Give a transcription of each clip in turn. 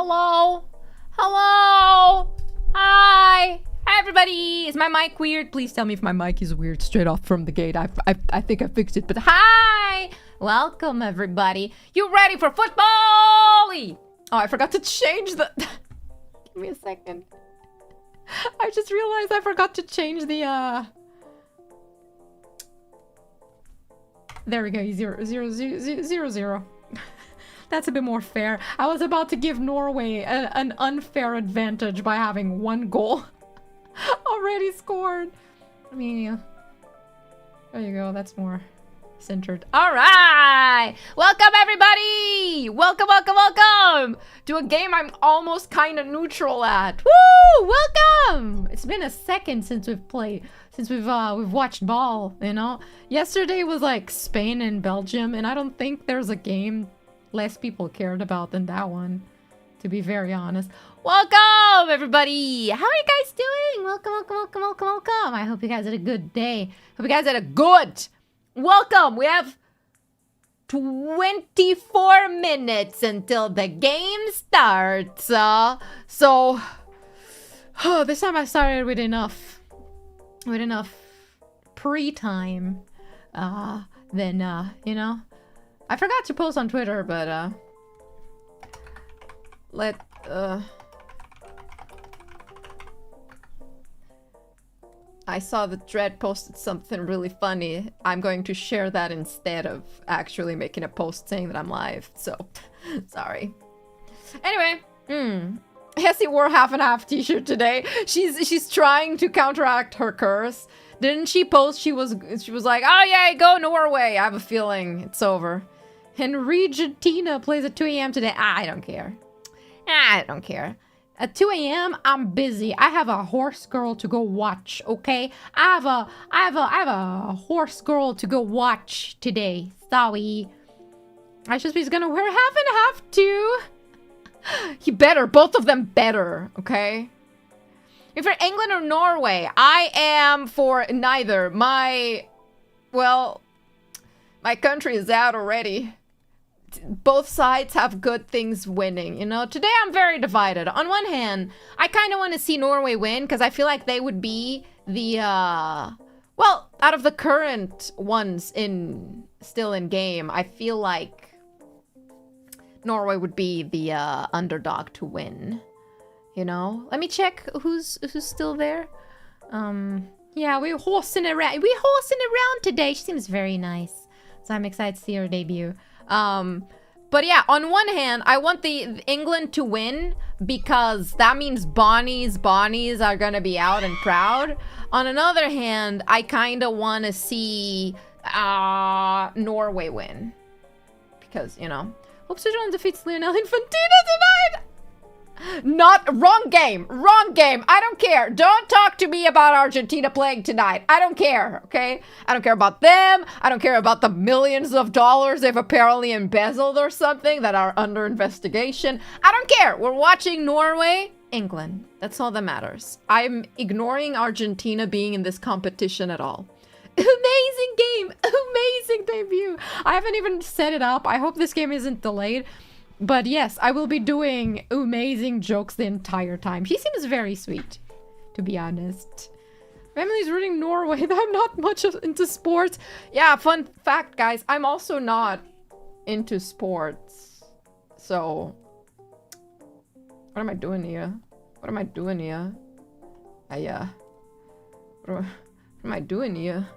Hello? Hello? Hi? Hi, everybody. Is my mic weird? Please tell me if my mic is weird straight off from the gate. I think I fixed it, but hi! Welcome, everybody. You ready for football? Oh, I forgot to change the... Give me a second. I just realized I forgot to change the, There we go, 0, 0, 0, 0, 0, 0. That's a bit more fair. I was about to give Norway an unfair advantage by having one goal already scored. I mean, there you go, that's more centered. All right, welcome everybody. Welcome, welcome, welcome to a game I'm almost kind of neutral at. Woo, welcome. It's been a second since we've played, since we've watched ball, you know. Yesterday was like Spain and Belgium, and I don't think there's a game less people cared about than that one, to be very honest. Welcome everybody. How are you guys doing? Welcome, welcome, welcome, welcome, welcome. I hope you guys had a good day. Hope you guys had a good welcome. We have 24 minutes until the game starts. This time I started with enough pre-time. Then you know, I forgot to post on Twitter, but I saw that Dread posted something really funny. I'm going to share that instead of actually making a post saying that I'm live. So, sorry. Anyway, Hessie wore a half and half t-shirt today. She's trying to counteract her curse. Didn't she post? She was like, oh yeah, go Norway. I have a feeling it's over. Argentina plays at 2 a.m. today. I don't care. I don't care. At 2 a.m. I'm busy. I have a horse girl to go watch, okay? I have a horse girl to go watch today. Sorry. I just he's gonna wear half and half too. He better. Both of them better, okay? If you're England or Norway, I am for neither. My country is out already. Both sides have good things winning, you know. Today I'm very divided. On one hand, I kind of want to see Norway win because I feel like they would be the well, out of the current ones still in game, I feel like Norway would be the underdog to win, you know. Let me check who's still there. Yeah, we're horsing around today. She seems very nice, so I'm excited to see her debut. But yeah, on one hand, I want the England to win because that means Bonnies are gonna be out and proud. On another hand, I kind of want to see Norway win because, you know, hope Switzerland defeats Lionel Infantino tonight. Wrong game. I don't care. Don't talk to me about Argentina playing tonight. I don't care, okay? I don't care about them. I don't care about the millions of dollars they've apparently embezzled or something that are under investigation. I don't care. We're watching Norway, England. That's all that matters. I'm ignoring Argentina being in this competition at all. Amazing game. Amazing debut. I haven't even set it up. I hope this game isn't delayed. But yes, I will be doing amazing jokes the entire time. He seems very sweet, to be honest. Family's rooting Norway. I'm not much into sports. Yeah, fun fact, guys. I'm also not into sports. So, what am I doing here? What am I doing here? What am I doing here?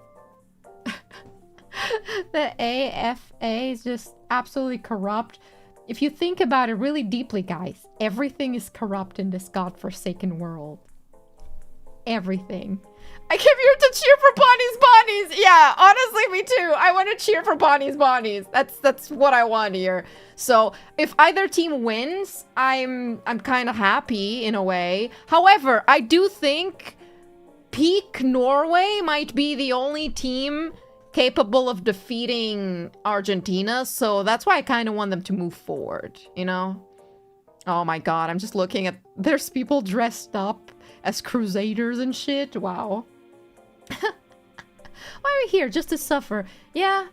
The AFA is just absolutely corrupt. If you think about it really deeply, guys, everything is corrupt in this godforsaken world. Everything. I came here to cheer for Bonnies. Yeah, honestly, me too. I want to cheer for Bonnies. That's what I want here. So if either team wins, I'm kind of happy in a way. However, I do think peak Norway might be the only team capable of defeating Argentina, so that's why I kind of want them to move forward, you know? Oh my god, I'm just looking at... There's people dressed up as crusaders and shit. Wow. Why are we here? Just to suffer. Yeah.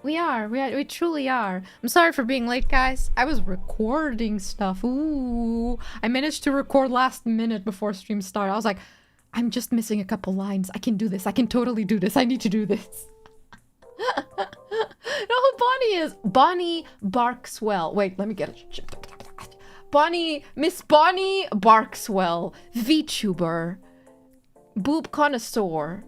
We truly are. I'm sorry for being late, guys. I was recording stuff. Ooh. I managed to record last minute before stream started. I was like, I'm just missing a couple lines. I can do this. I can totally do this. I need to do this. Know who Bonnie is? Bonnie Barkswell. Wait, let me get it. Miss Bonnie Barkswell. VTuber. Boob connoisseur.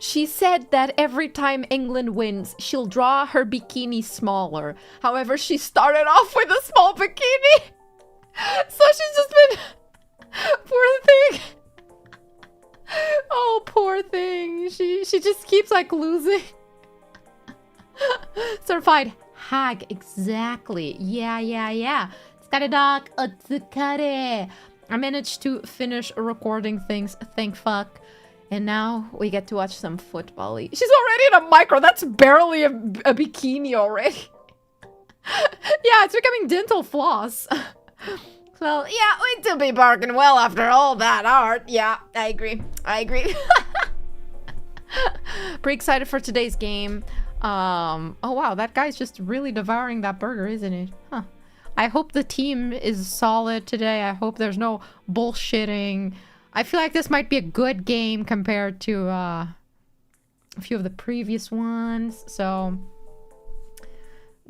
She said that every time England wins, she'll draw her bikini smaller. However, she started off with a small bikini. So she's just been... Poor thing. Oh, poor thing. She just keeps like losing. Certified hag. Exactly. Yeah. Skaridok. Otsukare. I managed to finish recording things. Thank fuck. And now we get to watch some football. She's already in a micro. That's barely a bikini already. Yeah, it's becoming dental floss. Well, yeah, we do be barking well after all that art. Yeah, I agree. Pretty excited for today's game. Oh wow, that guy's just really devouring that burger, isn't it? Huh. I hope the team is solid today. I hope there's no bullshitting. I feel like this might be a good game compared to a few of the previous ones. So,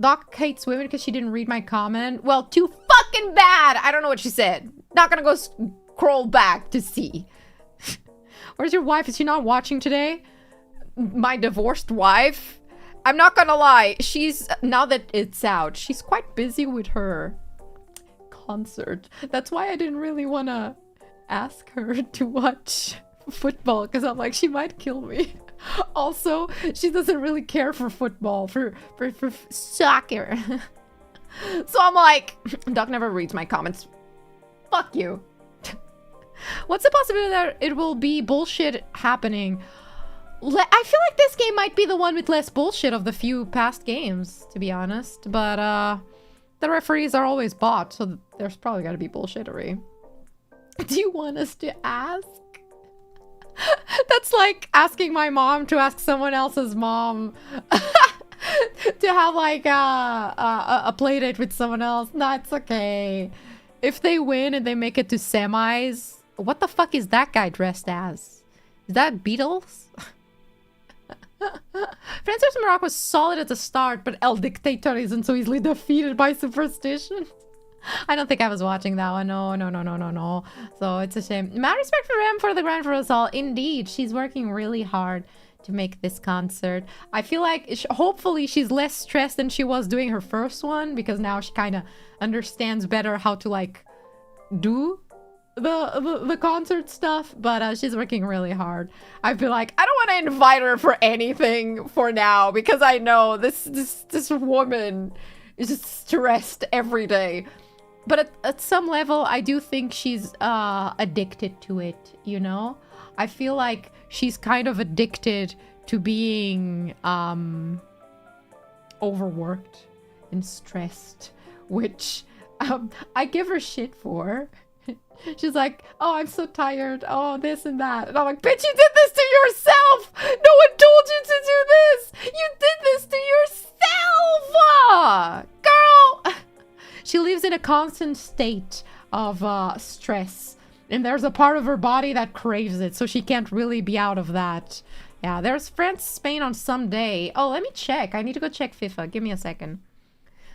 Doc hates women because she didn't read my comment. Well, too fucking bad. I don't know what she said. Not gonna go scroll back to see. Where's your wife? Is she not watching today? My divorced wife? I'm not gonna lie. She's, now that it's out, she's quite busy with her concert. That's why I didn't really want to ask her to watch football, because I'm like, she might kill me. Also, she doesn't really care for football, for soccer. So I'm like, Doc never reads my comments. Fuck you. What's the possibility that it will be bullshit happening? I feel like this game might be the one with less bullshit of the few past games, to be honest. But the referees are always bought, so there's probably got to be bullshittery. Do you want us to ask? That's like asking my mom to ask someone else's mom to have like a play date with someone else. No, it's okay. If they win and they make it to semis, what the fuck is that guy dressed as? Is that Beatles? Francis Morocco was solid at the start, but El Dictator isn't so easily defeated by superstition. I don't think I was watching that one. No. So it's a shame. Mad respect for him for the grind for us all. Indeed, she's working really hard to make this concert. I feel like hopefully she's less stressed than she was doing her first one, because now she kind of understands better how to like do the concert stuff. But she's working really hard. I feel like I don't want to invite her for anything for now, because I know this woman is just stressed every day. But at some level, I do think she's addicted to it, you know? I feel like she's kind of addicted to being overworked and stressed, which I give her shit for. She's like, oh, I'm so tired. Oh, this and that. And I'm like, bitch, you did this to yourself. No one told you to do this. You did this to yourself. Girl. She lives in a constant state of stress. And there's a part of her body that craves it. So she can't really be out of that. Yeah, there's France-Spain on some day. Oh, let me check. I need to go check FIFA. Give me a second.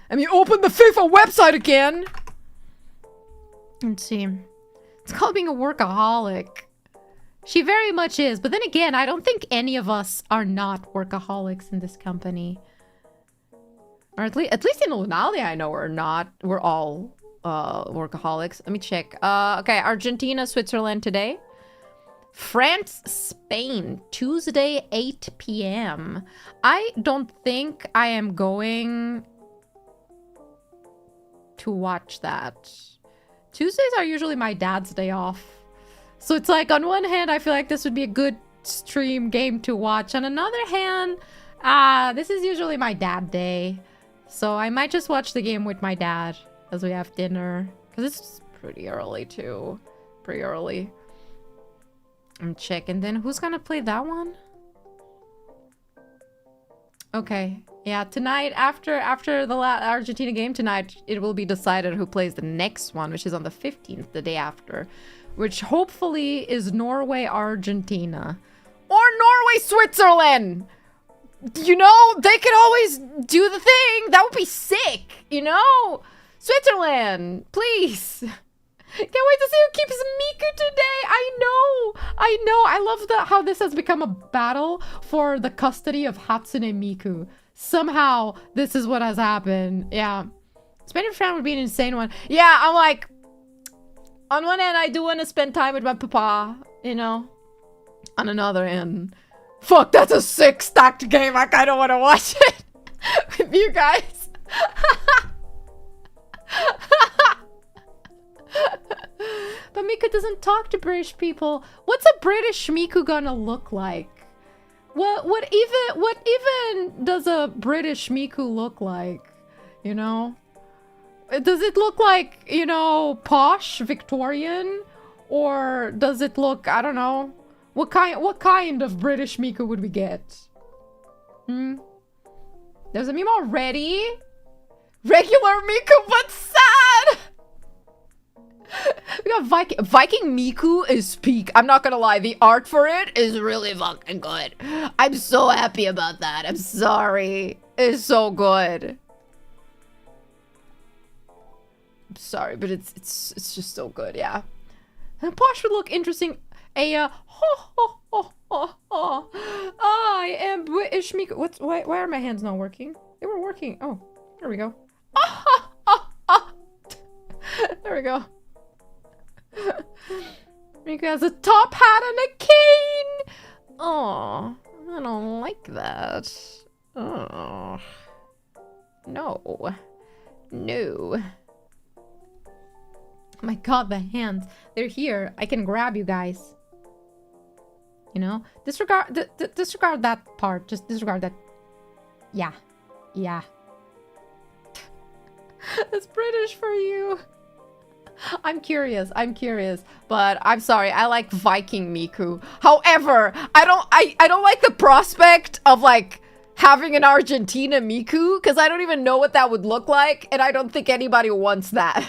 Let me open the FIFA website again. Let's see. It's called being a workaholic. She very much is. But then again, I don't think any of us are not workaholics in this company. Or at least in Lunalia, I know we're not. We're all workaholics. Let me check. Okay, Argentina, Switzerland today. France, Spain, Tuesday, 8 p.m. I don't think I am going to watch that. Tuesdays are usually my dad's day off. So it's like, on one hand, I feel like this would be a good stream game to watch. On another hand, this is usually my dad day. So I might just watch the game with my dad as we have dinner. Because it's pretty early, too. Pretty early. I'm checking. Then who's gonna play that one? Okay. Yeah, tonight, after the Argentina game tonight, it will be decided who plays the next one, which is on the 15th, the day after. Which hopefully is Norway, Argentina. Or Norway, Switzerland! You know, they could always do the thing. That would be sick, you know? Switzerland, please. Can't wait to see who keeps Miku today. I know. I love how this has become a battle for the custody of Hatsune Miku. Somehow, this is what has happened. Yeah. Spending time would be an insane one. Yeah, I'm like, on one hand, I do want to spend time with my papa, you know? On another hand, fuck, that's a 6-stacked game. I kind of want to watch it with you guys. But Miku doesn't talk to British people. What's a British Miku gonna look like? What even does a British Miku look like? You know? Does it look like, you know, posh Victorian? Or does it look, I don't know. What kind of British Miku would we get? There's a meme already? Regular Miku, but sad! We got Viking Miku is peak. I'm not gonna lie, the art for it is really fucking good. I'm so happy about that. I'm sorry. It's so good. I'm sorry, but it's just so good, yeah. And Posh would look interesting. I am British Miku. Why are my hands not working? They were working. Oh, there we go. There we go. Miku has a top hat and a cane. Oh, I don't like that. Oh, no. No. Oh my god, the hands. They're here. I can grab you guys. You know? Disregard that part. Just disregard that. Yeah. Yeah. It's British for you. I'm curious, but I'm sorry, I like Viking Miku. However, I don't like the prospect of like having an Argentina Miku, because I don't even know what that would look like, and I don't think anybody wants that.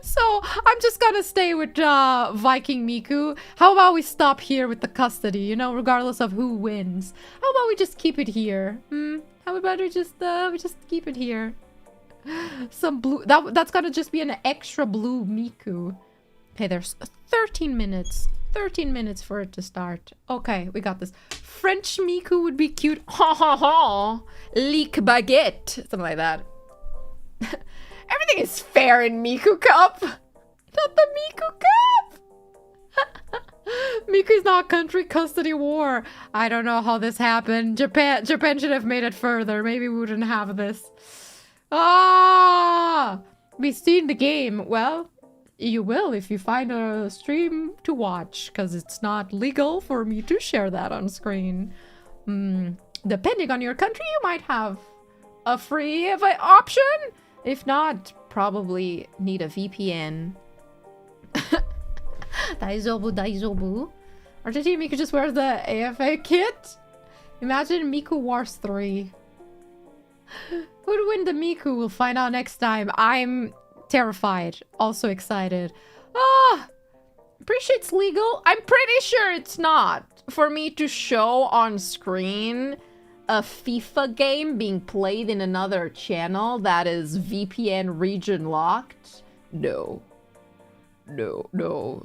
So I'm just gonna stay with Viking Miku. How about we stop here with the custody, you know, regardless of who wins? How about we just keep it here? How about we just keep it here? Some blue. That's gotta just be an extra blue Miku. Okay, there's 13 minutes. 13 minutes for it to start. Okay, we got this. French Miku would be cute. Ha ha ha. Leek baguette. Something like that. Everything is fair in Miku Cup. Not the Miku Cup. Miku's not country custody war. I don't know how this happened. Japan should have made it further. Maybe we wouldn't have this. We've seen the game. Well, you will if you find a stream to watch, because it's not legal for me to share that on screen. Depending on your country, you might have a free option. If not, probably need a VPN. Daizobu. Argentina Miku just wears the AFA kit. Imagine Miku Wars 3. Who'd win the Miku? We'll find out next time. I'm terrified. Also excited. Pretty sure it's legal. I'm pretty sure it's not. For me to show on screen a FIFA game being played in another channel that is VPN region locked? No. No.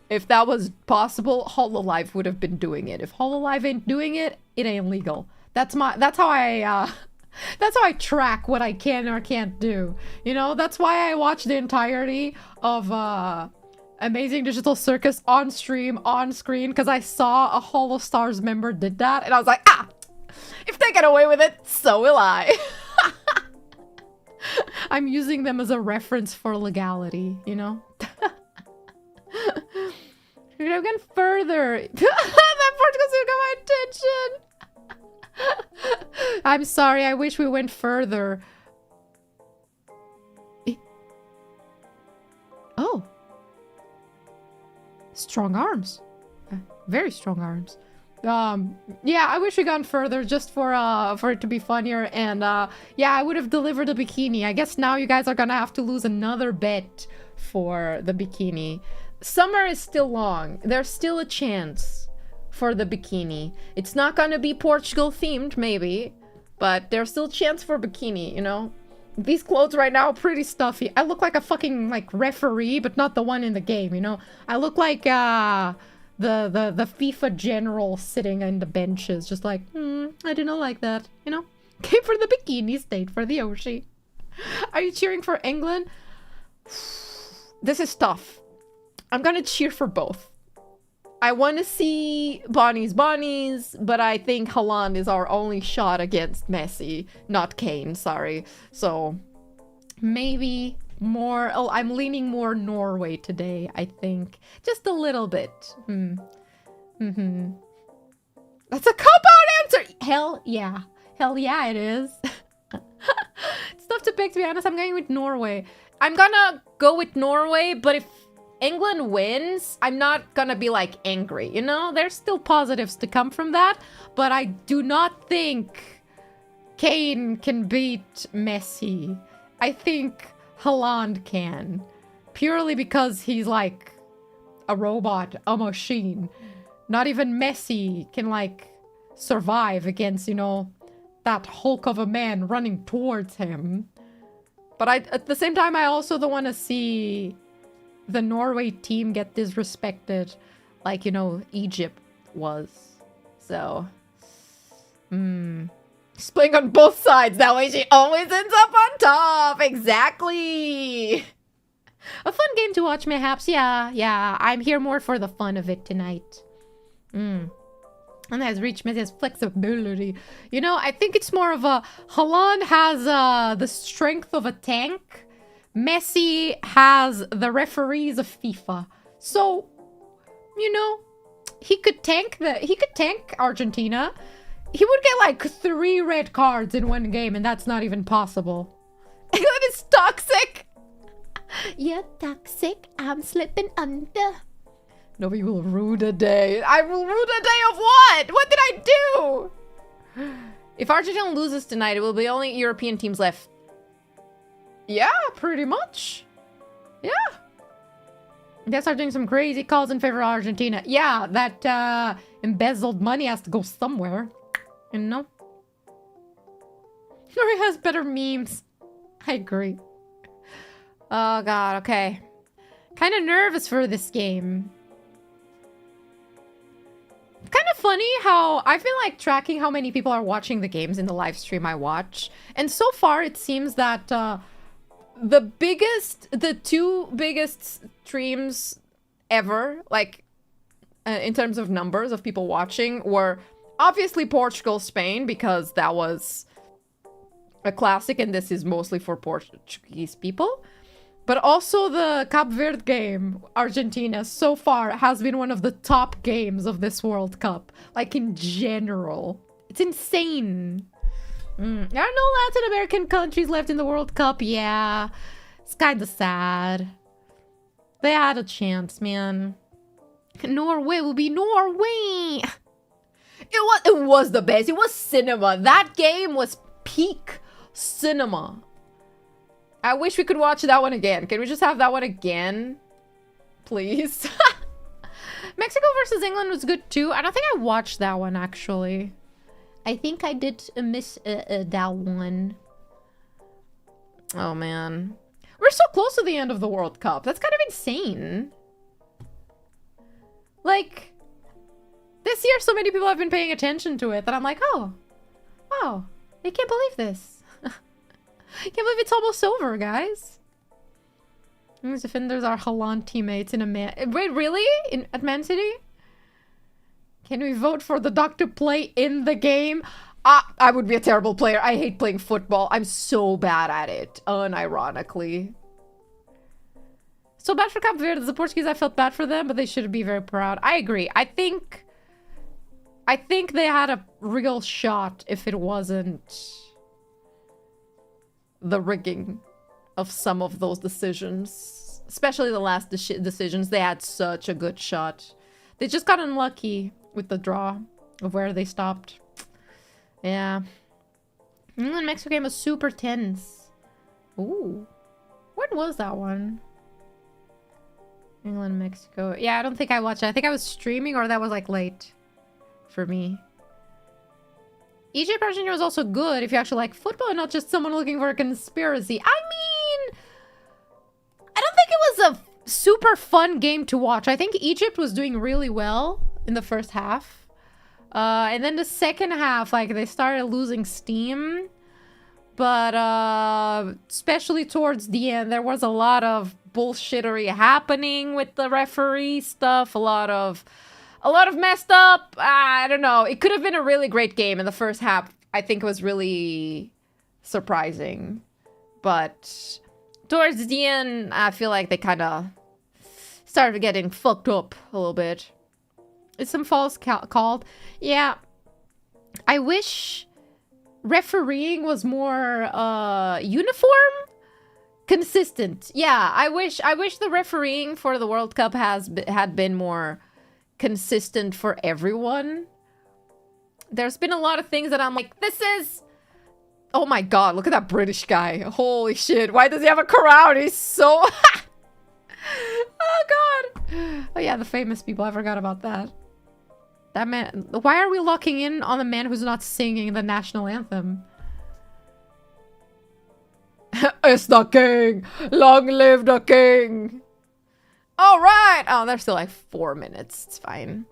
If that was possible, Hololive would have been doing it. If Hololive ain't doing it, it ain't legal. That's how I track what I can or can't do. You know, that's why I watch the entirety of Amazing Digital Circus on stream, on screen, because I saw a HoloStars member did that, and I was like, if they get away with it, so will I. I'm using them as a reference for legality, you know? We're gonna go further. That Portuguese got my attention. I'm sorry, I wish we went further. Oh. Strong arms. Very strong arms. Yeah, I wish we gone further just for it to be funnier. And yeah, I would have delivered a bikini. I guess now you guys are gonna have to lose another bet for the bikini. Summer is still long. There's still a chance for the bikini. It's not gonna be Portugal themed, maybe, but there's still a chance for bikini, you know? These clothes right now are pretty stuffy. I look like a fucking, like, referee, but not the one in the game, you know? I look like, the FIFA general sitting in the benches, just like, I do not like that, you know? Came for the bikini, stayed for the Oshi. Are you cheering for England? This is tough. I'm gonna cheer for both. I want to see Bonnie's, but I think Halaand is our only shot against Messi, not Kane, sorry. So, maybe more... Oh, I'm leaning more Norway today, I think. Just a little bit. That's a cop-out answer! Hell yeah. Hell yeah, it is. It's tough to pick, to be honest. I'm going with Norway. I'm gonna go with Norway, but if England wins, I'm not gonna be, like, angry, you know? There's still positives to come from that, but I do not think Kane can beat Messi. I think Halaand can. Purely because he's, like, a robot, a machine. Not even Messi can, like, survive against, you know, that hulk of a man running towards him. But at the same time, I also don't want to see the Norway team get disrespected like, you know, Egypt was. So, she's playing on both sides. That way she always ends up on top. Exactly. A fun game to watch, mayhaps. Yeah. I'm here more for the fun of it tonight. And has reached Messi's flexibility. You know, I think it's more of a... Haaland has the strength of a tank. Messi has the referees of FIFA. So, you know, he could tank Argentina. He would get like 3 red cards in one game, and that's not even possible. England is toxic. You're toxic. I'm slipping under. Nobody will rue the day. I will rue the day of what? What did I do? If Argentina loses tonight, it will be only European teams left. Yeah, pretty much. Yeah. They start doing some crazy calls in favor of Argentina. Yeah, that embezzled money has to go somewhere. You know? Norway has better memes. I agree. Oh god, okay. Kind of nervous for this game. Kind of funny how I've been like tracking how many people are watching the games in the live stream I watch. And so far it seems that the 2 biggest streams ever, like in terms of numbers of people watching, were obviously Portugal, Spain, because that was a classic and this is mostly for Portuguese people. But also the Cape Verde game, Argentina, so far has been one of the top games of this World Cup. Like, in general. It's insane. There are no Latin American countries left in the World Cup. Yeah, it's kind of sad. They had a chance, man. Norway will be Norway. It was the best. It was cinema. That game was peak cinema. I wish we could watch that one again. Can we just have that one again? Please. Mexico versus England was good too. I don't think I watched that one, actually. I think I did miss that one. Oh, man. We're so close to the end of the World Cup. That's kind of insane. Like, this year so many people have been paying attention to it that I'm like, oh, wow, I can't believe this. Can't believe it's almost over, guys. These defenders are Haaland teammates in a man... Wait, really? At Man City? Can we vote for the Doc to play in the game? I would be a terrible player. I hate playing football. I'm so bad at it, unironically. So bad for Cape Verde. The Portuguese, I felt bad for them, but they should be very proud. I agree. I think they had a real shot if it wasn't the rigging of some of those decisions, especially the last decisions. They had such a good shot. They just got unlucky with the draw. of where they stopped. Yeah. England-Mexico game was super tense. Ooh. When was that one? England-Mexico. Yeah, I don't think I watched it. I think I was streaming or that was like late for me. Egypt-Argentina was also good if you actually like football and not just someone looking for a conspiracy. I mean, I don't think it was a super fun game to watch. I think Egypt was doing really well in the first half. And then the second half, like, they started losing steam. But especially towards the end, there was a lot of bullshittery happening with the referee stuff. A lot of messed up. I don't know. It could have been a really great game in the first half. I think it was really surprising. But towards the end, I feel like they kind of started getting fucked up a little bit. Is some false called? Yeah. I wish refereeing was more uniform, consistent. Yeah, I wish the refereeing for the World Cup had been more consistent for everyone. There's been a lot of things that I'm like, this is... Oh my god, look at that British guy. Holy shit, why does he have a crown? He's so... Oh god. Oh yeah, the famous people, I forgot about that. That man... Why are we locking in on the man who's not singing the national anthem? It's the king! Long live the king! Alright! Oh, there's still like 4 minutes. It's fine.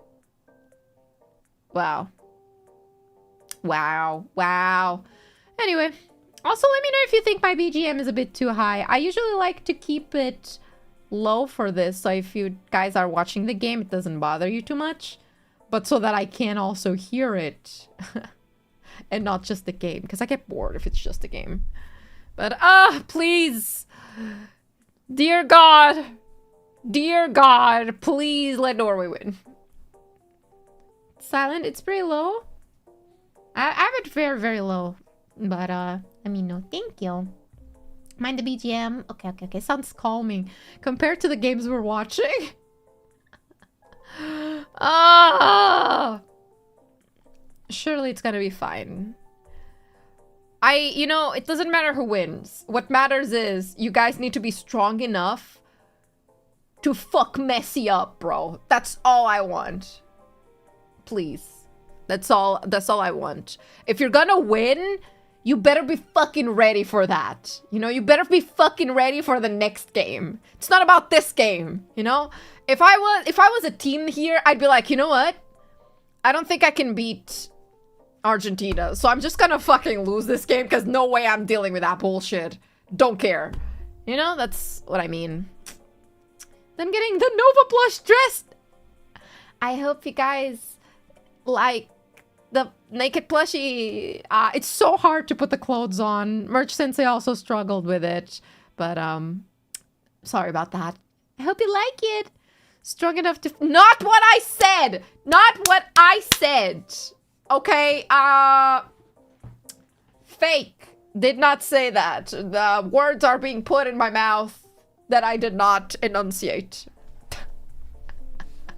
Wow. Wow. Wow. Anyway. Also, let me know if you think my BGM is a bit too high. I usually like to keep it low for this, so if you guys are watching the game, it doesn't bother you too much. But so that I can also hear it. And not just the game. Because I get bored if it's just a game. But, please. Dear God. Dear God. Please let Norway win. Silent. It's pretty low. I have it very, very low. But, I mean, no. Thank you. Mind the BGM. Okay. Sounds calming. Compared to the games we're watching. Surely it's gonna be fine. You know, it doesn't matter who wins. What matters is you guys need to be strong enough to fuck Messi up, bro. That's all I want. Please. That's all I want. If you're gonna win, you better be fucking ready for that. You know, you better be fucking ready for the next game. It's not about this game, you know? If I was a team here, I'd be like, you know what? I don't think I can beat Argentina. So I'm just gonna fucking lose this game because no way I'm dealing with that bullshit. Don't care. You know, that's what I mean. Them getting the Nova plush dressed. I hope you guys like the naked plushie. It's so hard to put the clothes on. Merch Sensei also struggled with it. But, sorry about that. I hope you like it. Strong enough to... Not what I said! Not what I said! Okay, fake. Did not say that. The words are being put in my mouth that I did not enunciate.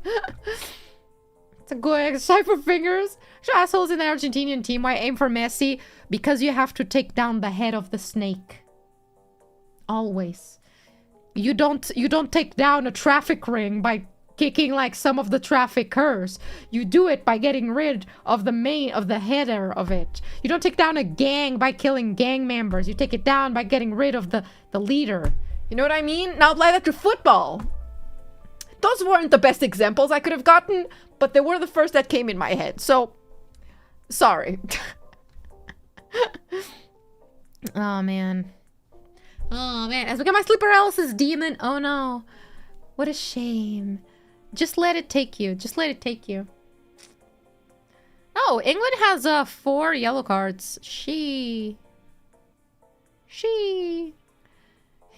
It's a good exercise for fingers. Show assholes in the Argentinian team. Why aim for Messi? Because you have to take down the head of the snake. Always. You don't take down a traffic ring by kicking like some of the traffickers. You do it by getting rid of the header of it. You don't take down a gang by killing gang members. You take it down by getting rid of the leader. You know what I mean? Now apply that to football. Those weren't the best examples I could have gotten, but they were the first that came in my head. So, sorry. Oh, man. Oh, man. As we get my sleeper paralysis demon. Oh, no. What a shame. Just let it take you. Just let it take you. Oh, England has 4 yellow cards. She.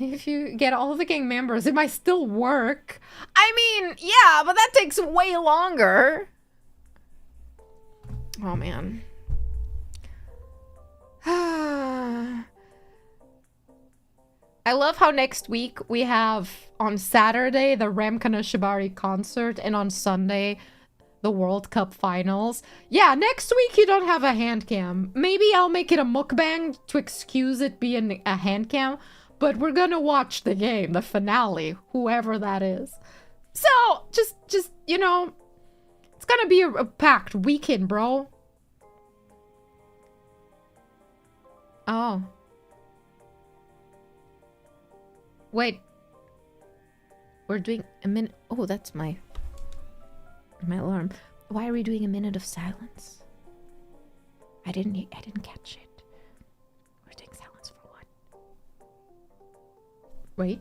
If you get all of the gang members, it might still work. I mean, yeah, but that takes way longer. Oh, man. I love how next week we have on Saturday the Ram Shibari concert and on Sunday the World Cup finals. Yeah, next week you don't have a hand cam. Maybe I'll make it a mukbang to excuse it being a hand cam, but we're gonna watch the game, the finale, whoever that is. So, just you know, it's gonna be a packed weekend, bro. Oh. Wait. We're doing a minute. Oh, that's my alarm. Why are we doing a minute of silence? I didn't catch it. We're doing silence for what? Wait.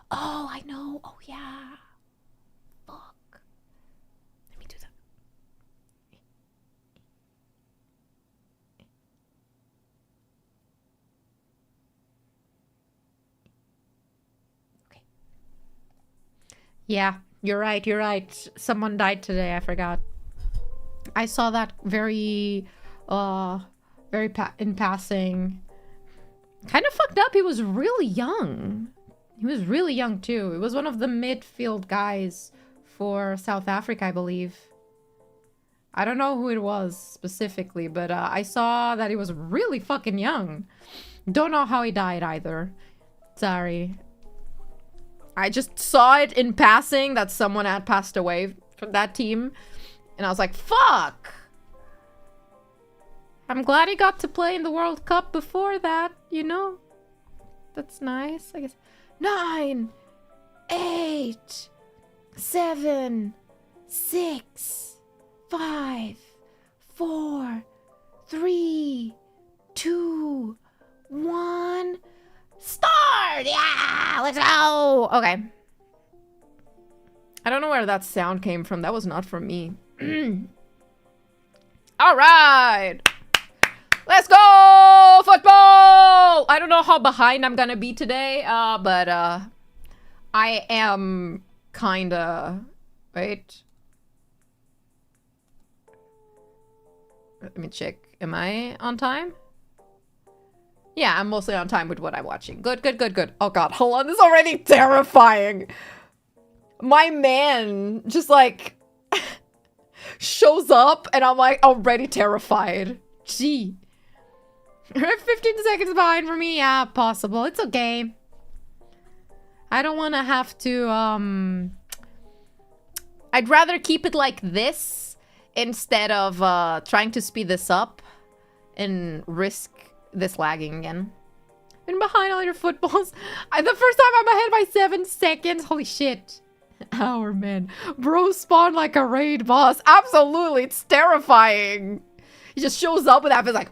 Oh, I know. Oh, yeah. Fuck. Let me do that. Okay. Yeah, you're right. You're right. Someone died today. I forgot. I saw that very in passing. Kind of fucked up. He was really young. He was really young too. It was one of the midfield guys for South Africa, I believe. I don't know who it was specifically, but I saw that he was really fucking young. Don't know how he died either. Sorry. I just saw it in passing that someone had passed away from that team. And I was like, fuck! I'm glad he got to play in the World Cup before that, you know? That's nice, I guess. 9, 8, 7, 6, 5, 4, 3, 2, 1. Start! Yeah! Let's go! Okay. I don't know where that sound came from. That was not from me. Alright! Let's go! Football! I don't know how behind I'm gonna be today, but I am kinda... Wait. Let me check. Am I on time? Yeah, I'm mostly on time with what I'm watching. Good, good, good, good. Oh god, hold on. This is already terrifying. My man just like shows up and I'm like already terrified. Gee. 15 seconds behind for me. Yeah, possible. It's okay. I don't want to have to, I'd rather keep it like this instead of trying to speed this up and risk this lagging again. And behind all your footballs. The first time I'm ahead by 7 seconds. Holy shit. Our man. Bro spawned like a raid boss. Absolutely. It's terrifying. He just shows up with that. It's like,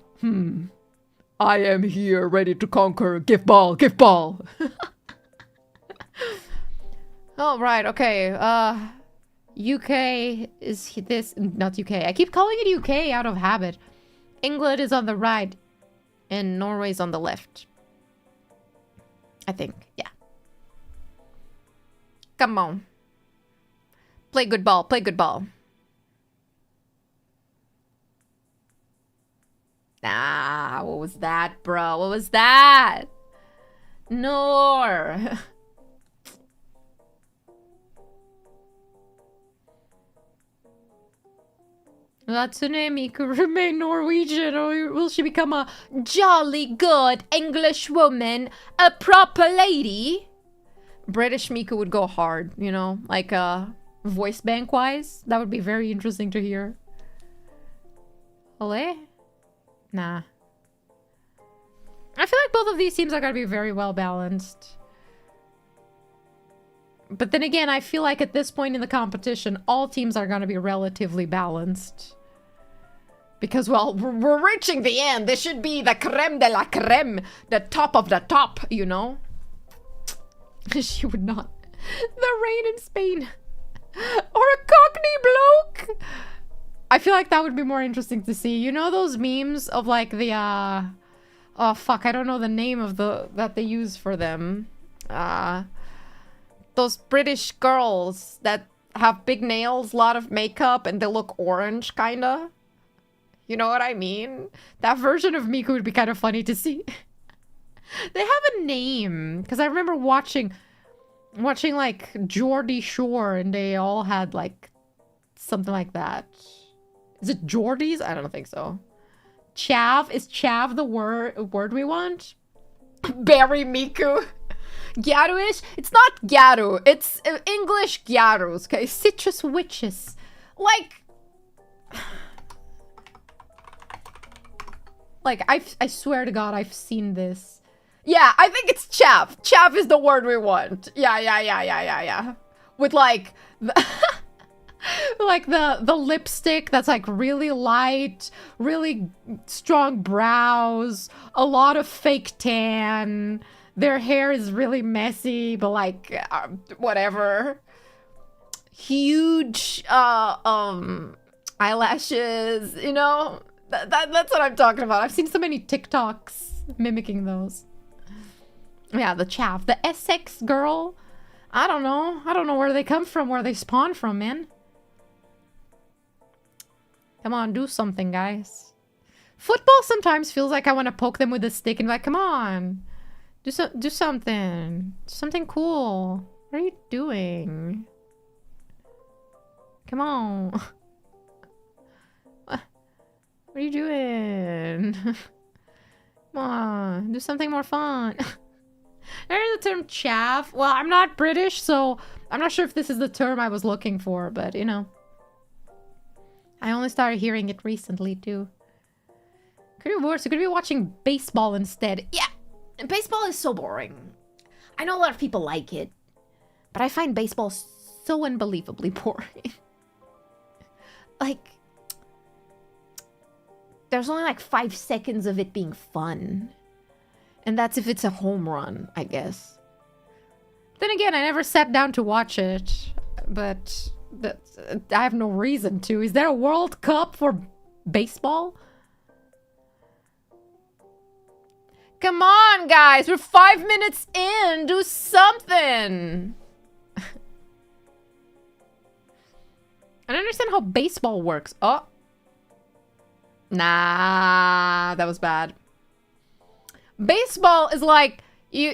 I am here ready to conquer. Give ball. Give ball. All right. Okay. UK is this. Not UK. I keep calling it UK out of habit. England is on the right. And Norway's on the left. I think. Yeah. Come on. Play good ball. Play good ball. Ah, what was that, bro? What was that? Nor. Latsune could remain Norwegian, or will she become a jolly good English woman, a proper lady? British Miku would go hard, you know, like voice bank wise. That would be very interesting to hear. Ole? Nah. I feel like both of these teams are gonna be very well balanced. But then again, I feel like at this point in the competition, all teams are gonna be relatively balanced. Because, well, we're reaching the end. This should be the creme de la creme. The top of the top, you know? She would not. The rain in Spain. Or a Cockney bloke. I feel like that would be more interesting to see. You know those memes of like the, oh fuck, I don't know the name of that they use for them. Those British girls that have big nails, a lot of makeup, and they look orange, kinda. You know what I mean? That version of Miku would be kind of funny to see. They have a name. Because I remember watching like Geordie Shore and they all had like something like that. Is it Geordies? I don't think so. Chav? Is chav the word we want? Berry Miku. Gyaruish? It's not Gyaru. It's English Gyarus, okay? Citrus witches. Like... Like, I swear to God, I've seen this. Yeah, I think it's chav. Chav is the word we want. Yeah. With like... like the lipstick that's like really light, really strong brows, a lot of fake tan. Their hair is really messy, but like whatever. Huge eyelashes, you know? That's what I'm talking about. I've seen so many TikToks mimicking those. Yeah, the chav. The Essex girl. I don't know. I don't know where they come from, where they spawn from, man. Come on, do something, guys. Football sometimes feels like I want to poke them with a stick and be like, come on. Do something. Something cool. What are you doing? Come on. What are you doing? Come on. Do something more fun. There's the term chav. Well, I'm not British, so I'm not sure if this is the term I was looking for, but you know. I only started hearing it recently, too. Could be worse. You could be watching baseball instead. Yeah, baseball is so boring. I know a lot of people like it, but I find baseball so unbelievably boring. Like, there's only like 5 seconds of it being fun. And that's if it's a home run, I guess. Then again, I never sat down to watch it, but... I have no reason to. Is there a World Cup for baseball? Come on, guys. We're 5 minutes in. Do something. I don't understand how baseball works. Oh. Nah, that was bad. Baseball is like you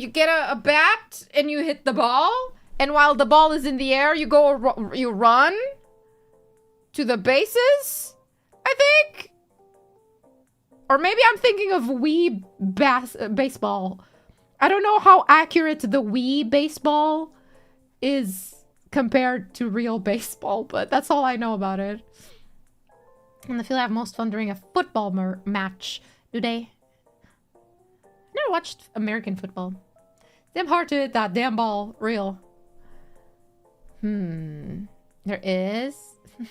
get a bat and you hit the ball. And while the ball is in the air, you run to the bases, I think. Or maybe I'm thinking of Wii baseball. I don't know how accurate the Wii baseball is compared to real baseball, but that's all I know about it. And I feel I have most fun during a football match. Do they? I never watched American football. Damn hard to hit that damn ball real. There is.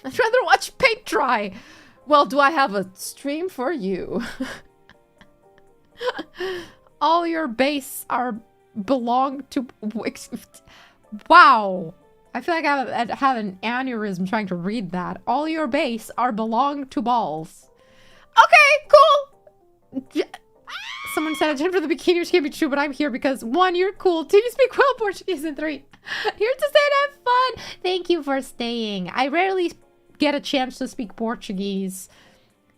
I'd rather watch paint dry. Well, do I have a stream for you? All your base belong to... Wow. I feel like I had an aneurysm trying to read that. All your base belong to balls. Okay, cool. Someone said, I turned for the bikini, which can't be true, but I'm here because 1, you're cool. 2, you speak well Portuguese, and 3, here to stay and have fun. Thank you for staying. I rarely get a chance to speak Portuguese.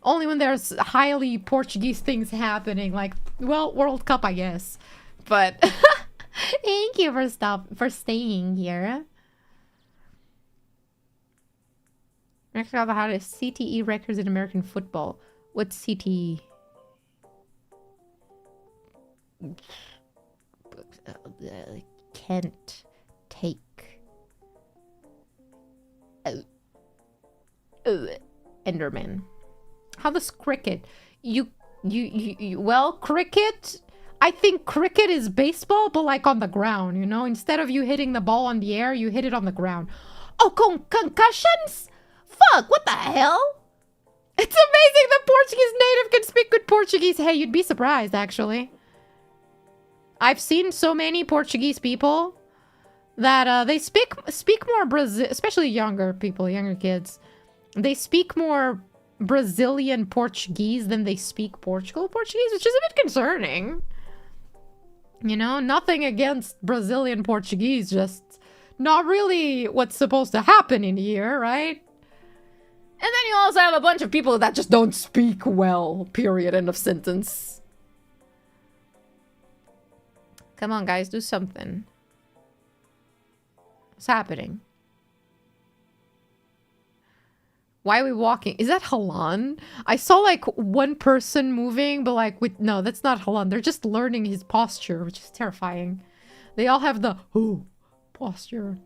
Only when there's highly Portuguese things happening, like, well, World Cup, I guess. But thank you for staying here. Next, I how to CTE records in American football. What's CTE? Can't take Enderman. How does cricket? Well, cricket, I think cricket is baseball, but like on the ground, you know? Instead of you hitting the ball on the air, you hit it on the ground. Oh, concussions? Fuck, what the hell? It's amazing the Portuguese native can speak good Portuguese. Hey, you'd be surprised, actually. I've seen so many Portuguese people that they speak more Brazil, especially younger people, younger kids. They speak more Brazilian Portuguese than they speak Portugal Portuguese, which is a bit concerning. You know, nothing against Brazilian Portuguese, just not really what's supposed to happen in here, right? And then you also have a bunch of people that just don't speak well, period, end of sentence. Come on, guys, do something. What's happening? Why are we walking? Is that Halaand? I saw like one person moving, but like with no, that's not Halaand. They're just learning his posture, which is terrifying. They all have the posture.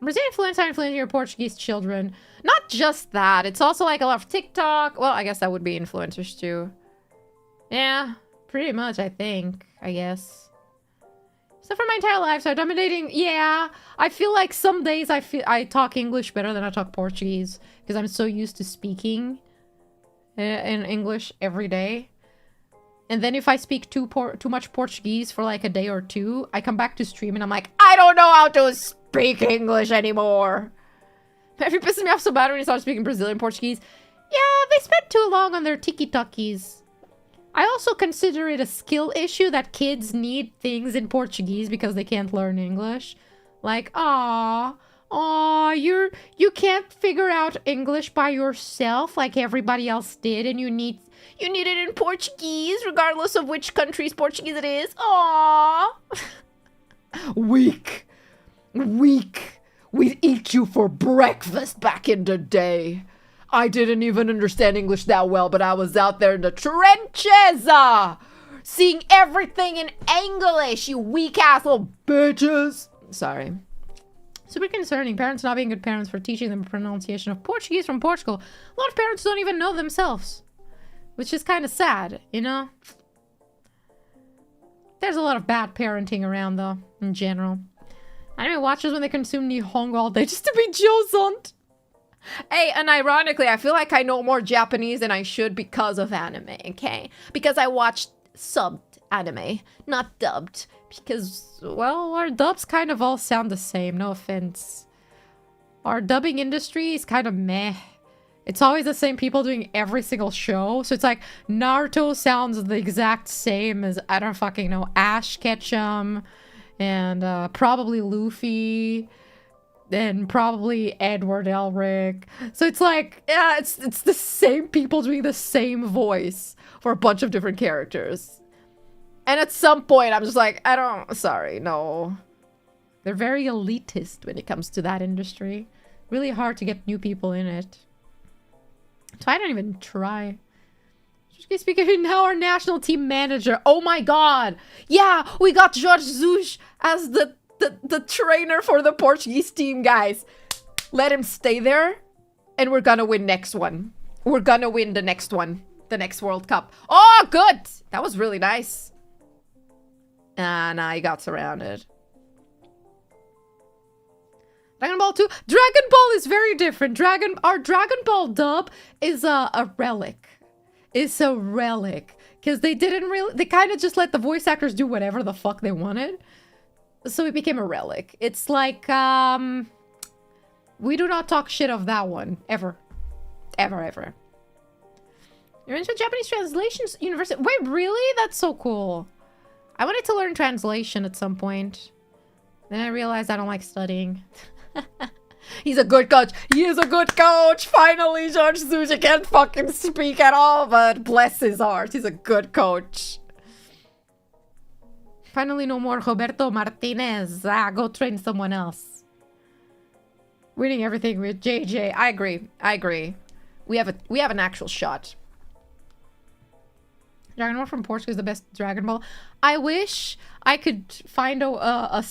Brazilian influencer influencing your Portuguese children. Not just that. It's also like a lot of TikTok. Well, I guess that would be influencers too. Yeah, pretty much, I think. I guess. So for my entire life, so dominating. Yeah, I feel like some days I talk English better than I talk Portuguese because I'm so used to speaking in English every day. And then if I speak too much Portuguese for like a day or two, I come back to stream and I'm like, I don't know how to speak English anymore. Every pisses me off so bad when you start speaking Brazilian Portuguese. Yeah, they spent too long on their tiki-takis. I also consider it a skill issue that kids need things in Portuguese because they can't learn English. Like, you can't figure out English by yourself like everybody else did, and you need it in Portuguese, regardless of which country's Portuguese it is. Aww. Weak. We'd eat you for breakfast back in the day. I didn't even understand English that well, but I was out there in the trenches, seeing everything in English, you weak-ass little bitches. Sorry. Super concerning. Parents not being good parents for teaching them pronunciation of Portuguese from Portugal. A lot of parents don't even know themselves, which is kind of sad, you know? There's a lot of bad parenting around, though, in general. Anime watchers when they consume Nihongo all day just to be Josant. Hey, and ironically, I feel like I know more Japanese than I should because of anime, okay? Because I watched subbed anime, not dubbed. Because, well, our dubs kind of all sound the same, no offense. Our dubbing industry is kind of meh. It's always the same people doing every single show. So it's like, Naruto sounds the exact same as, I don't fucking know, Ash Ketchum, and probably Luffy, and probably Edward Elric. So it's like, yeah, it's the same people doing the same voice for a bunch of different characters. And at some point, I'm just like, sorry, no. They're very elitist when it comes to that industry. Really hard to get new people in it. So I don't even try. Speaking now, our national team manager. Oh my god. Yeah, we got Jorge Jesus as the trainer for the Portuguese team, guys. Let him stay there, and we're gonna win next one. We're gonna win the next one. The next World Cup. Oh, good! That was really nice. And I got surrounded. Dragon Ball 2. Dragon Ball is very different. Our Dragon Ball dub is a relic. It's a relic. Because they kind of just let the voice actors do whatever the fuck they wanted. So it became a relic. It's like, we do not talk shit of that one. Ever. Ever, ever. You're into Japanese translations university. Wait, really? That's so cool. I wanted to learn translation at some point. Then I realized I don't like studying. He's a good coach. He is a good coach. Finally, Jorge Jesus can't fucking speak at all, but bless his heart. He's a good coach. Finally, no more Roberto Martinez. Go train someone else. Winning everything with JJ. I agree. We have an actual shot. Dragon Ball from Portugal is the best Dragon Ball. I wish I could find a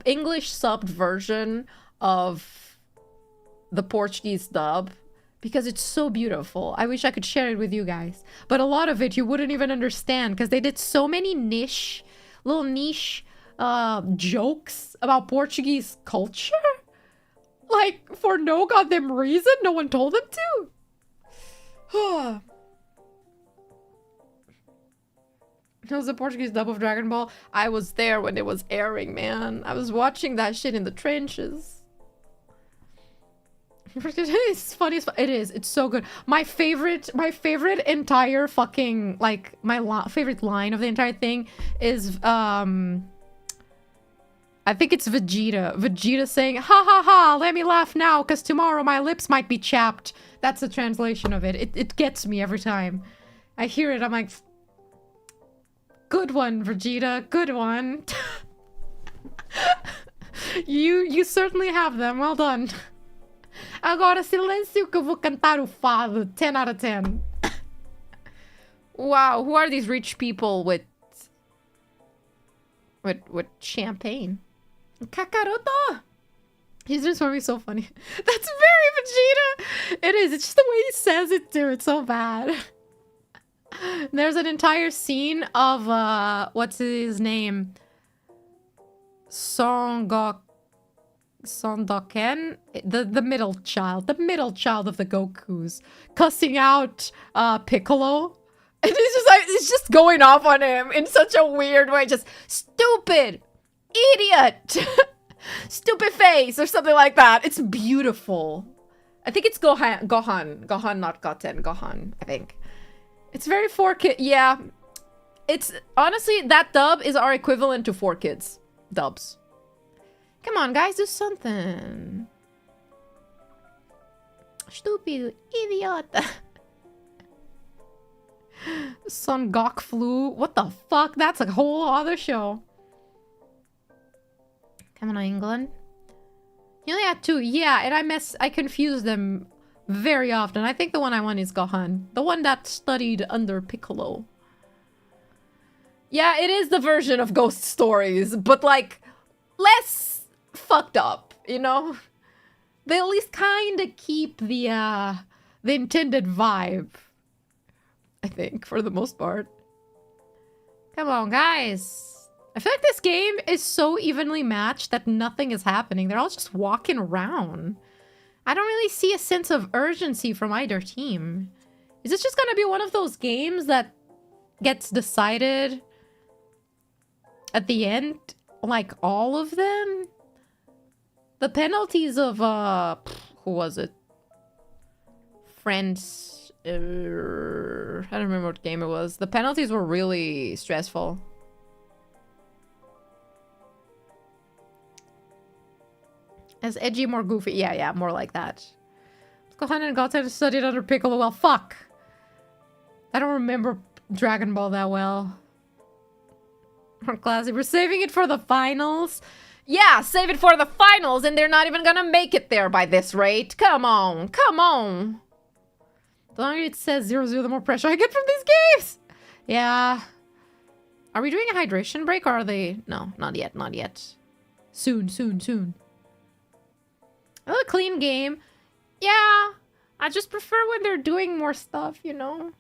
English subbed version of the Portuguese dub, because it's so beautiful. I wish I could share it with you guys. But a lot of it you wouldn't even understand, because they did so many little niche jokes about Portuguese culture. Like, for no goddamn reason, no one told them to. It was the Portuguese dub of Dragon Ball. I was there when it was airing, man. I was watching that shit in the trenches. It's funny as fuck. It is. It's so good. My favorite entire fucking, like, favorite line of the entire thing is, I think it's Vegeta. Vegeta saying, ha ha ha, let me laugh now, because tomorrow my lips might be chapped. That's the translation of it. It gets me every time. I hear it, I'm like, Good one, Vegeta. Good one. You certainly have them. Well done. Agora silêncio que eu vou cantar o fado. 10 out of 10. Wow, who are these rich people with champagne? Kakaroto! He's just for me so funny. That's very Vegeta! It is. It's just the way he says it too. It's so bad. There's an entire scene of what's his name? Songoken, the middle child of the Gokus, cussing out Piccolo. And it's just going off on him in such a weird way, just stupid, idiot, stupid face, or something like that. It's beautiful. I think it's Gohan, not Goten, Gohan, I think. It's very 4Kid, yeah. It's, honestly, that dub is our equivalent to 4Kids dubs. Come on, guys, do something. Stupid idiot. Son Gok flu. What the fuck? That's a whole other show. Come on, England. You only had 2. Yeah, and I confuse them very often. I think the one I want is Gohan. The one that studied under Piccolo. Yeah, it is the version of Ghost Stories, but like less fucked up, you know? They at least kind of keep the intended vibe. I think, for the most part. Come on, guys. I feel like this game is so evenly matched that nothing is happening. They're all just walking around. I don't really see a sense of urgency from either team. Is this just gonna be one of those games that gets decided at the end? Like, all of them? The penalties of, who was it? France. I don't remember what game it was. The penalties were really stressful. As edgy, more goofy. Yeah, more like that. Gohan and Goten studied under Piccolo. Well, fuck. I don't remember Dragon Ball that well. Classy. We're saving it for the finals. Yeah, save it for the finals, and they're not even gonna make it there by this rate. Come on, come on. The longer it says 0-0, the more pressure I get from these games. Yeah. Are we doing a hydration break, or are they? No, not yet, not yet. Soon. A clean game. Yeah. I just prefer when they're doing more stuff, you know?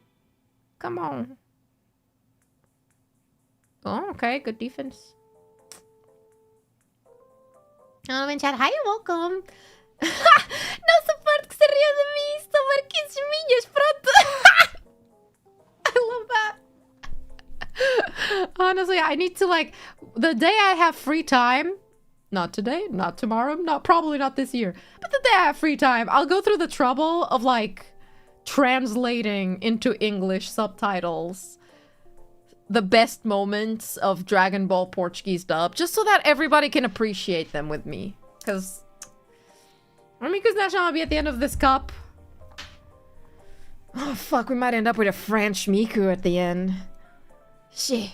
Come on. Oh, okay. Good defense. Oh, in chat. Hi, you're welcome. Não suporto que se ria de mim. São marquinhos minhas. Pronto. I love that. Honestly, I need to, like, the day I have free time, not today, not tomorrow, probably not this year, but the day I have free time, I'll go through the trouble of, like, translating into English subtitles the best moments of Dragon Ball Portuguese dub, just so that everybody can appreciate them with me. Because Miku's National will be at the end of this cup. Oh, fuck, we might end up with a French Miku at the end. Shit.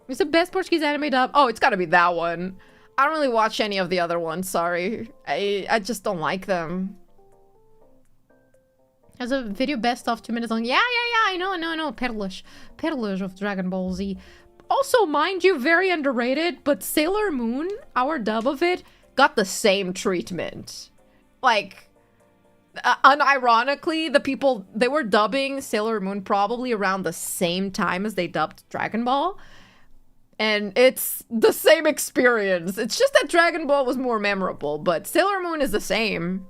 Who's the best Portuguese anime dub? Oh, it's gotta be that one. I don't really watch any of the other ones, sorry. I just don't like them. Has a video best of 2 minutes long. Yeah, I know. Perlas of Dragon Ball Z. Also, mind you, very underrated, but Sailor Moon, our dub of it, got the same treatment. Like, unironically, the people, they were dubbing Sailor Moon probably around the same time as they dubbed Dragon Ball. And it's the same experience. It's just that Dragon Ball was more memorable, but Sailor Moon is the same.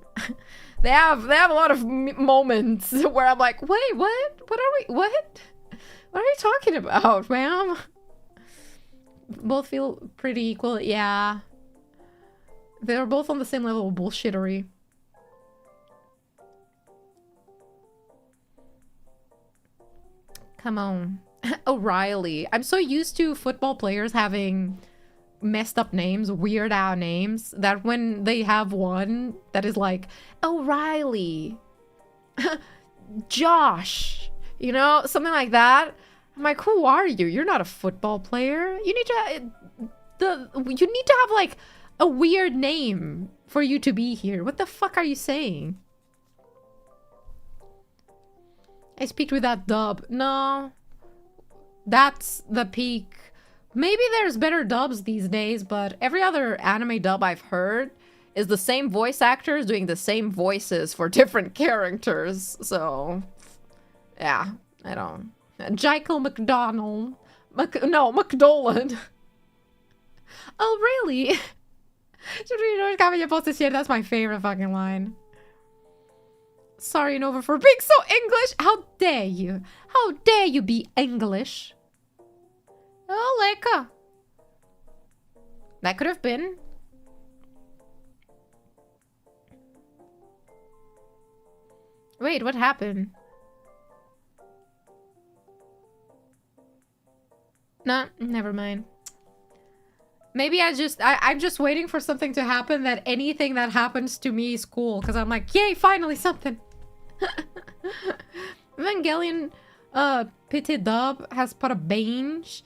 They have a lot of moments where I'm like, wait, what? What are you talking about, ma'am? Both feel pretty equal, yeah. They're both on the same level of bullshittery. Come on. O'Reilly. I'm so used to football players having messed up names, weird out names, that when they have one that is like O'Reilly, Josh, you know, something like that, I'm like, who are you? You're not a football player. You need to you need to have like a weird name for you to be here. What the fuck are you saying? I speak with that dub. No. That's the peak. Maybe there's better dubs these days, but every other anime dub I've heard is the same voice actors doing the same voices for different characters. So, yeah, I don't. Jekyll McDonald. No, McDolan. Oh, really? That's my favorite fucking line. Sorry, Nova, for being so English. How dare you? How dare you be English? Oh, lekker. That could have been. Wait, what happened? Nah, never mind. Maybe I'm just waiting for something to happen that anything that happens to me is cool. Because I'm like, yay, finally something. Evangelion PT dub has parabéns.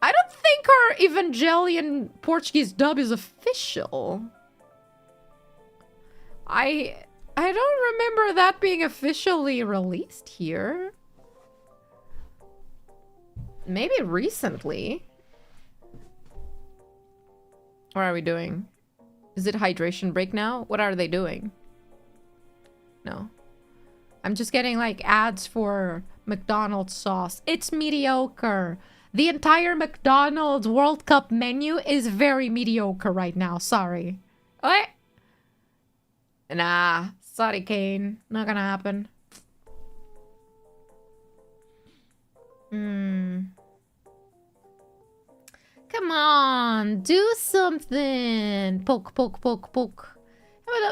I don't think our Evangelion Portuguese dub is official. I don't remember that being officially released here. Maybe recently. What are we doing? Is it hydration break now? What are they doing? No. I'm just getting like ads for McDonald's sauce. It's mediocre. The entire McDonald's World Cup menu is very mediocre right now. Sorry. What? Nah. Sorry, Kane. Not gonna happen. Come on. Do something. Poke, poke, poke, poke.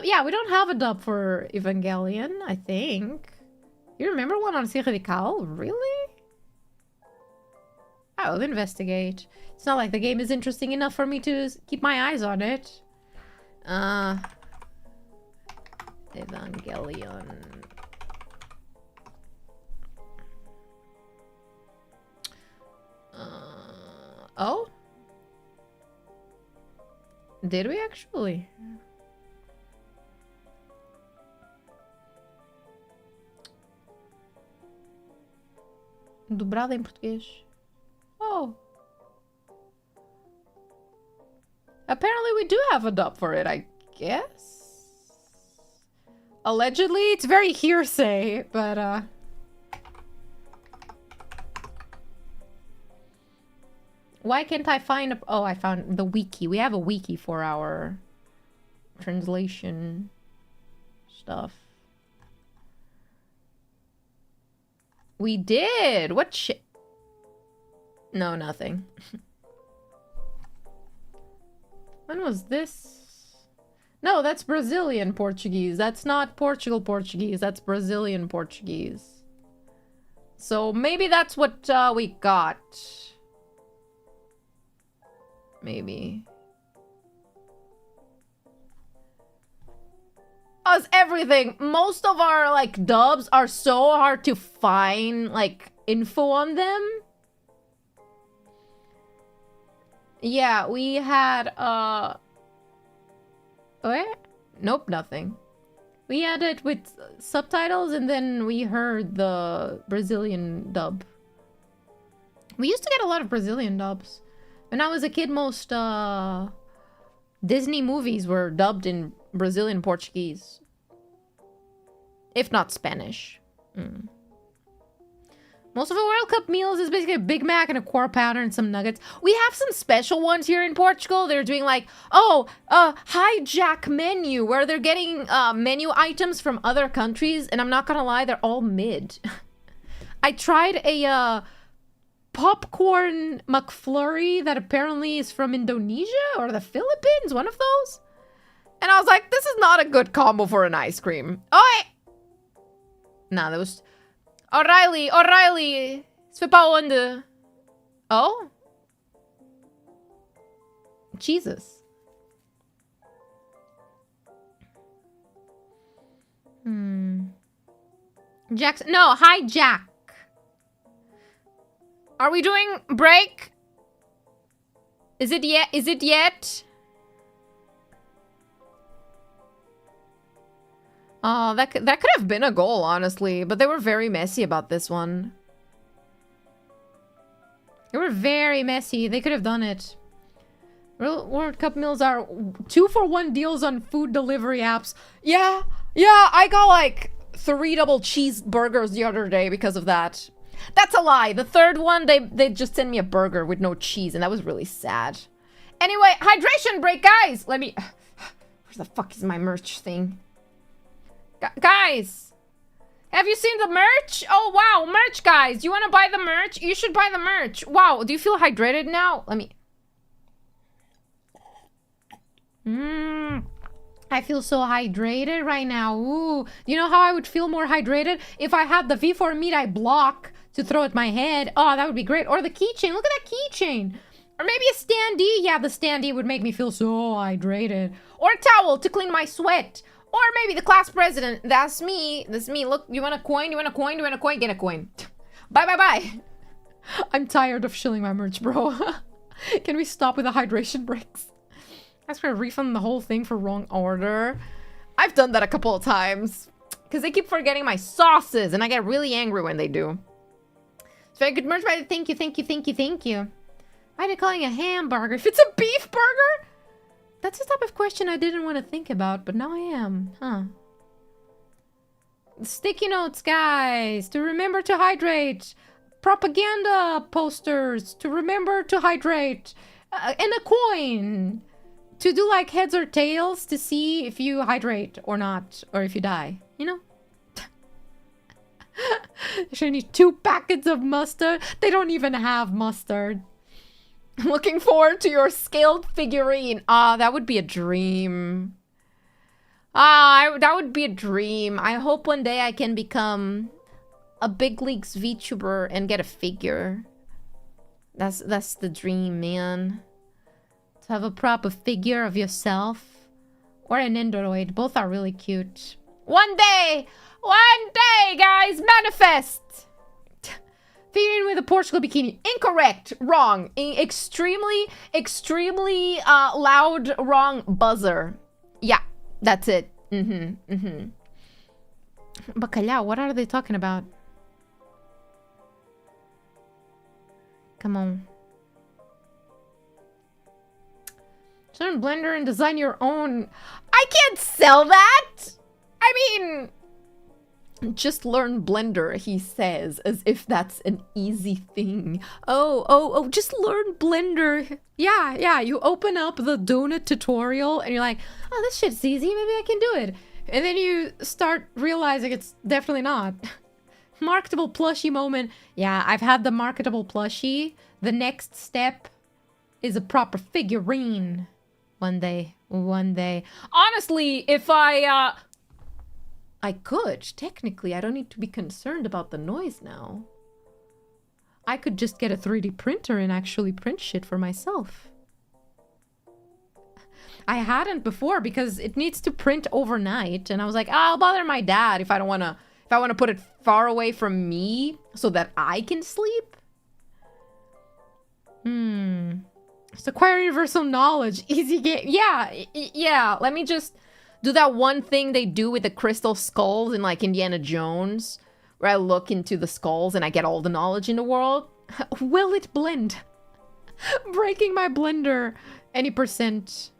Yeah, we don't have a dub for Evangelion, I think. You remember one on Sirikal? Really? I'll investigate. It's not like the game is interesting enough for me to keep my eyes on it. Evangelion. Oh? Did we actually? Dublado em português. Oh. Apparently we do have a dub for it, I guess. Allegedly, it's very hearsay, but why can't I find a... Oh, I found the wiki. We have a wiki for our translation stuff. We did! What shit? No, nothing. When was this? No, that's Brazilian Portuguese. That's not Portugal Portuguese. That's Brazilian Portuguese. So maybe that's what we got. Maybe. Us everything. Most of our like dubs are so hard to find like info on them. Yeah, we had what? Nope, nothing. We had it with subtitles and then we heard the Brazilian dub. We used to get a lot of Brazilian dubs. When I was a kid, most Disney movies were dubbed in Brazilian Portuguese. If not Spanish. Most of the World Cup meals is basically a Big Mac and a quarter pounder and some nuggets. We have some special ones here in Portugal. They're doing like, hijack menu, where they're getting menu items from other countries. And I'm not gonna lie, they're all mid. I tried a popcorn McFlurry that apparently is from Indonesia or the Philippines, one of those. And I was like, this is not a good combo for an ice cream. Oh, nah, that was... O'Reilly, c'est pas onde. Oh? Jesus. Jackson, no, hijack. Are we doing break? Is it yet? Is it yet? Oh, that could have been a goal, honestly. But they were very messy about this one. They were very messy. They could have done it. World Cup meals are 2-for-1 deals on food delivery apps. Yeah, I got like 3 double cheeseburgers the other day because of that. That's a lie. The third one, they just sent me a burger with no cheese, and that was really sad. Anyway, hydration break, guys. Let me... Where the fuck is my merch thing? Guys, have you seen the merch? Oh, wow, merch, guys. You want to buy the merch? You should buy the merch. Wow, do you feel hydrated now? Let me... I feel so hydrated right now. Ooh, you know how I would feel more hydrated? If I had the V4 meat I block to throw at my head. Oh, that would be great. Or the keychain. Look at that keychain. Or maybe a standee. Yeah, the standee would make me feel so hydrated. Or a towel to clean my sweat. Or maybe the class president. That's me. That's me. Look, you want a coin? You want a coin? You want a coin? Get a coin. Bye, bye, bye. I'm tired of shilling my merch, bro. Can we stop with the hydration breaks? Ask for a refund the whole thing for wrong order. I've done that a couple of times. Because they keep forgetting my sauces. And I get really angry when they do. It's very good merch, but thank you, thank you, thank you, thank you. Why are they calling a hamburger if it's a beef burger? That's the type of question I didn't want to think about, but now I am. Huh. Sticky notes, guys. To remember to hydrate. Propaganda posters. To remember to hydrate. And a coin. To do like heads or tails to see if you hydrate or not. Or if you die. You know? I need 2 packets of mustard. They don't even have mustard. Looking forward to your scaled figurine. Ah, that would be a dream. That would be a dream. I hope one day I can become a big leagues VTuber and get a figure. That's the dream, man. To have a proper figure of yourself. Or an android. Both are really cute. One day, guys, manifest. Feeding with a Portugal bikini. Incorrect. Wrong. Extremely loud wrong buzzer. Yeah, that's it. Bacalhau, what are they talking about? Come on. Turn Blender and design your own. I can't sell that! I mean... Just learn Blender, he says, as if that's an easy thing. Oh, just learn Blender. Yeah, you open up the donut tutorial and you're like, oh, this shit's easy, maybe I can do it. And then you start realizing it's definitely not. Marketable plushie moment. Yeah, I've had the marketable plushie. The next step is a proper figurine. One day. Honestly, if I could. Technically, I don't need to be concerned about the noise now. I could just get a 3D printer and actually print shit for myself. I hadn't before because it needs to print overnight. And I was like, I'll bother my dad if I want to put it far away from me so that I can sleep. Just acquire universal knowledge. Easy game. Yeah. Let me just... do that one thing they do with the crystal skulls in like Indiana Jones, where I look into the skulls and I get all the knowledge in the world. Will it blend? Breaking my blender. Any percent.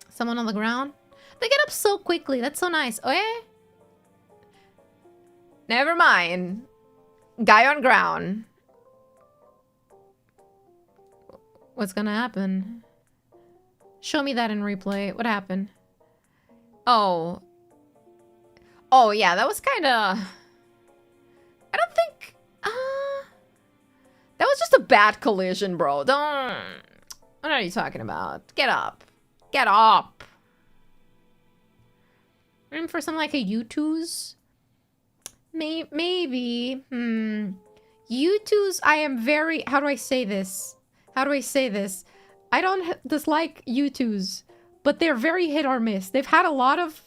Someone on the ground? They get up so quickly. That's so nice. Oh yeah? Never mind. Guy on ground. What's gonna happen? Show me that in replay. What happened? Oh, yeah, that was kind of... I don't think... that was just a bad collision, bro. Don't... What are you talking about? Get up. Get up. Room for some, like, a U2s? Maybe. U2s, I am very... How do I say this? I don't dislike U2s, but they're very hit or miss. They've had a lot of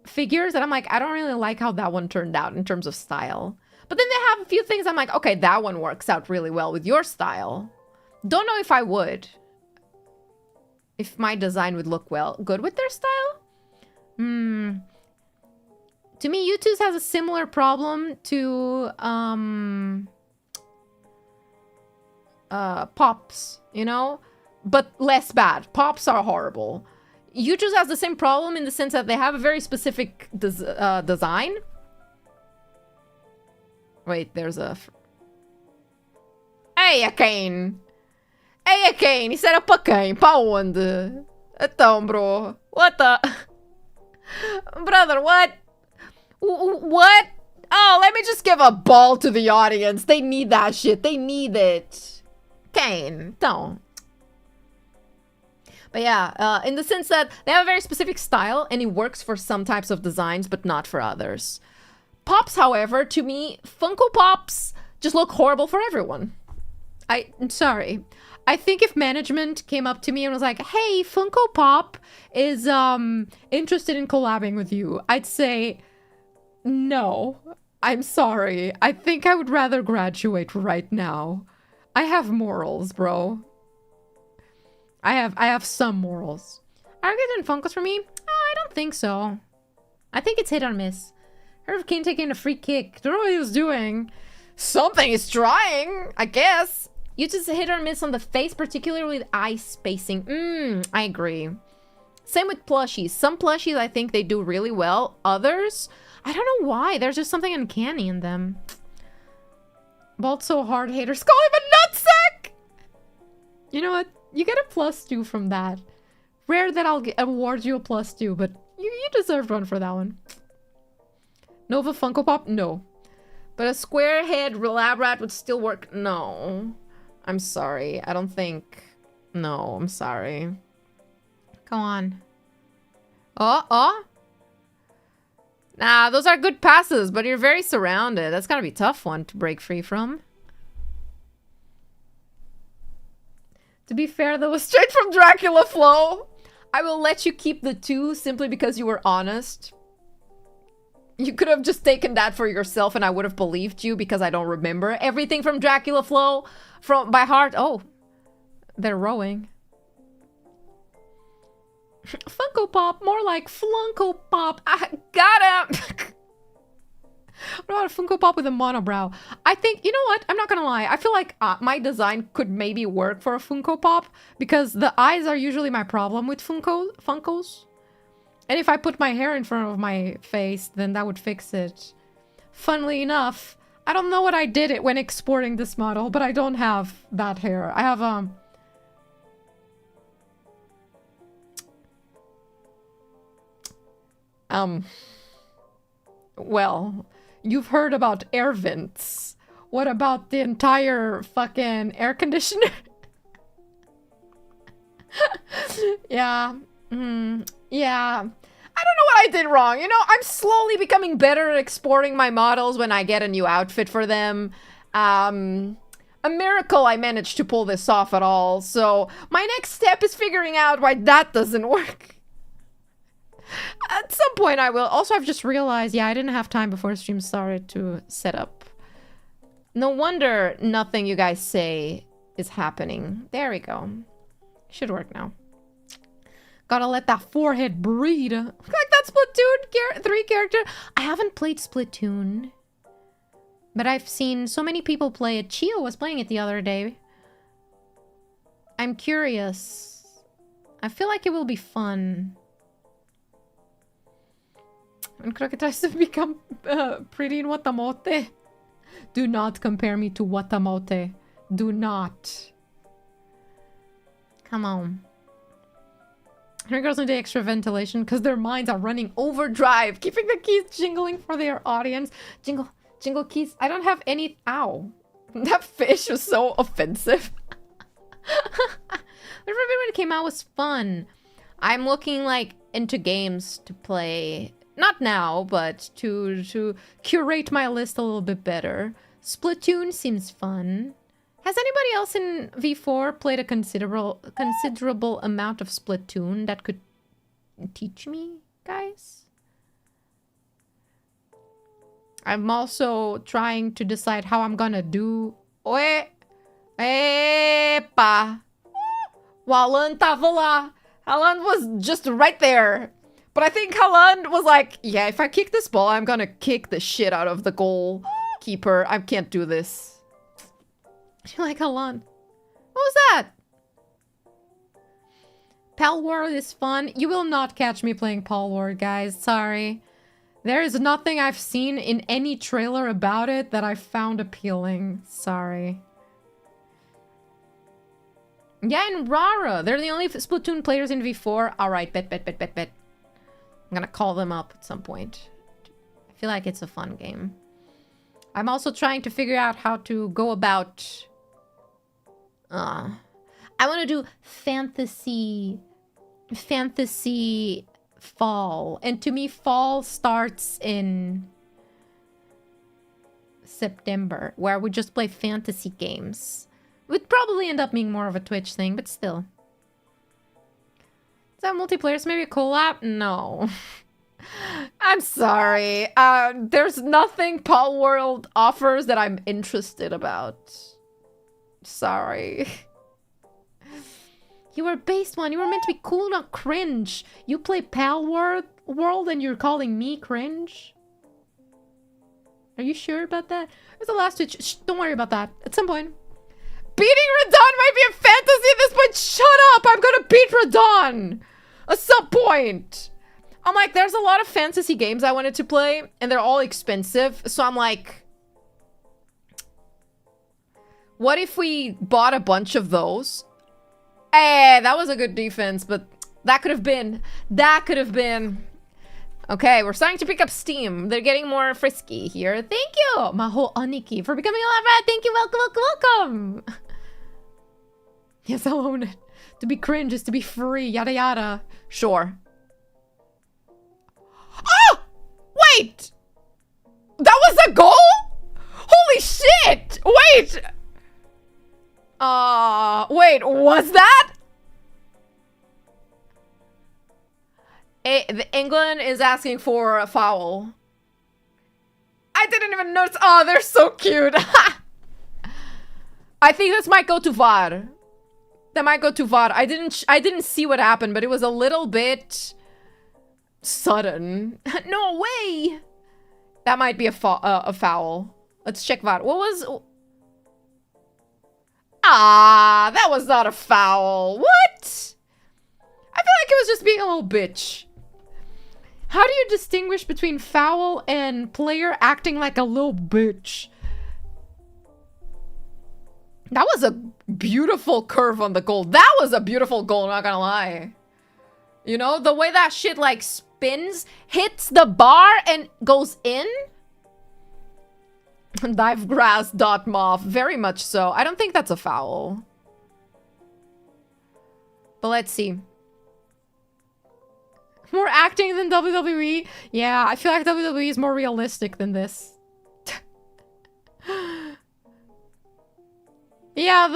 figures that I'm like, I don't really like how that one turned out in terms of style. But then they have a few things I'm like, okay, that one works out really well with your style. Don't know if I would. If my design would look good with their style? To me, U2's has a similar problem to Pops, you know? But less bad. Pops are horrible. U2's has the same problem in the sense that they have a very specific design. Wait, there's a... Ei, Kane! Ei, Kane! Isso era para quem? Para onde? Então, bro. What the... Brother, what? What? Oh, let me just give a ball to the audience. They need that shit. They need it. Kane, don't. But yeah, in the sense that they have a very specific style and it works for some types of designs, but not for others. Pops, however, to me, Funko Pops just look horrible for everyone. I'm sorry. I think if management came up to me and was like, hey, Funko Pop is interested in collabing with you, I'd say, no, I'm sorry. I think I would rather graduate right now. I have morals, bro. I have some morals. Are you getting Funkos for me? I don't think so. I think it's hit or miss. Heard of Kane taking a free kick. Don't know what he was doing. Something is trying, I guess. You just hit or miss on the face, particularly with eye spacing. I agree. Same with plushies. Some plushies I think they do really well. Others, I don't know why. There's just something uncanny in them. Bald so hard, haters call him a nutsack! You know what? You get a +2 from that. Rare that I'll award you a +2, but you deserved one for that one. Nova Funko Pop? No. But a square head lab rat would still work? No. I'm sorry. I don't think... No, I'm sorry. Go on. Oh. Nah, those are good passes, but you're very surrounded. That's gotta be a tough one to break free from. To be fair, that was straight from Dracula Flow. I will let you keep the 2 simply because you were honest. You could have just taken that for yourself and I would have believed you because I don't remember everything from Dracula Flow by heart. Oh, they're rowing. Funko Pop, more like Flunko Pop. I got him. What about a Funko Pop with a monobrow? I think, you know what? I'm not gonna lie. I feel like my design could maybe work for a Funko Pop because the eyes are usually my problem with Funkos. And if I put my hair in front of my face, then that would fix it. Funnily enough, I don't know what I did it when exporting this model, but I don't have that hair. I have, well, you've heard about air vents. What about the entire fucking air conditioner? Yeah. Yeah. I don't know what I did wrong. You know, I'm slowly becoming better at exporting my models when I get a new outfit for them. A miracle I managed to pull this off at all. So my next step is figuring out why that doesn't work. At some point I will. Also, I've just realized, yeah, I didn't have time before the stream started to set up. No wonder nothing you guys say is happening. There we go. Should work now. Gotta let that forehead breathe. Like that Splatoon 3 character. I haven't played Splatoon. But I've seen so many people play it. Chio was playing it the other day. I'm curious. I feel like it will be fun. When Crockett tries to become pretty in Watamote. Do not compare me to Watamote. Do not. Come on. Here girls need extra ventilation because their minds are running overdrive, keeping the keys jingling for their audience. Jingle, jingle keys. I don't have any. Ow. That fish was so offensive. When it came out was fun. I'm looking like into games to play. Not now, but to curate my list a little bit better. Splatoon seems fun. Has anybody else in V4 played a considerable amount of Splatoon that could teach me, guys? I'm also trying to decide how I'm gonna do... Oi! Epa! O Halaand tava lá. Halaand was just right there. But I think Halaand was like, yeah, if I kick this ball, I'm gonna kick the shit out of the goalkeeper. I can't do this. You like Halaand? What was that? Palworld is fun. You will not catch me playing Palworld, guys. Sorry. There is nothing I've seen in any trailer about it that I found appealing. Sorry. Yeah, and Rara. They're the only Splatoon players in V4. Alright, bet. I'm gonna call them up at some point. I feel like it's a fun game. I'm also trying to figure out how to go about... I want to do fantasy fall. And to me, fall starts in September, where we just play fantasy games. Would probably end up being more of a Twitch thing, but still. Is that multiplayer? Maybe a collab? No. I'm sorry. There's nothing Palworld offers that I'm interested about. Sorry. You were based one. You were meant to be cool, not cringe. You play Palworld and you're calling me cringe? Are you sure about that? Where's the last Twitch? Shh, don't worry about that. At some point. Beating Radon might be a fantasy at this point. Shut up! I'm gonna beat Radon! At some point. I'm like, there's a lot of fantasy games I wanted to play, and they're all expensive. So I'm like, what if we bought a bunch of those? Eh, that was a good defense, but that could have been. Okay, we're starting to pick up steam. They're getting more frisky here. Thank you, Maho Aniki, for becoming a lover. Thank you, welcome. Yes, I'll own it. To be cringe is to be free, yada yada. Sure. Oh! Wait! That was a goal? Holy shit! Wait! Wait, was that? England is asking for a foul. I didn't even notice. Oh, they're so cute. I think this might go to VAR. That might go to VAR. I didn't see what happened, but it was a little bit sudden. No way. That might be a foul. Let's check VAR. What was... Ah, that was not a foul. What? I feel like it was just being a little bitch. How do you distinguish between foul and player acting like a little bitch? That was a beautiful curve on the goal. That was a beautiful goal, not gonna lie. You know, the way that shit like spins, hits the bar and goes in. Divegrass.mov, very much so. I don't think that's a foul. But let's see. More acting than WWE? Yeah, I feel like WWE is more realistic than this. Yeah,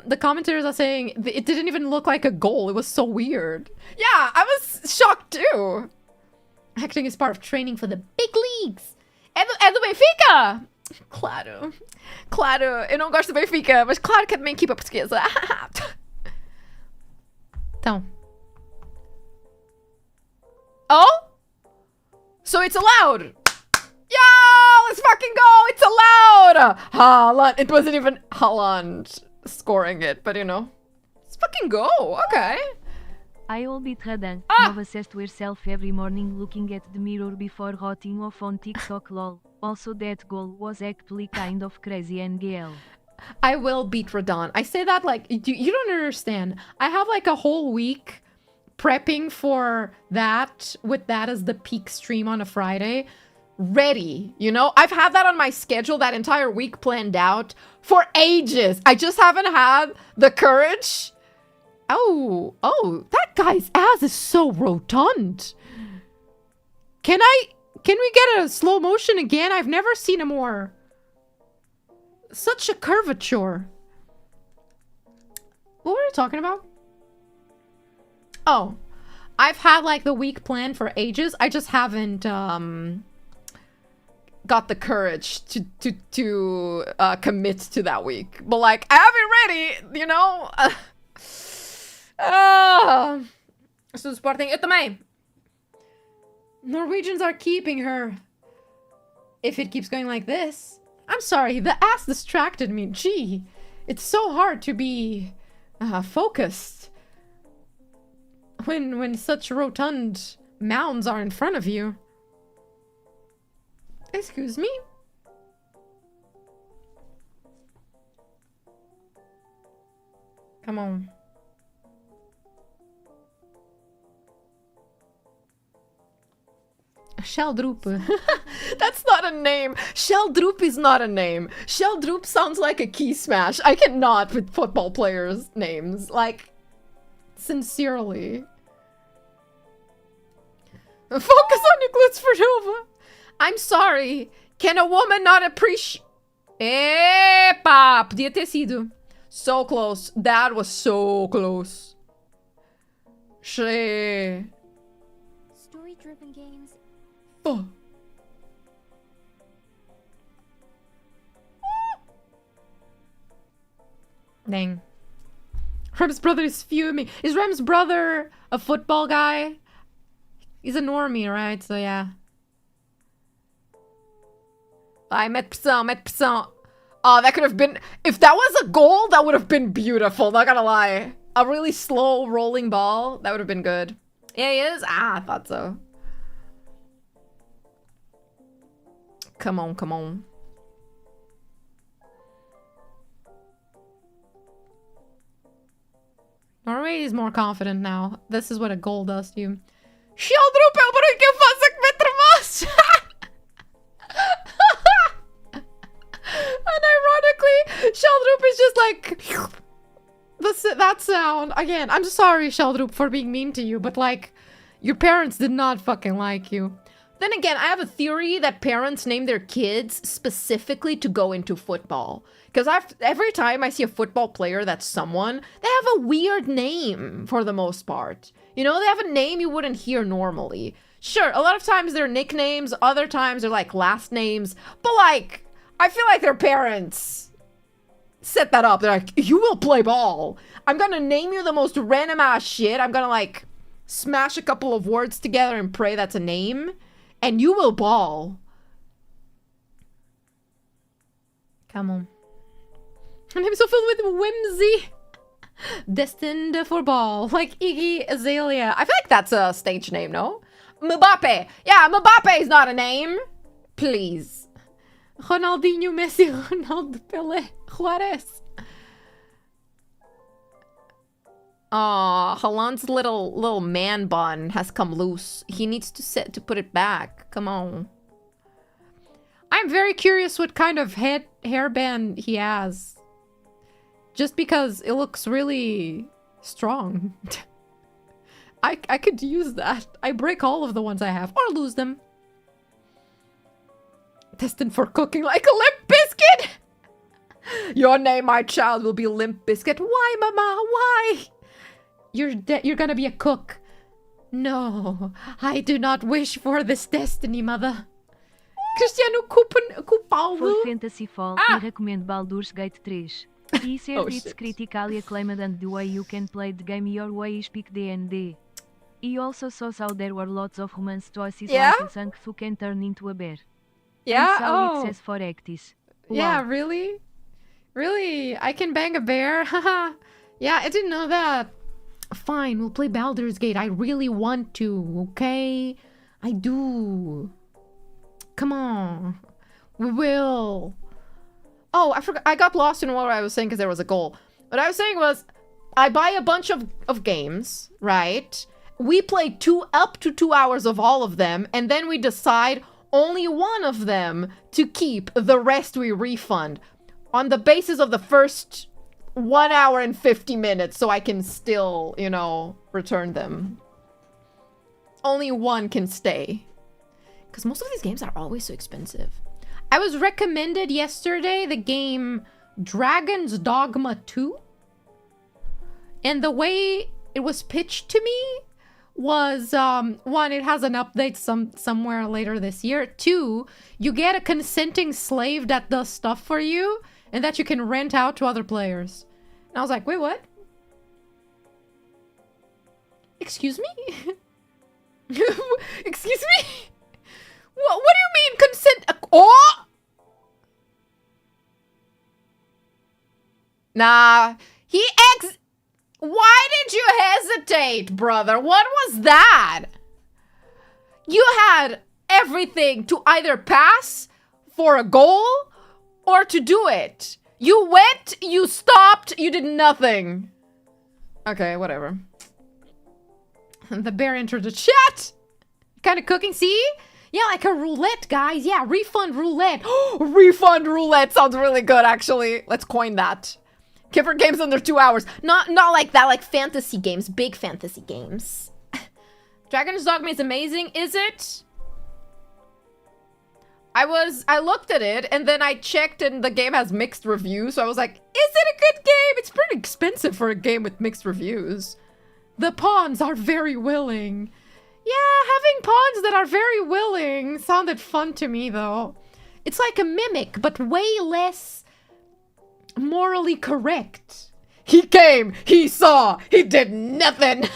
the commentators are saying it didn't even look like a goal. It was so weird. Yeah, I was shocked too. Acting is part of training for the big leagues. É do Benfica! Claro. Claro, eu não gosto do Benfica, mas claro que é da minha equipa portuguesa. Então. Oh? So it's allowed. Yo, let's fucking go. It's allowed. Halaand. It wasn't even Halaand scoring it, but you know. Let's fucking go. Okay. I will be Halaand. Nova says to herself every morning looking at the mirror before rotting off on TikTok lol. Also that goal was actually kind of crazy NGL. I will beat Radon. I say that like, you don't understand. I have like a whole week prepping for that, with that as the peak stream on a Friday. Ready, you know? I've had that on my schedule, that entire week planned out for ages. I just haven't had the courage. Oh, that guy's ass is so rotund. Can we get a slow motion again? I've never seen a more... Such a curvature. What were we talking about? Oh, I've had like the week planned for ages. I just haven't got the courage to commit to that week. But like, I have it ready, you know? So Sporting, eu também. Norwegians are keeping her. If it keeps going like this. I'm sorry, the ass distracted me. Gee, it's so hard to be focused when such rotund mounds are in front of you. Excuse me? Come on. Sheldroop. That's not a name. Sheldroop is not a name. Sheldroop sounds like a key smash. I cannot with football players' names. Like, sincerely. Focus on your glutes for Nova. I'm sorry. Can a woman not appreciate... Epa! Podia ter sido. So close. That was so close. She... Story-driven games. Oh. Dang. Rem's brother is fuming. Is Rem's brother a football guy? He's a normie, right? So yeah. I met pressão. Oh, that could have been... If that was a goal, that would have been beautiful. Not gonna lie. A really slow rolling ball. That would have been good. Yeah, he is? Ah, I thought so. Come on, come on. Norway is more confident now. This is what a goal does to you. Sheldroop, eu por que eu faço que me tramaste? Unironically, Sheldroop is just like... that sound. Again, I'm sorry, Sheldroop, for being mean to you, but like, your parents did not fucking like you. Then again, I have a theory that parents name their kids specifically to go into football. Because every time I see a football player that's someone, they have a weird name for the most part. You know, they have a name you wouldn't hear normally. Sure, a lot of times they're nicknames, other times they're like last names. But like, I feel like their parents set that up. They're like, you will play ball. I'm gonna name you the most random ass shit. I'm gonna like smash a couple of words together and pray that's a name. And you will ball. Come on. Her name is so filled with whimsy. Destined for ball. Like Iggy Azalea. I feel like that's a stage name, no? Mbappe. Yeah, Mbappe is not a name. Please. Ronaldinho, Messi, Ronaldo, Pelé, Juarez. Aw, Halaand's little man bun has come loose. He needs to put it back. Come on. I'm very curious what kind of hairband he has. Just because it looks really strong. I could use that. I break all of the ones I have. Or lose them. Destined for cooking like a Limp Biscuit! Your name, my child, will be Limp Biscuit. Why, mama? Why? You're gonna be a cook. No, I do not wish for this destiny, mother. Cristiano Cupaldo. For Fantasy Fall, I recommend Baldur's Gate 3. He said it's critically acclaimed and the way you can play the game your way is pick D&D. He also saw how there were lots of romance choices like a Sank who can turn into a bear. Yeah, and it says for Actis. Wow. Yeah, really? Really? I can bang a bear? Haha. Yeah, I didn't know that. Fine, we'll play Baldur's Gate. I really want to, okay? I do. Come on. We will. Oh, I forgot. I got lost in what I was saying because there was a goal. What I was saying was, I buy a bunch of games, right? We play up to 2 hours of all of them, and then we decide only one of them to keep. The rest we refund. On the basis of the first 1 hour and 50 minutes, so I can still, you know, return them. Only one can stay. Because most of these games are always so expensive. I was recommended yesterday the game Dragon's Dogma 2. And the way it was pitched to me was, one, it has an update somewhere later this year. 2, you get a consenting slave that does stuff for you and that you can rent out to other players. And I was like, wait, what? Excuse me? Excuse me? What do you mean consent? Oh! Nah, why did you hesitate, brother? What was that? You had everything to either pass for a goal or to do it. You went, you stopped, you did nothing. Okay, whatever. The bear entered the chat. Kind of cooking, see? Yeah, like a roulette, guys. Yeah, refund roulette. Refund roulette sounds really good, actually. Let's coin that. Kipper games under 2 hours. Not like that, like fantasy games. Big fantasy games. Dragon's Dogma is amazing, is it? I looked at it, and then I checked, and the game has mixed reviews, so I was like, is it a good game? It's pretty expensive for a game with mixed reviews. The pawns are very willing. Yeah, having pawns that are very willing sounded fun to me, though. It's like a mimic, but way less morally correct. He came, he saw, he did nothing.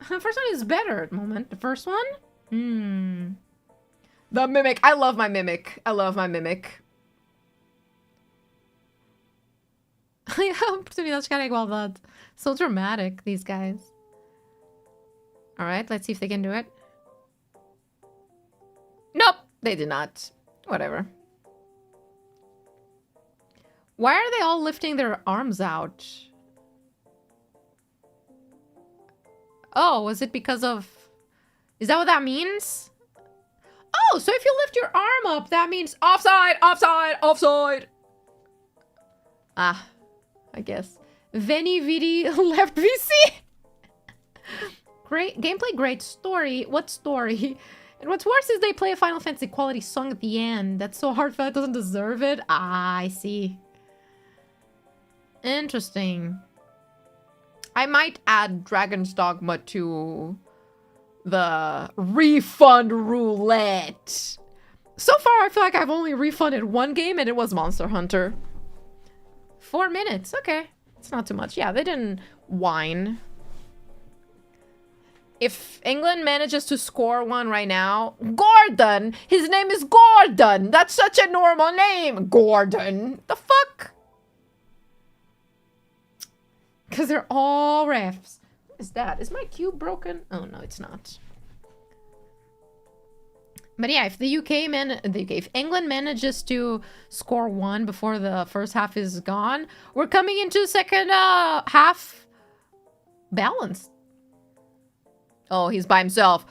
The first one is better at the moment. The first one? The mimic. I love my mimic. I love my mimic. Oportunidades para a igualdade. So dramatic, these guys. Alright, let's see if they can do it. Nope, they did not. Whatever. Why are they all lifting their arms out? Oh, was it because of... Is that what that means? Oh, so if you lift your arm up, that means offside, offside, offside. Ah, I guess. Veni Vidi left VC. Great gameplay, great story. What story? And what's worse is they play a Final Fantasy quality song at the end. That's so heartfelt, it doesn't deserve it. Ah, I see. Interesting. I might add Dragon's Dogma to the refund roulette. So far, I feel like I've only refunded one game, and it was Monster Hunter. 4 minutes. Okay. It's not too much. Yeah, they didn't whine. If England manages to score one right now... Gordon! His name is Gordon! That's such a normal name! Gordon! The fuck? Because they're all refs. What is that? Is my cube broken? Oh, no, it's not. But yeah, if the UK, if England manages to score one before the first half is gone, we're coming into the second half balanced. Oh, he's by himself.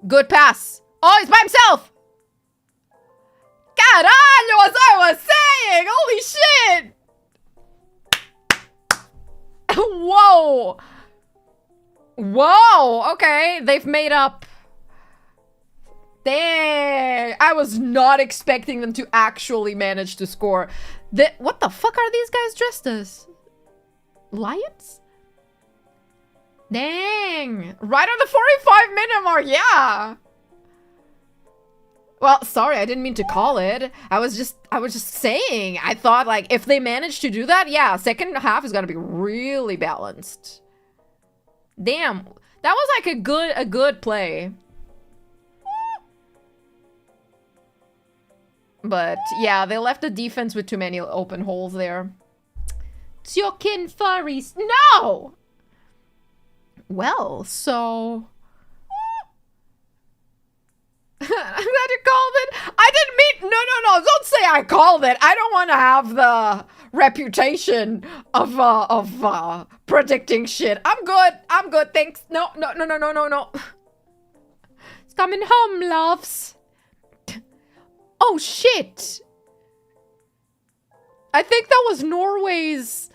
Good pass. Oh, he's by himself. Caralho, as I was saying. Holy shit. Whoa. Whoa. Okay, they've made up. Dang. I was not expecting them to actually manage to score. What the fuck are these guys dressed as? Lions? Dang. Right on the 45-minute mark. Yeah. Well, sorry, I didn't mean to call it. I was just saying. I thought, like, if they manage to do that, yeah, second half is gonna be really balanced. Damn. That was like a good play. But yeah, they left the defense with too many open holes there. Tyokin furries. No! Well, so... I'm glad you called it. I didn't mean... No. Don't say I called it. I don't want to have the reputation of predicting shit. I'm good. Thanks. No. It's coming home, loves. Oh, shit. I think that was Norway's...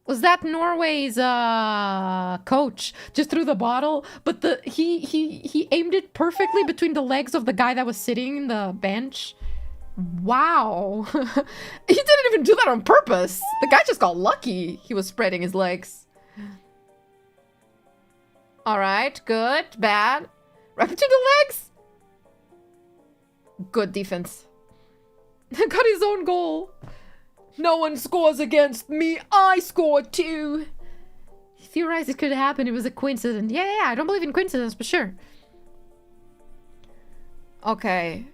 Was that Norway's coach just threw the bottle, but he aimed it perfectly between the legs of the guy that was sitting in the bench. Wow. He didn't even do that on purpose. The guy just got lucky. He was spreading his legs. Alright, good, bad. Right between the legs. Good defense. Got his own goal. No one scores against me. I scored too. He theorized it could happen. It was a coincidence. Yeah, I don't believe in coincidence, for sure. Okay.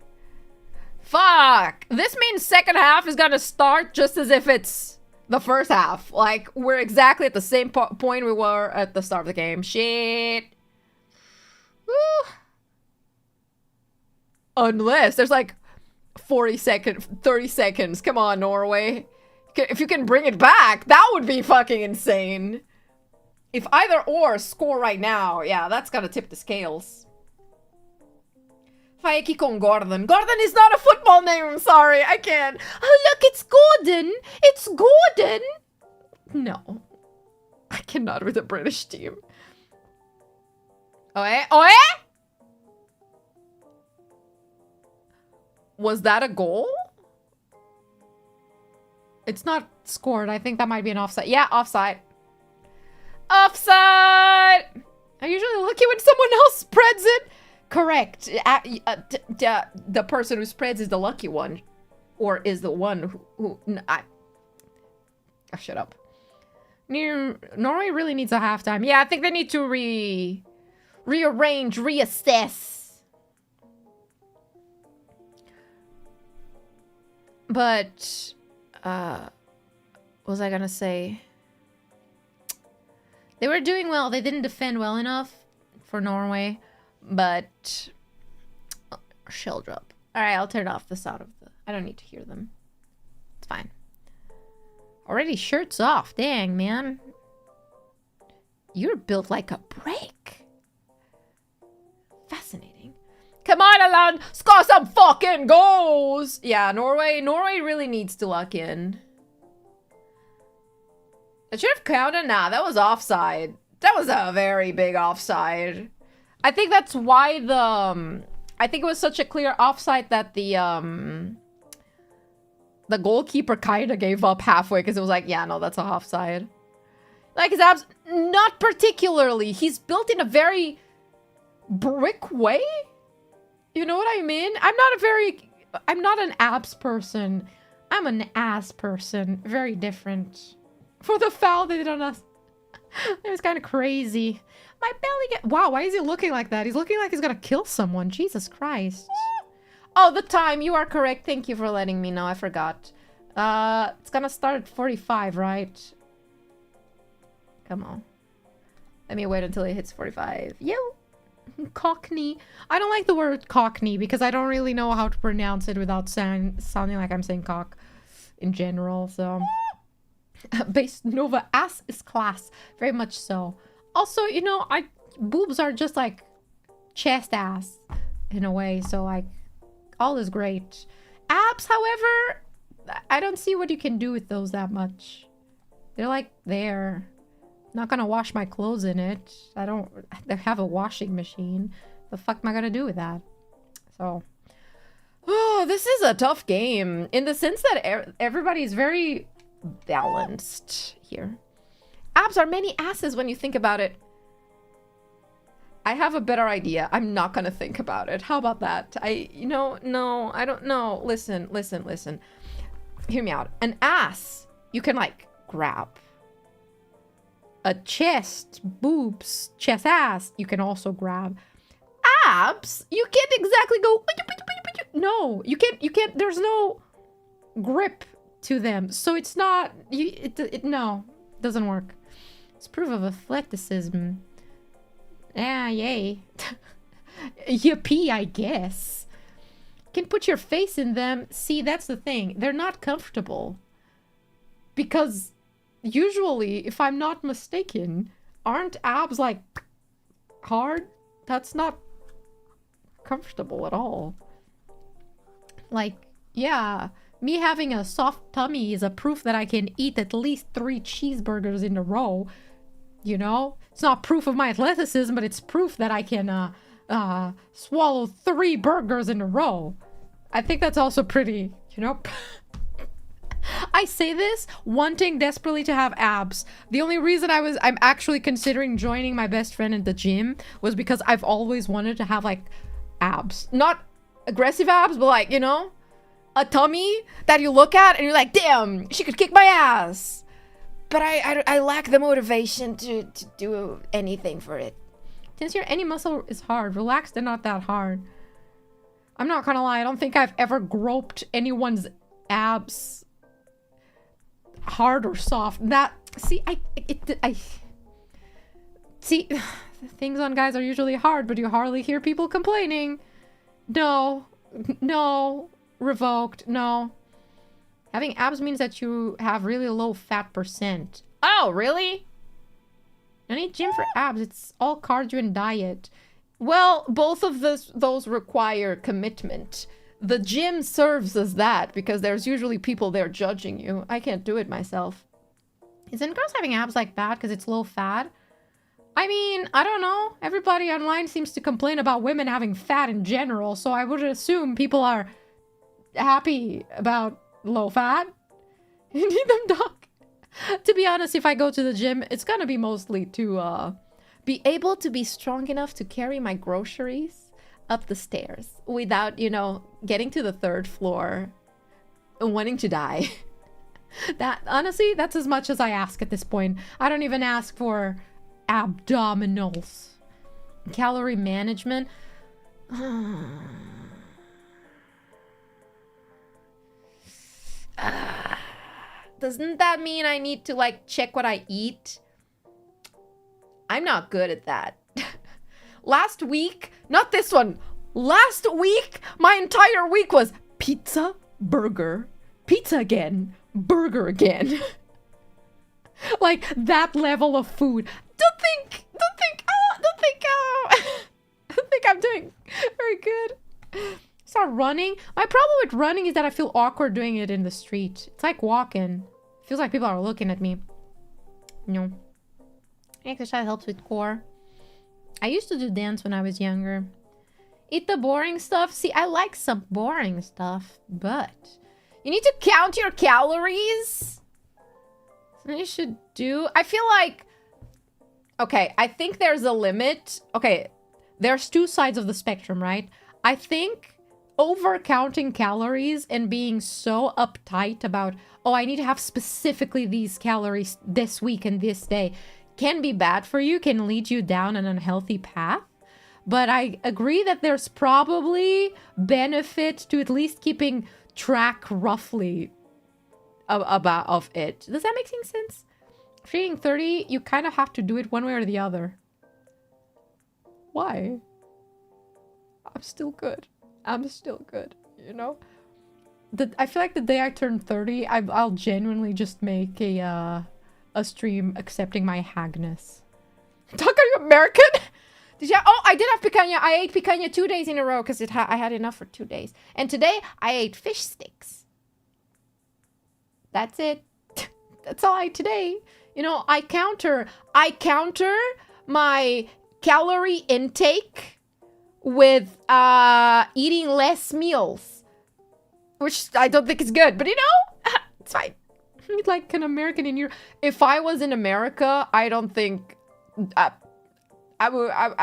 Fuck! This means second half is gonna start just as if it's the first half. Like, we're exactly at the same point we were at the start of the game. Shit. Woo. Unless there's like 40 seconds, 30 seconds. Come on, Norway. If you can bring it back, that would be fucking insane. If either or score right now, yeah, that's gonna tip the scales. Vai aqui com Gordon. Gordon is not a football name, I'm sorry. I can't. Oh, look, it's Gordon. It's Gordon. No. I cannot with a British team. Oe? Oe? Was that a goal? It's not scored. I think that might be an offside. Yeah, offside. Offside! I usually lucky when someone else spreads it. Correct. The person who spreads is the lucky one. Or is the one who shut up. Norway really needs a halftime. Yeah, I think they need to rearrange, reassess. But, what was I gonna say? They were doing well. They didn't defend well enough for Norway. But shell drop. Alright, I'll turn off the sound of the... I don't need to hear them. It's fine. Already shirts off. Dang, man. You're built like a brick. Fascinating. Come on, Halaand! Score some fucking goals! Yeah, Norway really needs to lock in. I should have counted. Nah, that was offside. That was a very big offside. I think that's why the... I think it was such a clear offside that the goalkeeper kind of gave up halfway because it was like, yeah, no, that's a offside. Like, his abs... Not particularly. He's built in a very brick way. You know what I mean? I'm not an abs person. I'm an ass person. Very different. For the foul they did on us. It was kind of crazy. My belly wow, why is he looking like that? He's looking like he's gonna kill someone. Jesus Christ. Oh, the time. You are correct. Thank you for letting me know. I forgot. It's gonna start at 45, right? Come on. Let me wait until it hits 45. Yo! Cockney. I don't like the word cockney because I don't really know how to pronounce it without sounding like I'm saying cock in general, so... Base Nova ass is class. Very much so. Also, you know, boobs are just like chest ass in a way, so like all is great. Abs, however, I don't see what you can do with those that much. They're like there. Not gonna wash my clothes in it. I have a washing machine. The fuck am I gonna do with that? So, oh, this is a tough game in the sense that everybody's very balanced here. Abs are many asses when you think about it. I have a better idea. I'm not gonna think about it. How about that? No, I don't know. Listen. Hear me out. An ass, you can like grab. A chest, boobs, chest, ass, you can also grab. Abs, you can't exactly go. No, you can't. There's no grip to them, so it's not. No, doesn't work. It's proof of athleticism. Ah, yay. Yippee, I guess. You can put your face in them. See, that's the thing. They're not comfortable. Because usually, if I'm not mistaken, aren't abs like hard? That's not comfortable at all. Like, yeah, me having a soft tummy is a proof that I can eat at least 3 cheeseburgers in a row. You know? It's not proof of my athleticism, but it's proof that I can swallow 3 burgers in a row. I think that's also pretty, you know? I say this wanting desperately to have abs. The only reason I'm actually considering joining my best friend in the gym was because I've always wanted to have like abs. Not aggressive abs, but like, you know, a tummy that you look at and you're like, damn, she could kick my ass. But I lack the motivation to do anything for it. Since any muscle is hard, relaxed and not that hard. I'm not gonna lie, I don't think I've ever groped anyone's abs hard or soft. That, see, I see, things on guys are usually hard, but you hardly hear people complaining. No, revoked, no. Having abs means that you have really low fat percent. Oh, really? No need gym for abs, it's all cardio and diet. Well, both of those require commitment. The gym serves as that because there's usually people there judging you. I can't do it myself. Isn't girls having abs like bad because it's low fat? I mean, I don't know. Everybody online seems to complain about women having fat in general, so I would assume people are happy about low fat. You need them, doc. To be honest, if I go to the gym, it's gonna be mostly to be able to be strong enough to carry my groceries up the stairs without, you know, getting to the 3rd floor and wanting to die. That, honestly, that's as much as I ask at this point. I don't even ask for abdominals. Calorie management. Doesn't that mean I need to, like, check what I eat? I'm not good at that. Last week, not this one. Last week, my entire week was pizza, burger, pizza again, burger again. Like that level of food. Don't think I'm doing very good. Start running. My problem with running is that I feel awkward doing it in the street. It's like walking. Feels like people are looking at me. No. Exercise helps with core. I used to do dance when I was younger. Eat the boring stuff. See, I like some boring stuff, but you need to count your calories. Something you should do. I feel like, okay, I think there's a limit. Okay, there's 2 sides of the spectrum, right? I think over counting calories and being so uptight about, oh, I need to have specifically these calories this week and this day can be bad for you, can lead you down an unhealthy path. But I agree that there's probably benefit to at least keeping track roughly of it. Does that make sense? If you're eating 30, you kind of have to do it one way or the other. Why? I'm still good. You know? I feel like the day I turn 30, I'll genuinely just make a stream accepting my hagness. Doc, are you American? Did you? Oh, I did have picanha. I ate picanha 2 days in a row because I had enough for 2 days. And today I ate fish sticks. That's it. That's all I ate today. You know, I counter my calorie intake with eating less meals, which I don't think is good. But you know, it's fine. Like an American in Europe. If I was in America, I don't think I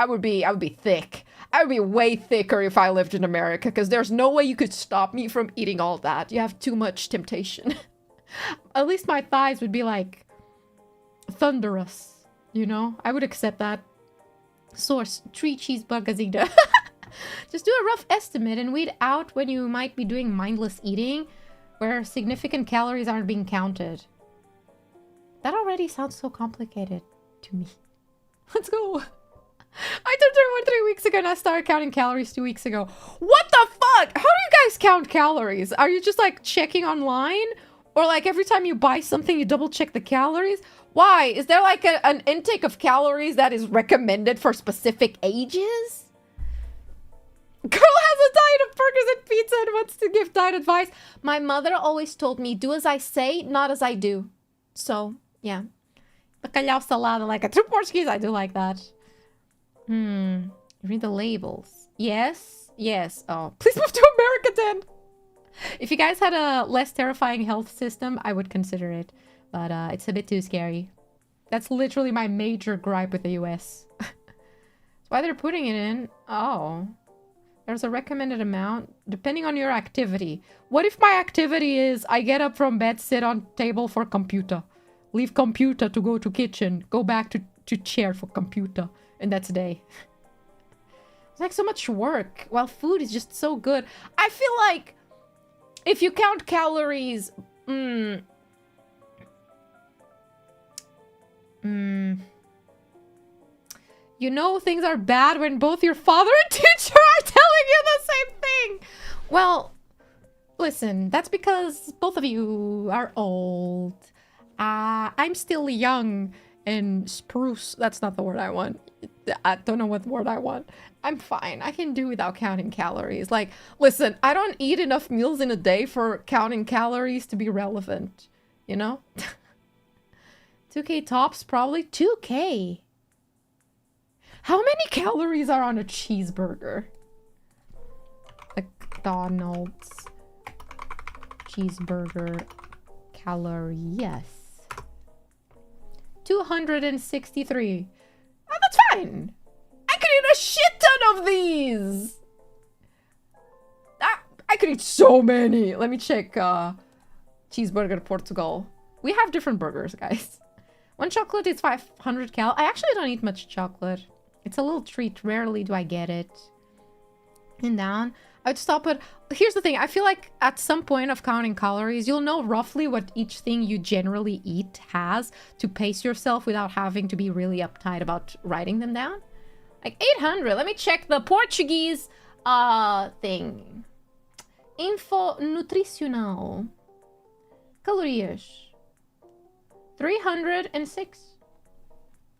would be thick. I would be way thicker if I lived in America because there's no way you could stop me from eating all that. You have too much temptation. At least my thighs would be like thunderous, you know? I would accept that. Source 3 cheeseburgers either. Just do a rough estimate and weed out when you might be doing mindless eating where significant calories aren't being counted. That already sounds so complicated to me. Let's go. I turned 31 3 weeks ago and I started counting calories 2 weeks ago. What the fuck? How do you guys count calories? Are you just like checking online? Or like every time you buy something, you double check the calories? Why? Is there like an intake of calories that is recommended for specific ages? Girl has a diet of burgers and pizza and wants to give diet advice. My mother always told me, do as I say, not as I do. So, yeah. Bacalhau salada, like a true Portuguese. I do like that. Read the labels. Yes. Yes. Oh, please move to America then. If you guys had a less terrifying health system, I would consider it. But it's a bit too scary. That's literally my major gripe with the US. That's why they're putting it in. Oh. There's a recommended amount depending on your activity. What if my activity is I get up from bed, sit on table for computer, leave computer to go to kitchen, go back to chair for computer, and that's a day. It's like so much work while food is just so good. I feel like if you count calories, you know things are bad when both your father and teacher are telling you the same thing. Well, listen, that's because both of you are old. I'm still young and spruce. That's not the word I want. I don't know what word I want. I'm fine. I can do without counting calories. Like, listen, I don't eat enough meals in a day for counting calories to be relevant. You know? 2K tops, probably. 2K. How many calories are on a cheeseburger? McDonald's cheeseburger calories. 263. Oh, that's fine. I could eat a shit ton of these. I could eat so many. Let me check cheeseburger Portugal. We have different burgers, guys. One chocolate is 500 cal. I actually don't eat much chocolate. It's a little treat. Rarely do I get it. And down. I would stop it. Here's the thing. I feel like at some point of counting calories, you'll know roughly what each thing you generally eat has to pace yourself without having to be really uptight about writing them down. Like 800. Let me check the Portuguese thing. Info nutricional. Calorias. 306.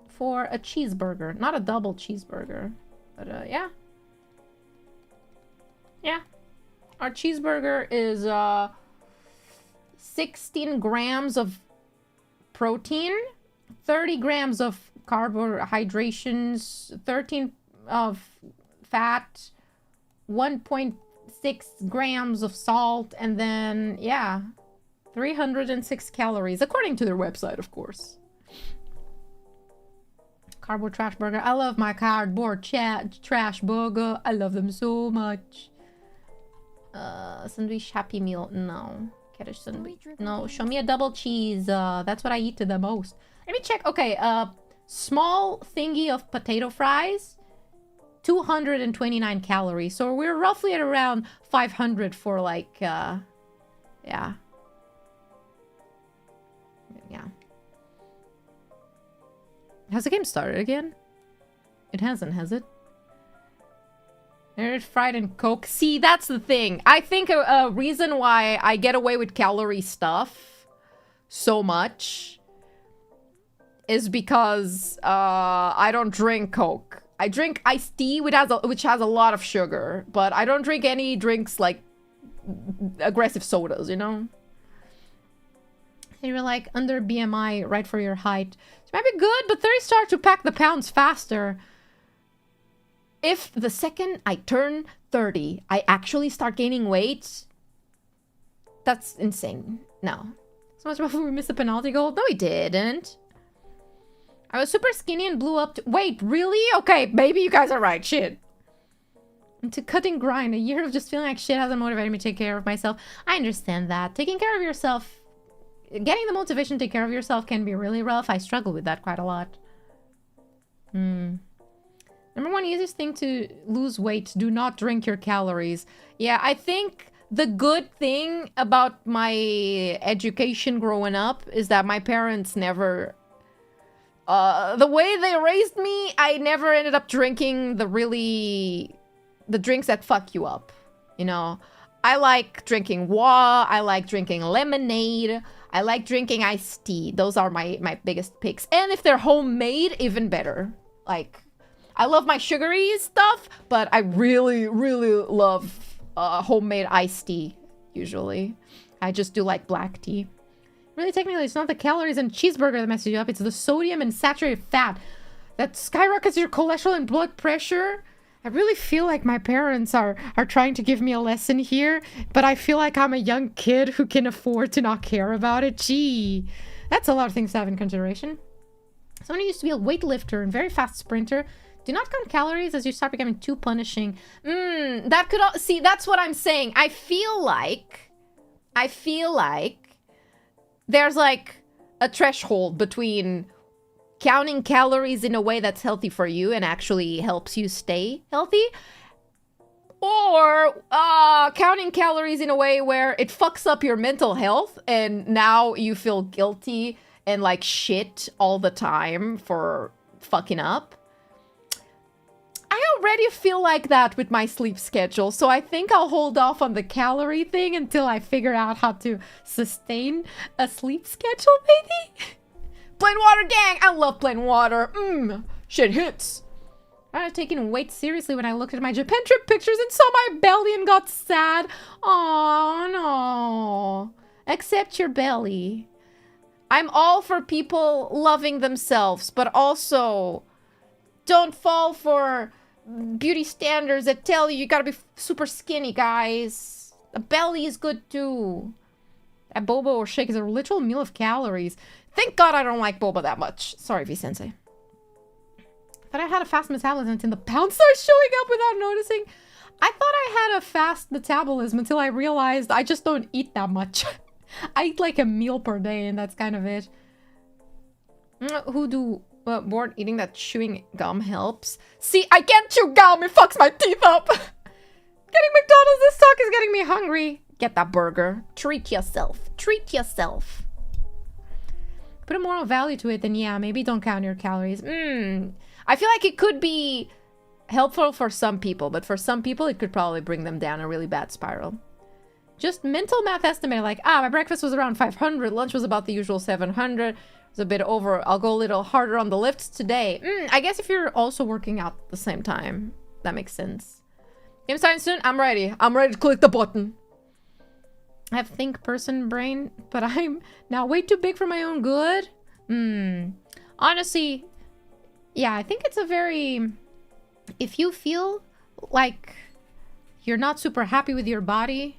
For a cheeseburger. Not a double cheeseburger. But yeah. Yeah. Our cheeseburger is 16 grams of protein, 30 grams of carbohydrates, 13 of fat, 1.6 grams of salt, and then, yeah, 306 calories, according to their website, of course. Cardboard trash burger. I love my cardboard trash burger. I love them so much. Sandwich Happy Meal. No. Get a sandwich. No, show me a double cheese. That's what I eat the most. Let me check. Okay, small thingy of potato fries. 229 calories. So we're roughly at around 500 for like, yeah. Yeah. Has the game started again? It hasn't, has it? They're fried in Coke. See, that's the thing. I think a reason why I get away with calorie stuff so much is because I don't drink Coke. I drink iced tea, which has a lot of sugar, but I don't drink any drinks like aggressive sodas, you know? They were like under BMI, right for your height. It might be good, but 30 start to pack the pounds faster. If the second I turn 30, I actually start gaining weight, that's insane. No. So much before we missed the penalty goal. No, we didn't. I was super skinny and blew up to... Wait, really? Okay, maybe you guys are right. Shit. Into cutting grind. A year of just feeling like shit hasn't motivated me to take care of myself. I understand that. Taking care of yourself... Getting the motivation to take care of yourself can be really rough. I struggle with that quite a lot. Number one easiest thing to lose weight. Do not drink your calories. Yeah, I think the good thing about my education growing up is that my parents never... the way they raised me, I never ended up drinking the drinks that fuck you up. You know? I like drinking water. I like drinking lemonade. I like drinking iced tea. Those are my biggest picks. And if they're homemade, even better. Like, I love my sugary stuff, but I really, really love homemade iced tea, usually. I just do like black tea. Really, technically, it's not the calories and cheeseburger that messes you up. It's the sodium and saturated fat that skyrockets your cholesterol and blood pressure. I really feel like my parents are trying to give me a lesson here, but I feel like I'm a young kid who can afford to not care about it. Gee, that's a lot of things to have in consideration. Someone who used to be a weightlifter and very fast sprinter. Do not count calories as you start becoming too punishing. That could see, that's what I'm saying. I feel like there's like a threshold between counting calories in a way that's healthy for you and actually helps you stay healthy, or counting calories in a way where it fucks up your mental health and now you feel guilty and like shit all the time for fucking up. I already feel like that with my sleep schedule, so I think I'll hold off on the calorie thing until I figure out how to sustain a sleep schedule, maybe? Plain water gang! I love plain water. Shit hits. I was taking weight seriously when I looked at my Japan trip pictures and saw my belly and got sad. Oh no. Accept your belly. I'm all for people loving themselves, but also don't fall for beauty standards that tell you gotta be super skinny, guys. A belly is good too. That boba or shake is a literal meal of calories. Thank God I don't like boba that much. Sorry, V-sensei. Thought I had a fast metabolism until the pounds started showing up without noticing. I thought I had a fast metabolism until I realized I just don't eat that much. I eat like a meal per day and that's kind of it. Who do bored eating that chewing gum helps? See, I can't chew gum. It fucks my teeth up. Getting McDonald's this talk is getting me hungry. Get that burger. Treat yourself. Treat yourself. Put a moral value to it, then yeah, maybe don't count your calories. I feel like it could be helpful for some people, but for some people, it could probably bring them down a really bad spiral. Just mental math estimate, like, my breakfast was around 500, lunch was about the usual 700, it was a bit over, I'll go a little harder on the lifts today. I guess if you're also working out at the same time, that makes sense. Game starting soon? I'm ready. I'm ready to click the button. I have think person brain, but I'm now way too big for my own good. Honestly, yeah, I think it's a very... If you feel like you're not super happy with your body,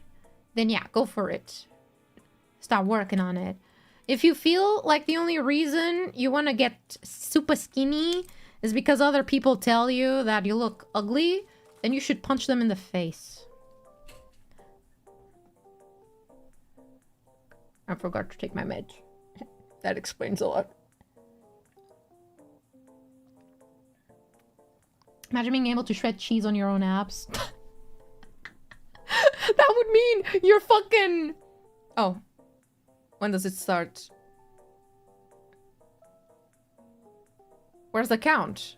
then yeah, go for it. Start working on it. If you feel like the only reason you want to get super skinny is because other people tell you that you look ugly, then you should punch them in the face. I forgot to take my meds. That explains a lot. Imagine being able to shred cheese on your own abs. That would mean you're fucking... Oh. When does it start? Where's the count?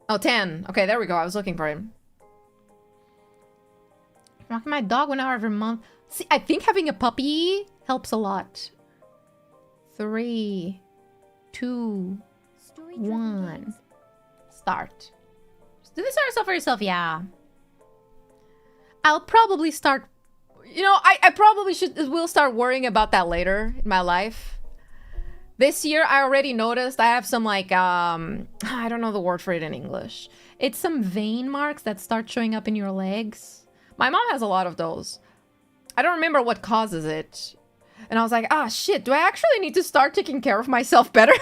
Oh, 10. Okay, there we go. I was looking for him. Walking my dog 1 hour every month. See, I think having a puppy helps a lot. 3, 2, 1. Start. Do this yourself for yourself? Yeah. I'll probably start... You know, I probably will start worrying about that later in my life. This year, I already noticed I have some, like, I don't know the word for it in English. It's some vein marks that start showing up in your legs. My mom has a lot of those. I don't remember what causes it. And I was like, shit, do I actually need to start taking care of myself better?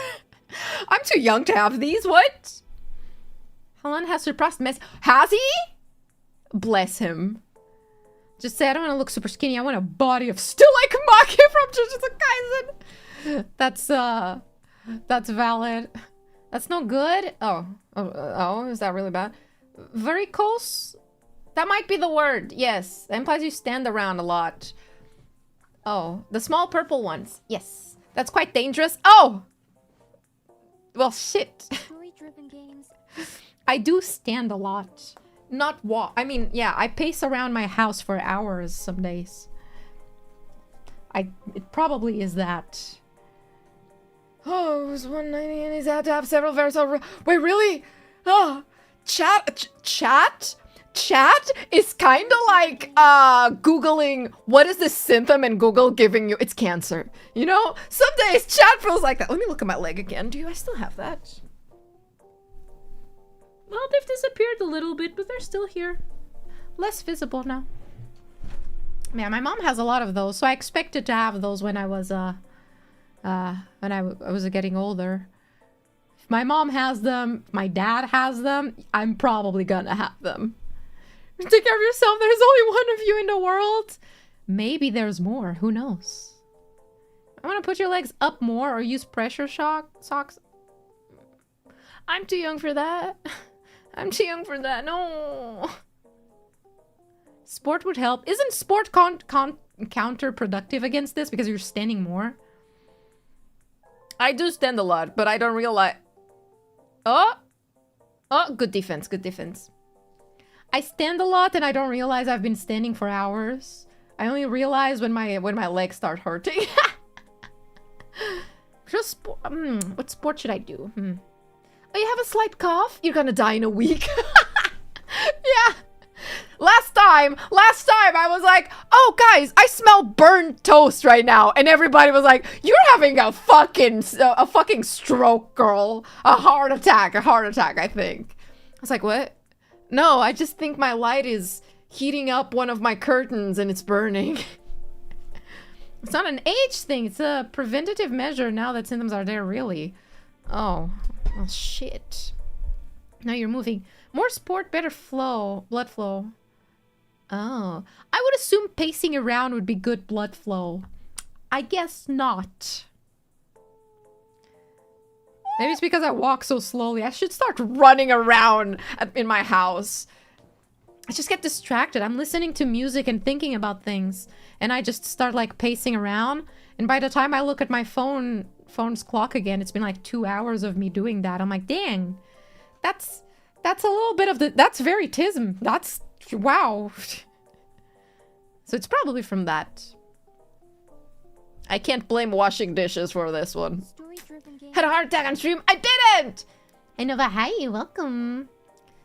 I'm too young to have these, what? Halaand has surpassed Messi. Has he? Bless him. Just say, I don't want to look super skinny. I want a body of still like Maki from Jujutsu Kaisen. That's valid. That's no good. Oh, is that really bad? Varicose? That might be the word. Yes. That implies you stand around a lot. Oh, the small purple ones. Yes. That's quite dangerous. Oh! Well, shit. Story-driven games. I do stand a lot. Not walk. I mean, yeah, I pace around my house for hours some days. It probably is that. Oh, it was 190 and he's had to have several very... Wait, really? Oh, chat is kind of like Googling what is this symptom and Google giving you. It's cancer. You know, some days chat feels like that. Let me look at my leg again. Do I still have that? Well, they've disappeared a little bit, but they're still here. Less visible now. Yeah, my mom has a lot of those, so I expected to have those when I was getting older. If my mom has them, if my dad has them, I'm probably gonna have them. Take care of yourself. There's only one of you in the world. Maybe there's more. Who knows? I want to put your legs up more or use pressure socks. I'm too young for that. I'm too young for that. No. Sport would help. Isn't sport counterproductive against this because you're standing more? I do stand a lot, but I don't realize... Oh! Oh, good defense, good defense. I stand a lot and I don't realize I've been standing for hours. I only realize when my legs start hurting. Just what sport should I do? Oh, you have a slight cough? You're gonna die in a week. Yeah. Last time I was like, oh guys, I smell burnt toast right now, and everybody was like, you're having a fucking stroke, girl. A heart attack, I think. I was like, what? No, I just think my light is heating up one of my curtains and it's burning. It's not an age thing, it's a preventative measure now that symptoms are there, really. Oh, well, shit. Now you're moving. More sport, better flow, blood flow. Oh, I would assume pacing around would be good blood flow. I guess not. Maybe it's because I walk so slowly. I should start running around in my house. I just get distracted. I'm listening to music and thinking about things. And I just start like pacing around. And by the time I look at my phone's clock again, it's been like 2 hours of me doing that. I'm like, dang, that's a little bit of the... That's very tism. That's... Wow. So it's probably from that. I can't blame washing dishes for this one. Had a heart attack on stream? I didn't! Hey Nova, hi, welcome.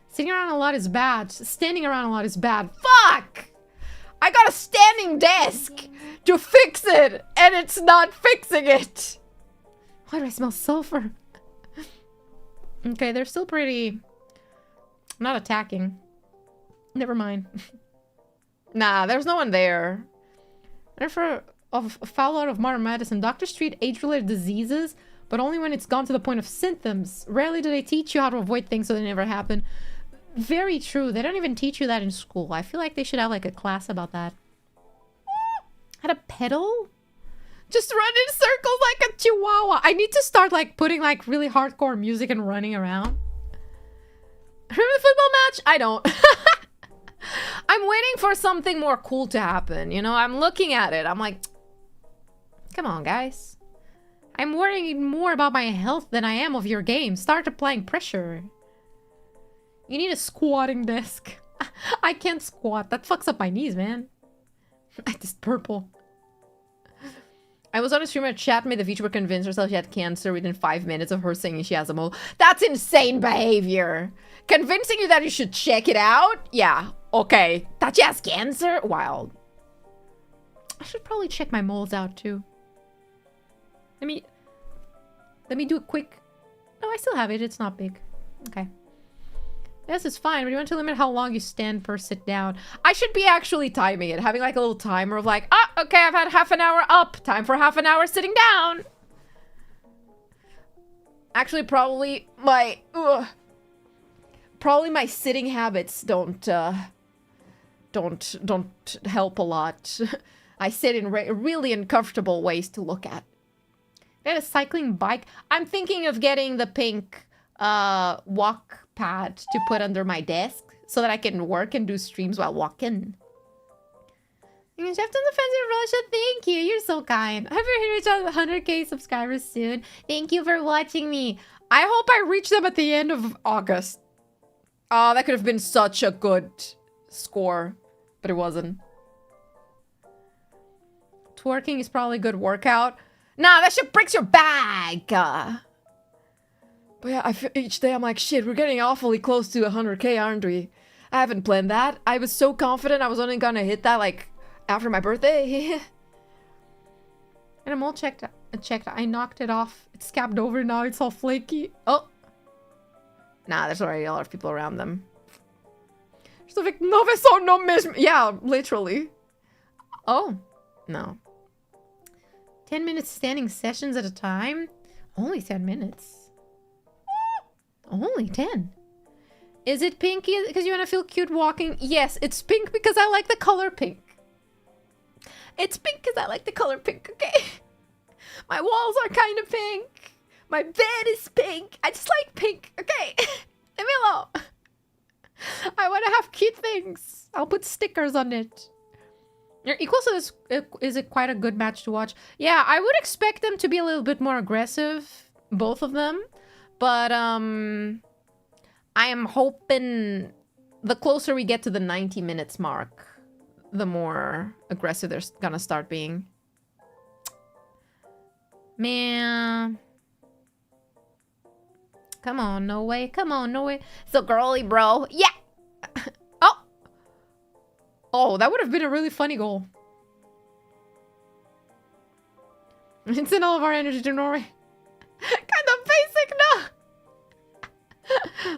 Sitting around a lot is bad. Standing around a lot is bad. Fuck! I got a standing desk to fix it, and it's not fixing it. Why do I smell sulfur? Okay, they're still pretty... not attacking. Never mind. Nah, there's no one there. Therefore, a foul out of modern medicine. Doctors treat age-related diseases, but only when it's gone to the point of symptoms. Rarely do they teach you how to avoid things so they never happen. Very true. They don't even teach you that in school. I feel like they should have like a class about that. Had a pedal? Just run in circles like a chihuahua. I need to start like putting like really hardcore music and running around. Remember the football match? I don't. I'm waiting for something more cool to happen. You know, I'm looking at it. I'm like, come on, guys. I'm worrying more about my health than I am of your game. Start applying pressure. You need a squatting desk. I can't squat. That fucks up my knees, man. It's purple. I was on a stream where chat made the VTuber convince herself she had cancer within 5 minutes of her saying she has a mole. That's insane behavior. Convincing you that you should check it out? Yeah, okay. That she has cancer? Wild. I should probably check my moles out too. Let me do a quick... No, I still have it. It's not big. Okay. Yes, it's fine, but you want to limit how long you stand per sit down. I should be actually timing it. Having like a little timer of like, ah, okay, I've had half an hour up. Time for half an hour sitting down. Actually, probably my sitting habits don't help a lot. I sit in really uncomfortable ways to look at. I had a cycling bike. I'm thinking of getting the pink walk pad to put under my desk so that I can work and do streams while walking. You can shift on the fence in Russia. Thank you. You're so kind. I hope you're reach 100k subscribers soon. Thank you for watching me. I hope I reach them at the end of August. Oh, that could have been such a good score, but it wasn't. Twerking is probably a good workout. Nah, that shit breaks your back. But yeah, I feel each day I'm like, shit, we're getting awfully close to 100k, aren't we? I haven't planned that. I was so confident I was only gonna hit that like after my birthday. And I'm all checked. I knocked it off. It's scabbed over now. It's all flaky. Oh. Nah, there's already a lot of people around them. Estou a ver que 9 é só o nome mesmo. Yeah, literally. Oh, no. 10 minutes standing sessions at a time? Only 10 minutes. Only 10. Is it pink because you want to feel cute walking? Yes, it's pink because I like the color pink. It's pink because I like the color pink, okay? My walls are kind of pink. My bed is pink. I just like pink, okay? Leave me alone. I want to have cute things. I'll put stickers on it. Your equals to this is it quite a good match to watch? Yeah, I would expect them to be a little bit more aggressive, both of them. But I am hoping the closer we get to the 90 minutes mark, the more aggressive they're gonna start being. Man. Come on, no way. Come on, no way. So girly, bro. Yeah. Oh. Oh, that would have been a really funny goal. It's in all of our energy to Norway. Kind of basic, no.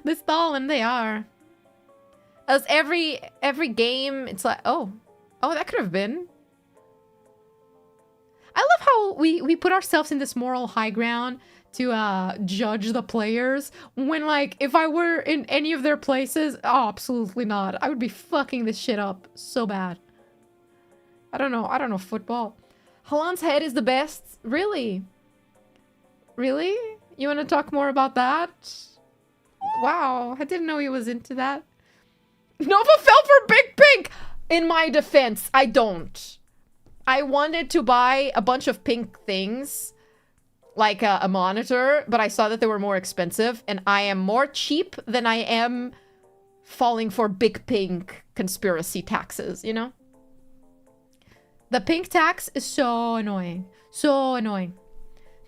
They stall and they are. As every game, it's like, oh, that could have been. I love how we put ourselves in this moral high ground to judge the players when, like, if I were in any of their places, oh, absolutely not. I would be fucking this shit up so bad. I don't know football. Halaand's head is the best. Really? Really? You want to talk more about that? Wow, I didn't know he was into that. Nova fell for Big Pink! In my defense, I don't. I wanted to buy a bunch of pink things, like a monitor, but I saw that they were more expensive, and I am more cheap than I am falling for Big Pink conspiracy taxes, you know? The pink tax is so annoying. So annoying.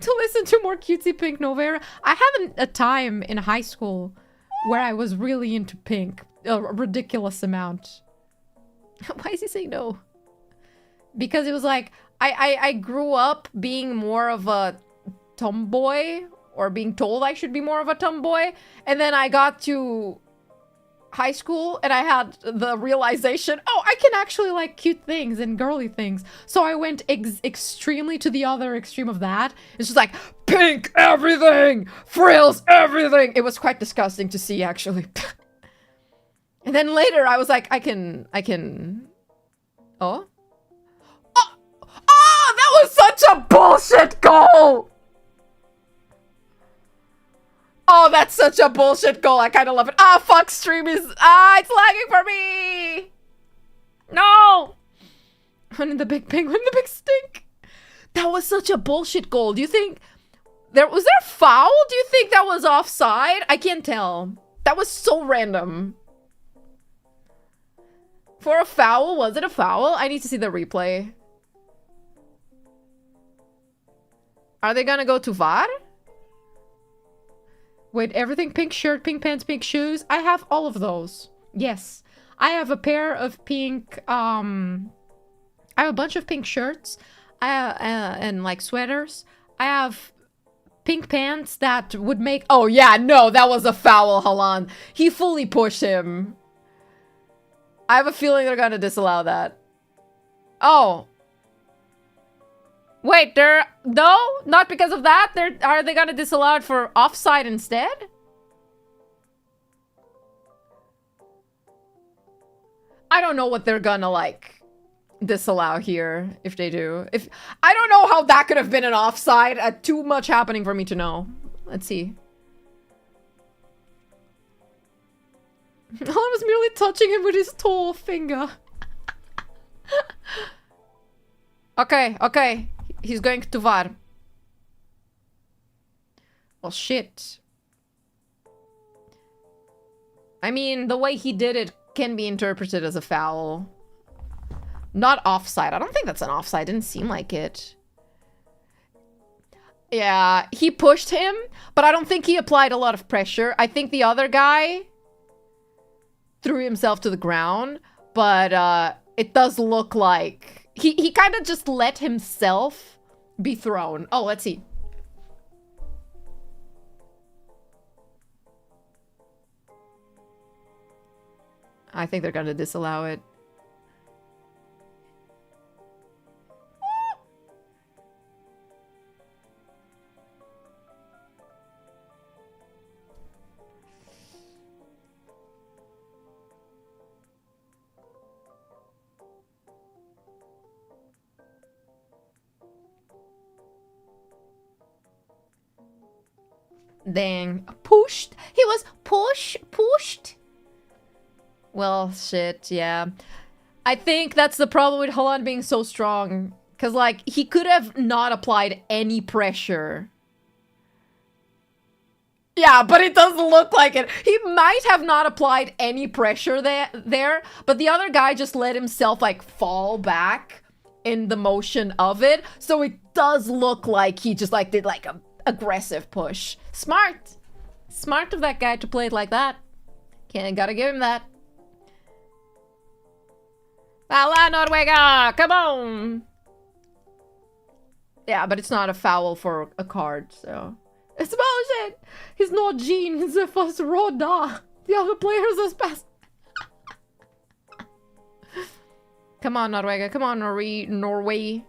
To listen to more cutesy pink Nova. I had a time in high school where I was really into pink. A ridiculous amount. Why is he saying no? Because it was like, I grew up being more of a tomboy, or being told I should be more of a tomboy, and then I got to high school and I had the realization, oh, I can actually like cute things and girly things. So I went extremely to the other extreme of that. It's just like, pink everything! Frills everything! It was quite disgusting to see, actually. And then later I was like, I can... Oh? Oh, that was such a bullshit goal! Oh, that's such a bullshit goal. I kind of love it. Ah, fuck, stream is... Ah, it's lagging for me! No! One in the big pink, one in the big stink. That was such a bullshit goal. Do you think... Was there foul? Do you think that was offside? I can't tell. That was so random. For a foul? Was it a foul? I need to see the replay. Are they gonna go to VAR? Wait, everything pink shirt, pink pants, pink shoes. I have all of those. Yes. I have a pair of pink, I have a bunch of pink shirts. And like sweaters. I have pink pants that would make... Oh yeah, no, that was a foul, Halaand. He fully pushed him. I have a feeling they're gonna disallow that. Oh. Wait, no, not because of that. Are they gonna disallow it for offside instead? I don't know what they're gonna like disallow here if they do. I don't know how that could have been an offside. Too much happening for me to know. Let's see. I was merely touching him with his tall finger. Okay. He's going to VAR. Well, shit. I mean, the way he did it can be interpreted as a foul. Not offside. I don't think that's an offside. Didn't seem like it. Yeah, he pushed him, but I don't think he applied a lot of pressure. I think the other guy threw himself to the ground, but it does look like he kind of just let himself be thrown. Oh, let's see. I think they're gonna disallow it. Dang. Pushed? He was pushed? Well, shit, yeah. I think that's the problem with Halaand being so strong. Because, like, he could have not applied any pressure. Yeah, but it doesn't look like it. He might have not applied any pressure there, but the other guy just let himself, like, fall back in the motion of it. So it does look like he just, like, did, like, a aggressive push. Smart. Smart of that guy to play it like that. Gotta give him that. Halaand, Norway, come on! Yeah, but it's not a foul for a card, so... It's bullshit! He's not Gene, he's the first Roda. The other players are fast. Come on, Norway, come on, Norway.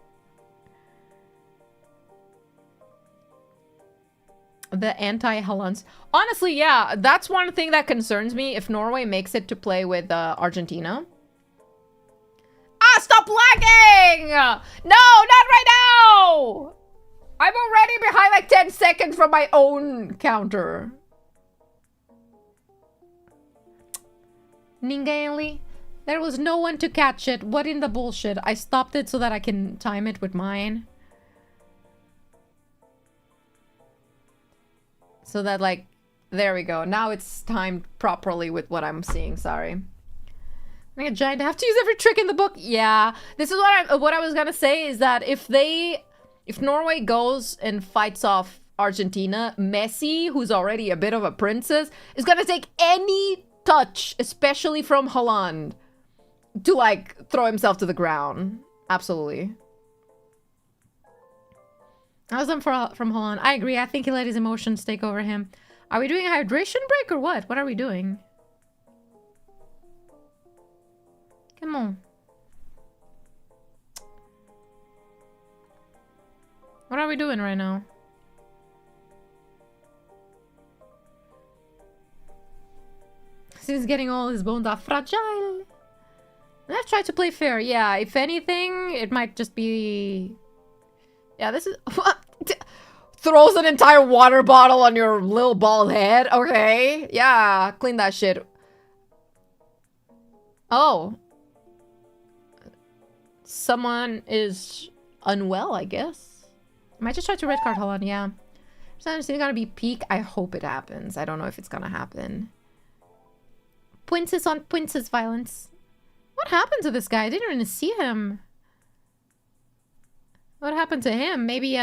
The anti-Halaands. Honestly, yeah, that's one thing that concerns me if Norway makes it to play with Argentina. Ah, stop lagging! No, not right now! I'm already behind like 10 seconds from my own counter. Ningaeli, there was no one to catch it. What in the bullshit? I stopped it so that I can time it with mine. So that, like, there we go. Now it's timed properly with what I'm seeing. Sorry. Like a giant, I have to use every trick in the book. Yeah, this is what I was gonna say is that if Norway goes and fights off Argentina, Messi, who's already a bit of a princess, is gonna take any touch, especially from Halaand, to like throw himself to the ground. Absolutely. That was from Halaand. I agree. I think he let his emotions take over him. Are we doing a hydration break or what? What are we doing? Come on. What are we doing right now? He's getting all his bones off. Fragile. Let's try to play fair. Yeah, if anything, it might just be... Yeah, this is... What? Throws an entire water bottle on your little bald head. Okay. Yeah, clean that shit. Oh. Someone is unwell, I guess. I might just try to red card Halaand, yeah. It's gonna be peak. I hope it happens. I don't know if it's gonna happen. Princess on princess violence. What happened to this guy? I didn't even see him. What happened to him? Maybe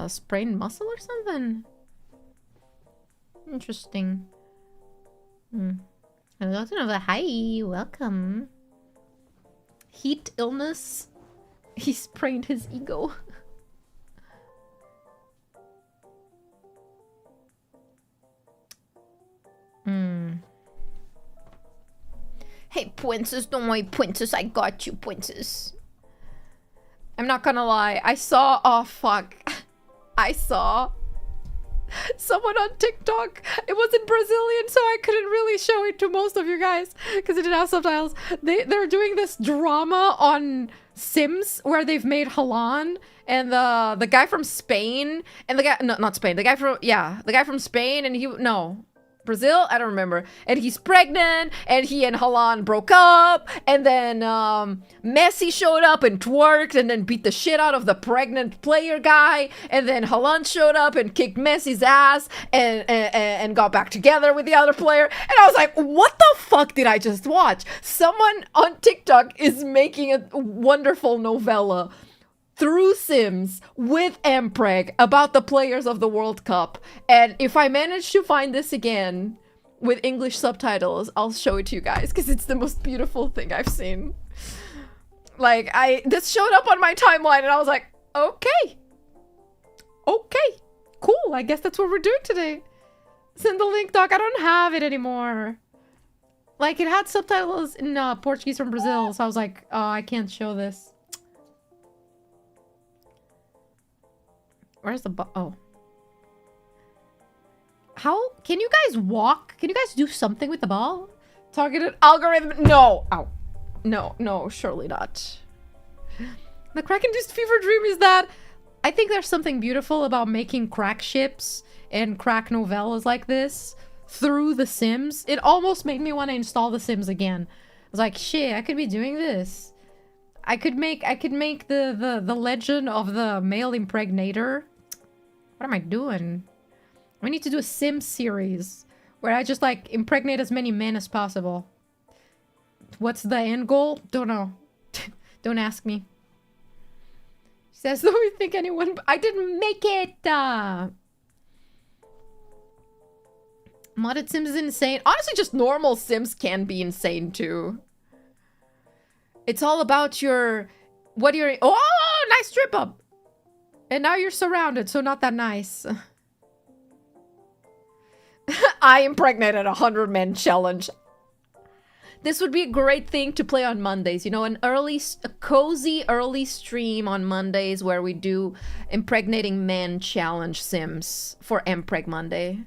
sprained muscle or something? Interesting. Dr.NOVA, hi, welcome. Heat illness. He sprained his ego. Hey, princess, don't worry, princess. I got you, princess. I'm not gonna lie. I saw... Oh, fuck. I saw... someone on TikTok. It was in Brazilian, so I couldn't really show it to most of you guys because it didn't have subtitles. They're doing this drama on Sims where they've made Halaand and the guy from Spain and the guy... No, not Spain. The guy from... Yeah, the guy from Spain and he... No. Brazil? I don't remember. And he's pregnant, and he and Halaand broke up, and then Messi showed up and twerked and then beat the shit out of the pregnant player guy, and then Halaand showed up and kicked Messi's ass and got back together with the other player. And I was like, what the fuck did I just watch? Someone on TikTok is making a wonderful novella through Sims with Mpreg about the players of the World Cup. And if I manage to find this again with English subtitles, I'll show it to you guys because it's the most beautiful thing I've seen. Like, this showed up on my timeline and I was like, okay. Okay. Cool. I guess that's what we're doing today. Send the link, doc. I don't have it anymore. Like, it had subtitles in Portuguese from Brazil, so I was like, oh, I can't show this. Where's the oh. How? Can you guys walk? Can you guys do something with the ball? Targeted algorithm? No. Ow. No, no, surely not. The crack-induced fever dream is that I think there's something beautiful about making crack ships and crack novellas like this through The Sims. It almost made me want to install The Sims again. I was like, shit, I could be doing this. I could make the legend of the male impregnator. What am I doing? We need to do a Sim series where I just like impregnate as many men as possible. What's the end goal? Don't know. Don't ask me. She says, "Do we think anyone?" I didn't make it. Modded Sims is insane. Honestly, just normal Sims can be insane too. It's all about your what you're. Oh, nice trip up. And now you're surrounded, so not that nice. I impregnated 100 men challenge. This would be a great thing to play on Mondays. You know, a cozy early stream on Mondays where we do impregnating men challenge Sims for Mpreg Monday.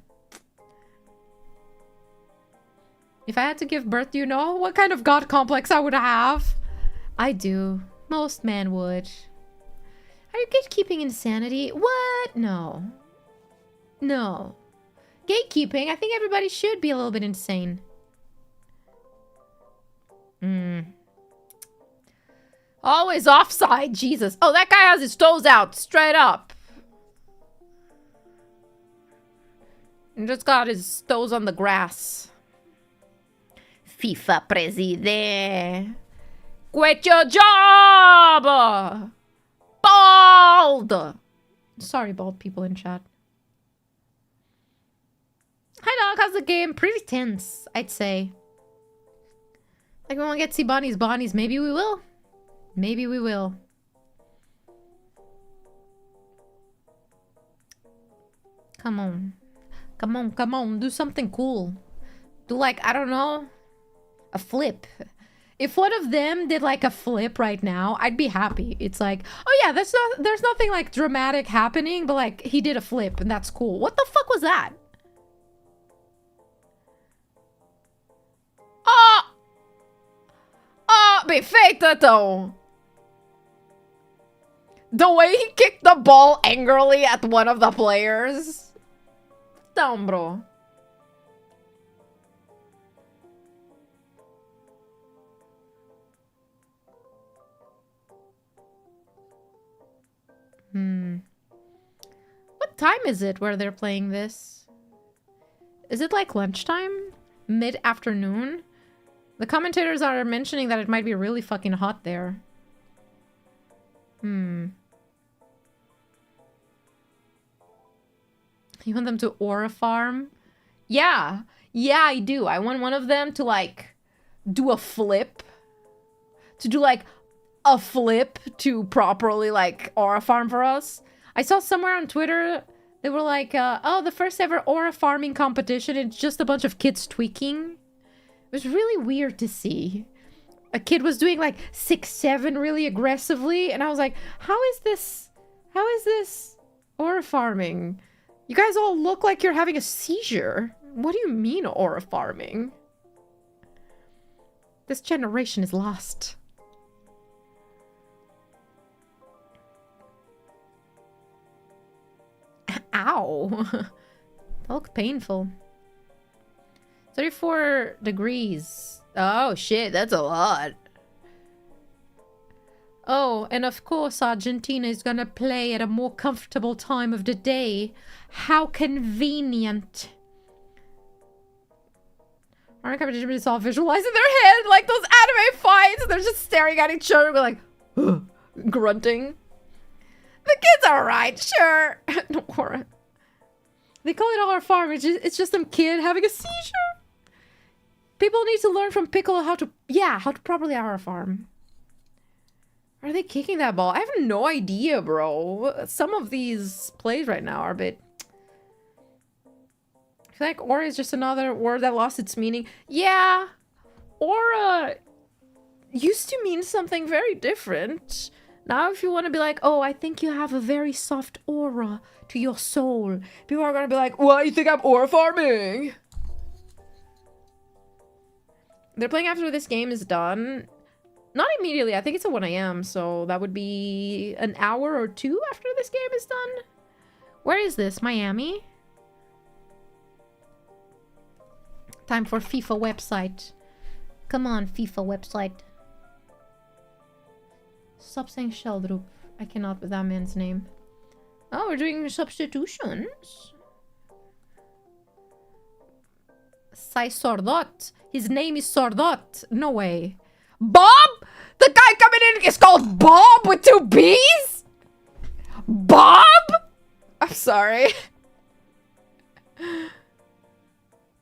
If I had to give birth, do you know what kind of god complex I would have? I do. Most men would. Are you gatekeeping insanity? What? No. No. Gatekeeping? I think everybody should be a little bit insane. Always offside, Jesus. Oh, that guy has his toes out, straight up. And just got his toes on the grass. FIFA Presidente. Quit your job! Bald! Sorry, bald people in chat. Hi, dog. How's the game? Pretty tense, I'd say. Like, we won't get to see Bonnie's Bonnies. Maybe we will. Maybe we will. Come on. Come on, come on. Do something cool. Do, like, I don't know, a flip. If one of them did, like, a flip right now, I'd be happy. It's like, oh, yeah, there's nothing, like, dramatic happening, but, like, he did a flip, and that's cool. What the fuck was that? Oh! Oh, perfeito, então. The way he kicked the ball angrily at one of the players. Então, bro. What time is it where they're playing this? Is it like lunchtime? Mid-afternoon? The commentators are mentioning that it might be really fucking hot there. You want them to aura farm? Yeah. Yeah, I do. I want one of them to, like, do a flip. To do, like, a flip to properly, like, aura farm for us. I saw somewhere on Twitter, they were like, oh, the first ever aura farming competition. It's just a bunch of kids tweaking. It was really weird to see. A kid was doing, like, 6-7 really aggressively. And I was like, how is this aura farming? You guys all look like you're having a seizure. What do you mean aura farming? This generation is lost. Ow. That looked painful. 34 degrees. Oh shit, that's a lot. Oh, and of course Argentina is gonna play at a more comfortable time of the day. How convenient. Our competition is all visualizing their head like those anime fights. They're just staring at each other like, grunting. The kids are right, sure. Don't worry. They call it our farm. It's just some kid having a seizure. People need to learn from Piccolo how to properly our farm. Are they kicking that ball? I have no idea, bro. Some of these plays right now are a bit I feel like aura is just another word that lost its meaning. Yeah, aura used to mean something very different. Now if you want to be like, oh, I think you have a very soft aura to your soul, people are gonna be like, what, you think I'm aura farming? They're playing after this game is done. Not immediately, I think it's at 1 AM, so that would be an hour or 2 after this game is done. Where is this? Miami? Time for FIFA website. Come on, FIFA website. Stop saying Sheldrup. I cannot with that man's name. Oh, we're doing substitutions. Sai Sordot. His name is Sordot. No way. Bob? The guy coming in is called Bob with 2 B's? Bob? I'm sorry.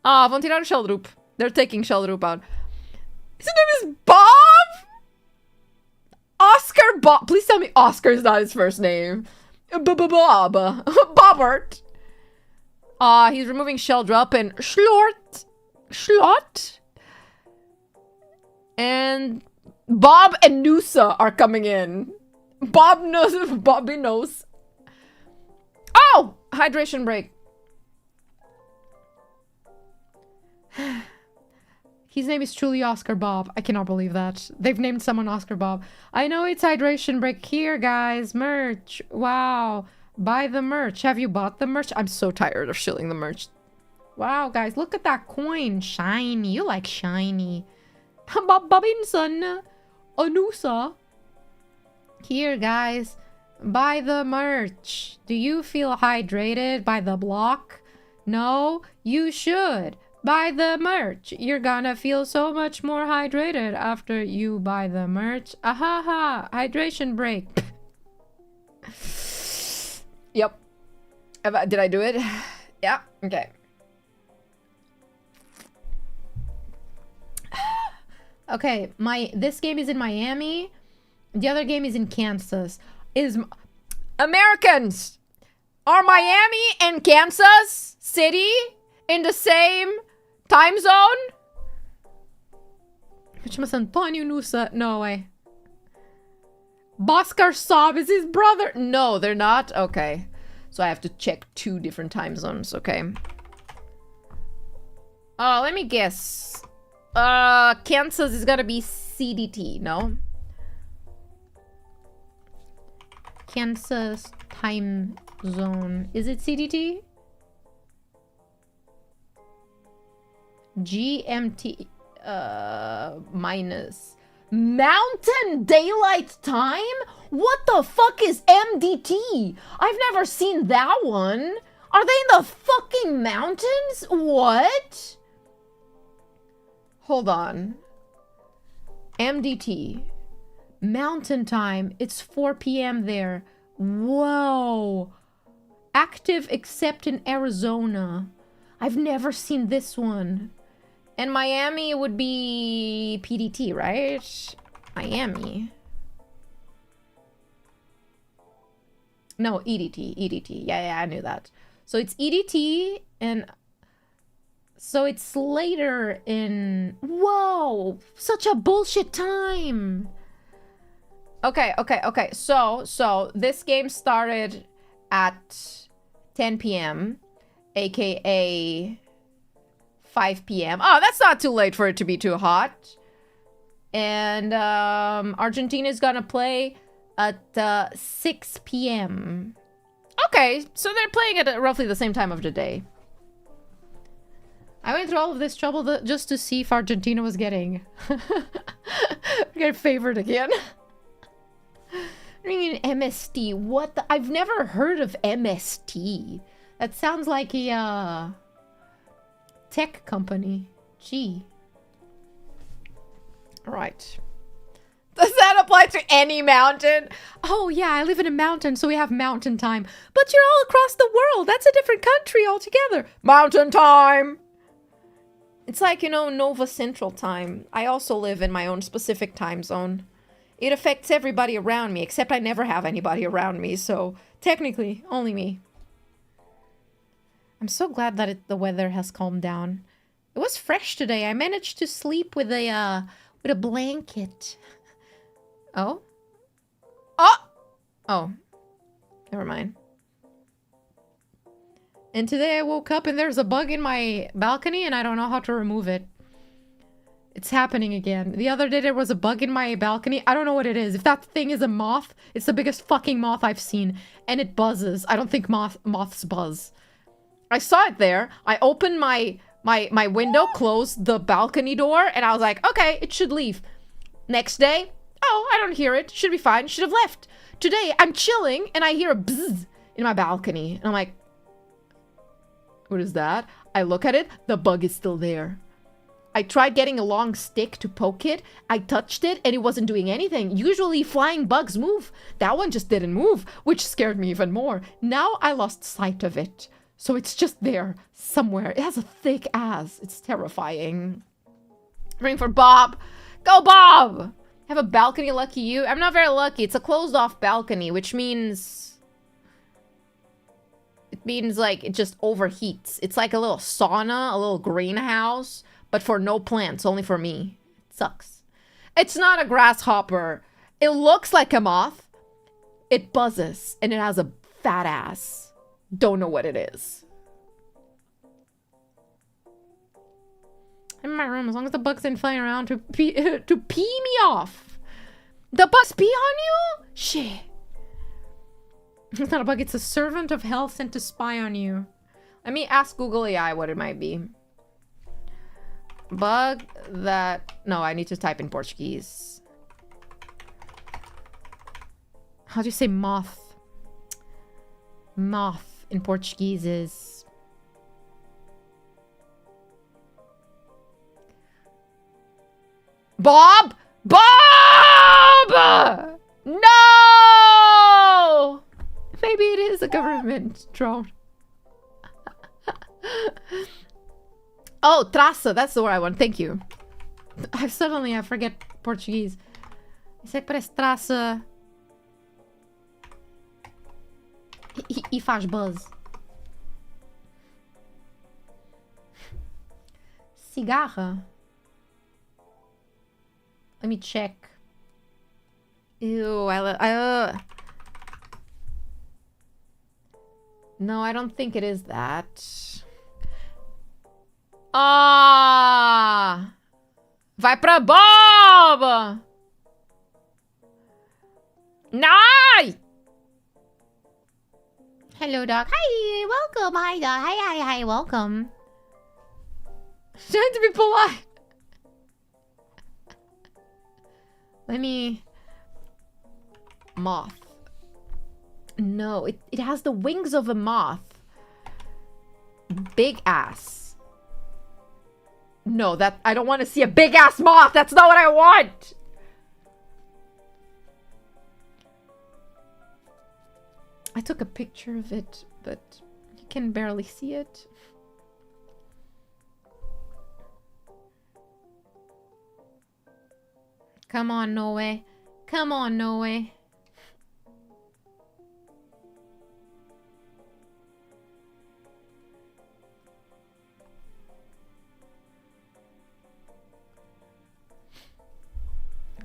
Ah, vão tirar o Sheldrup. They're taking Sheldrup out. His name is Bob? Oscar Bob. Please tell me Oscar is not his first name. Bob. Bobbert. He's removing Sheldrup and Schlot. And Bob and Noosa are coming in. Bob knows. Bobby knows. Oh! Hydration break. His name is truly Oscar Bob. I cannot believe that. They've named someone Oscar Bob. I know it's hydration break here, guys. Merch. Wow. Buy the merch. Have you bought the merch? I'm so tired of shilling the merch. Wow, guys. Look at that coin. Shiny. You like shiny. Bob Bobinson. Anusa. Here, guys. Buy the merch. Do you feel hydrated by the block? No? You should. Buy the merch. You're gonna feel so much more hydrated after you buy the merch. Ahaha. Hydration break. Yep. Did I do it? Yeah. Okay. Okay. This game is in Miami. The other game is in Kansas. Americans! Are Miami and Kansas City in the same time zone? Which must Antonio Nusa. No way. Bhaskar Saab is his brother. No, they're not. Okay. So I have to check 2 different time zones. Okay. Let me guess. Kansas is gonna be CDT. No? Kansas time zone. Is it CDT? GMT minus Mountain Daylight Time? What the fuck is MDT? I've never seen that one. Are they in the fucking mountains? What? Hold on. MDT. Mountain time. It's 4 p.m. there. Whoa. Active except in Arizona. I've never seen this one. And Miami would be PDT, right? Miami. No, EDT. EDT. Yeah, I knew that. So it's EDT and... So it's later in... Whoa! Such a bullshit time! Okay. So this game started at 10 p.m. aka 5 p.m. Oh, that's not too late for it to be too hot. And Argentina's gonna play at 6 p.m. Okay, so they're playing at roughly the same time of the day. I went through all of this trouble just to see if Argentina was getting favored again. Ringing MST. What the? I've never heard of MST. That sounds like a tech company. Gee. Alright. Does that apply to any mountain? Oh yeah, I live in a mountain, so we have mountain time. But you're all across the world. That's a different country altogether. Mountain time! It's like, you know, Nova Central time. I also live in my own specific time zone. It affects everybody around me, except I never have anybody around me, so technically, only me. I'm so glad that the weather has calmed down. It was fresh today. I managed to sleep with a blanket. Oh? Oh! Oh. Never mind. And today I woke up and there's a bug in my balcony and I don't know how to remove it. It's happening again. The other day there was a bug in my balcony. I don't know what it is. If that thing is a moth, it's the biggest fucking moth I've seen. And it buzzes. I don't think moths buzz. I saw it there. I opened my window, closed the balcony door, and I was like, okay, it should leave. Next day, oh, I don't hear it. Should be fine. Should have left. Today, I'm chilling, and I hear a bzzz in my balcony. And I'm like, what is that? I look at it. The bug is still there. I tried getting a long stick to poke it. I touched it, and it wasn't doing anything. Usually, flying bugs move. That one just didn't move, which scared me even more. Now, I lost sight of it. So it's just there, somewhere. It has a thick ass. It's terrifying. Ring for Bob. Go, Bob! Have a balcony, lucky you. I'm not very lucky. It's a closed-off balcony, which means... It means, like, it just overheats. It's like a little sauna, a little greenhouse, but for no plants, only for me. It sucks. It's not a grasshopper. It looks like a moth. It buzzes, and it has a fat ass. Don't know what it is. I'm in my room, as long as the bugs didn't fly around to pee me off. The bugs pee on you? Shit. It's not a bug, it's a servant of hell sent to spy on you. Let me ask Google AI what it might be. Bug that... No, I need to type in Portuguese. How do you say moth? Moth in Portuguese is... Bob! Bob! No! Maybe it is a government drone. Oh, traça. That's the word I want. Thank you. I forget Portuguese. Isso é que parece traça. E faz buzz. Cigarra. Let me check. Ew, No, I don't think it is that. Ah! Vai pra Bob! Nice! Hello, dog. Hi, welcome. Hi, dog. Hi, welcome. Trying to be polite. Let me... Moth. No, it has the wings of a moth. Big ass. No, that... I don't want to see a big ass moth. That's not what I want. I took a picture of it, but you can barely see it. Come on, Norway. Come on, Norway.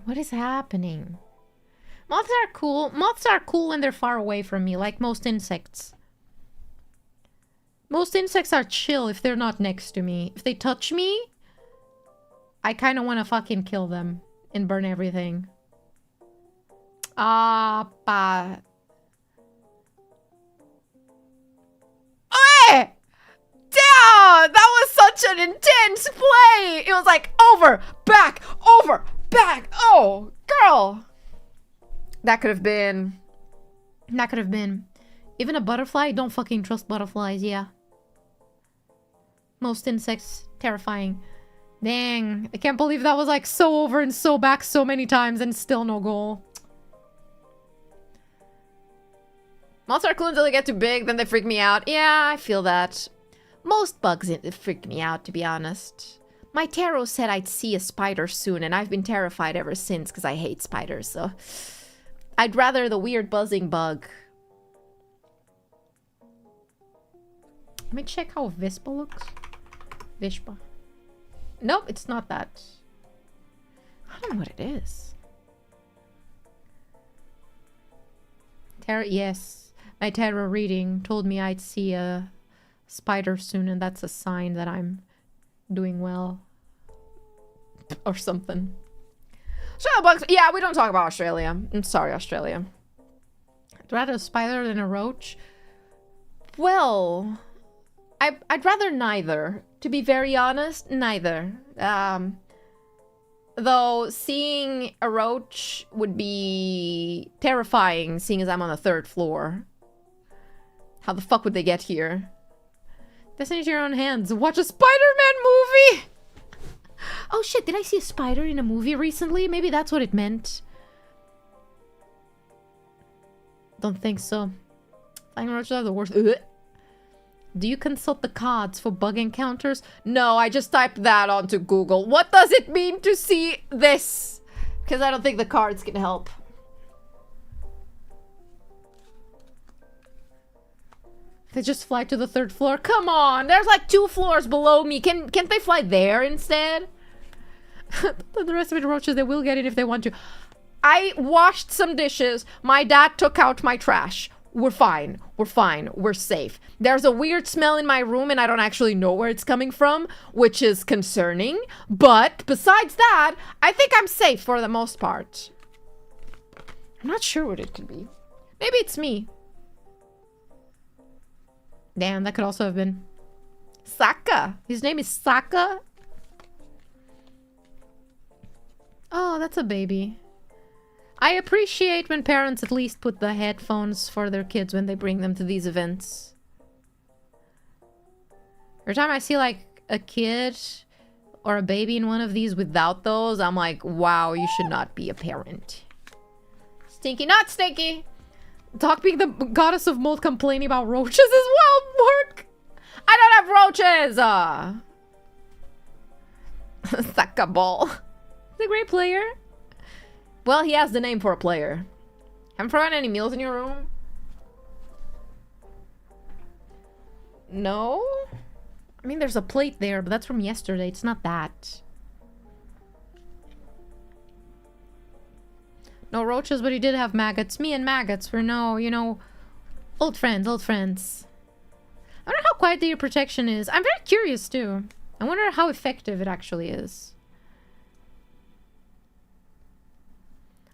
What is happening? Moths are cool. Moths are cool when they're far away from me, like most insects. Most insects are chill if they're not next to me. If they touch me, I kind of want to fucking kill them and burn everything. Ah, pa. Hey! Damn! That was such an intense play! It was like over, back, over, back. Oh, girl. That could have been. That could have been. Even a butterfly? Don't fucking trust butterflies, yeah. Most insects, terrifying. Dang. I can't believe that was like so over and so back so many times and still no goal. Moths are cool until they get too big, then they freak me out. Yeah, I feel that. Most bugs freak me out, to be honest. My tarot said I'd see a spider soon, and I've been terrified ever since because I hate spiders, so... I'd rather the weird buzzing bug. Let me check how Vispa looks. Vishpa. Nope, it's not that. I don't know what it is. Yes. My tarot reading told me I'd see a spider soon, and that's a sign that I'm doing well. Or something. Yeah, we don't talk about Australia. I'm sorry, Australia. I'd rather a spider than a roach. Well, I'd rather neither. To be very honest, neither. Though seeing a roach would be terrifying, seeing as I'm on the 3rd floor. How the fuck would they get here? Destiny to your own hands. Watch a Spider-Man movie! Oh shit, did I see a spider in a movie recently? Maybe that's what it meant. Don't think so. Flying roaches are the worst. Ugh. Do you consult the cards for bug encounters? No, I just typed that onto Google. What does it mean to see this? Because I don't think the cards can help. They just fly to the 3rd floor. Come on, there's like 2 floors below me. Can't they fly there instead? The rest of it roaches, they will get it if they want to. I washed some dishes. My dad took out my trash. We're fine. We're fine. We're safe. There's a weird smell in my room and I don't actually know where it's coming from, which is concerning. But besides that, I think I'm safe for the most part. I'm not sure what it could be. Maybe it's me. Damn, that could also have been Saka. His name is Saka. Oh, that's a baby. I appreciate when parents at least put the headphones for their kids when they bring them to these events. Every time I see like a kid or a baby in one of these without those, I'm like, wow, you should not be a parent. Stinky, not stinky. Doc being the goddess of mold complaining about roaches as well. Work. I don't have roaches. Suck a ball. He's a great player. Well, he has the name for a player. Haven't forgotten any meals in your room? No? I mean, there's a plate there, but that's from yesterday. It's not that. No roaches, but he did have maggots. Me and maggots were no, you know, old friends, old friends. I wonder how quiet the ear protection is. I'm very curious, too. I wonder how effective it actually is.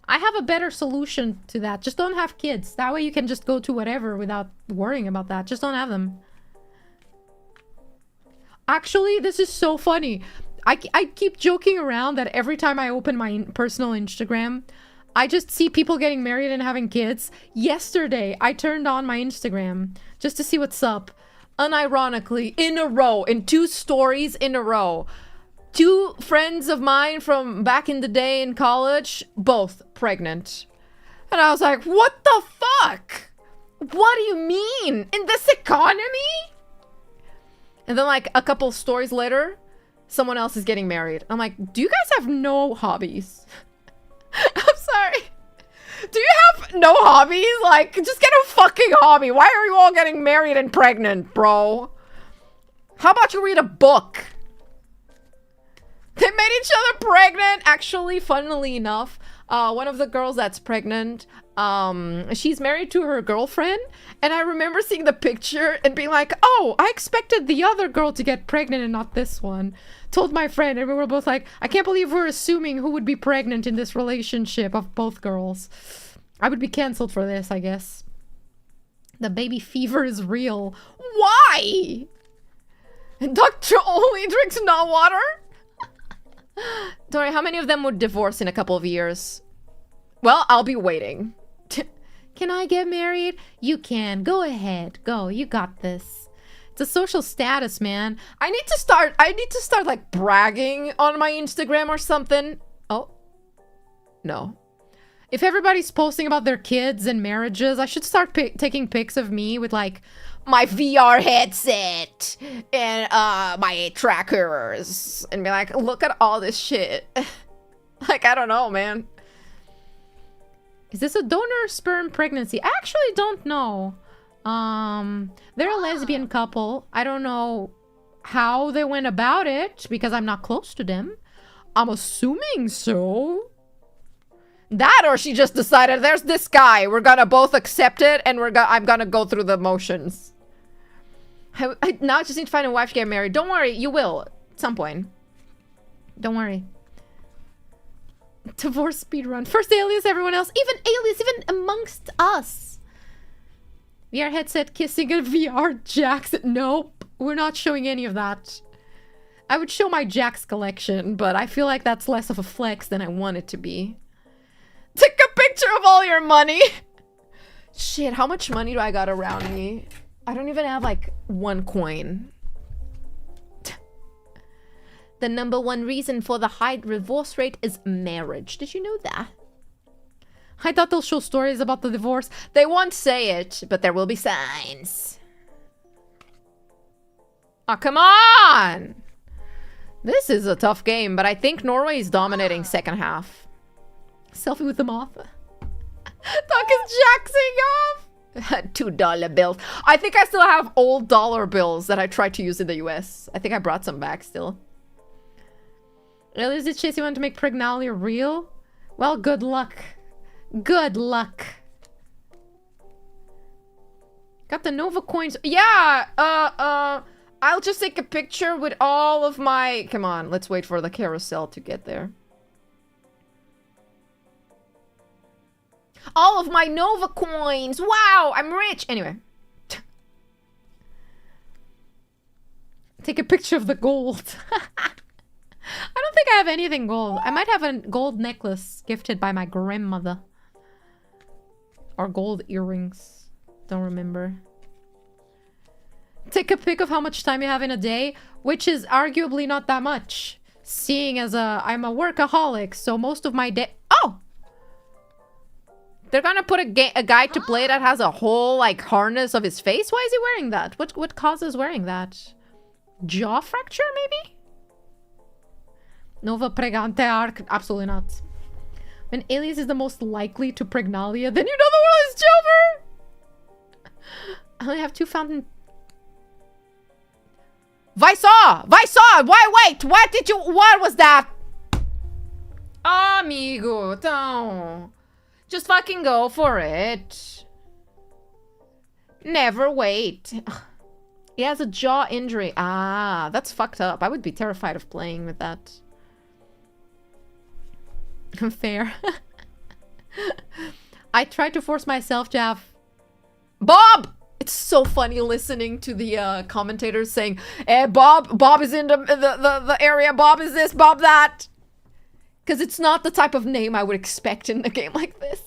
I have a better solution to that. Just don't have kids. That way you can just go to whatever without worrying about that. Just don't have them. Actually, this is so funny. I keep joking around that every time I open my personal Instagram, I just see people getting married and having kids. Yesterday, I turned on my Instagram just to see what's up. Unironically, in a row, in 2 stories in a row. 2 friends of mine from back in the day in college, both pregnant. And I was like, what the fuck? What do you mean? In this economy? And then like a couple stories later, someone else is getting married. I'm like, do you guys have no hobbies? I'm sorry. Do you have no hobbies? Like, just get a fucking hobby. Why are you all getting married and pregnant, bro? How about you read a book? They made each other pregnant. Actually, funnily enough, one of the girls that's pregnant, she's married to her girlfriend. And I remember seeing the picture and being like, oh, I expected the other girl to get pregnant and not this one. Told my friend, and we were both like, I can't believe we're assuming who would be pregnant in this relationship of both girls. I would be cancelled for this, I guess. The baby fever is real. Why? And Doctor only drinks not water? Don't worry, how many of them would divorce in a couple of years? Well, I'll be waiting. Can I get married? You can. Go ahead. Go. You got this. It's a social status, man. I need to start like bragging on my Instagram or something. Oh. No. If everybody's posting about their kids and marriages, I should start taking pics of me with like my VR headset and my trackers and be like, look at all this shit. Like, I don't know, man. Is this a donor sperm pregnancy? I actually don't know. They're a lesbian couple. I don't know how they went about it because I'm not close to them. I'm assuming so. That or she just decided there's this guy. We're gonna both accept it and I'm gonna go through the motions. Now I just need to find a wife to get married. Don't worry, you will at some point. Don't worry. Divorce speedrun. First alias, everyone else. Even alias, even amongst us. VR headset kissing a VR Jax. Nope. We're not showing any of that. I would show my Jax collection, but I feel like that's less of a flex than I want it to be. Take a picture of all your money. Shit, how much money do I got around me? I don't even have like 1 coin. The #1 reason for the high divorce rate is marriage. Did you know that? I thought they'll show stories about the divorce. They won't say it, but there will be signs. Oh, come on! This is a tough game, but I think Norway is dominating second half. Selfie with the moth. Doc is jaxing off. $2 bills. I think I still have old dollar bills that I tried to use in the US. I think I brought some back still. Really, is it Chase you want to make Prignalia real? Well, good luck. Good luck. Got the Nova coins. Yeah, I'll just take a picture with all of my... Come on, let's wait for the carousel to get there. All of my Nova coins! Wow, I'm rich! Anyway. Take a picture of the gold. I don't think I have anything gold. I might have a gold necklace gifted by my grandmother. Or gold earrings. Don't remember. Take a pic of how much time you have in a day, which is arguably not that much. Seeing as I'm a workaholic, so most of my day... Oh! They're gonna put a guy to play that has a whole, like, harness of his face? Why is he wearing that? What causes wearing that? Jaw fracture, maybe? Nova pregante arc? Absolutely not. When alias is the most likely to Prignalia, then you know the world is over! I only have 2 fountain... Vaisa! Why, wait! What was that? Amigo, don't... Just fucking go for it. Never wait. He has a jaw injury. Ah, that's fucked up. I would be terrified of playing with that. Fair. I tried to force myself to have... Bob! It's so funny listening to the commentators saying, Bob is in the area. Bob is this, Bob that. Because it's not the type of name I would expect in a game like this.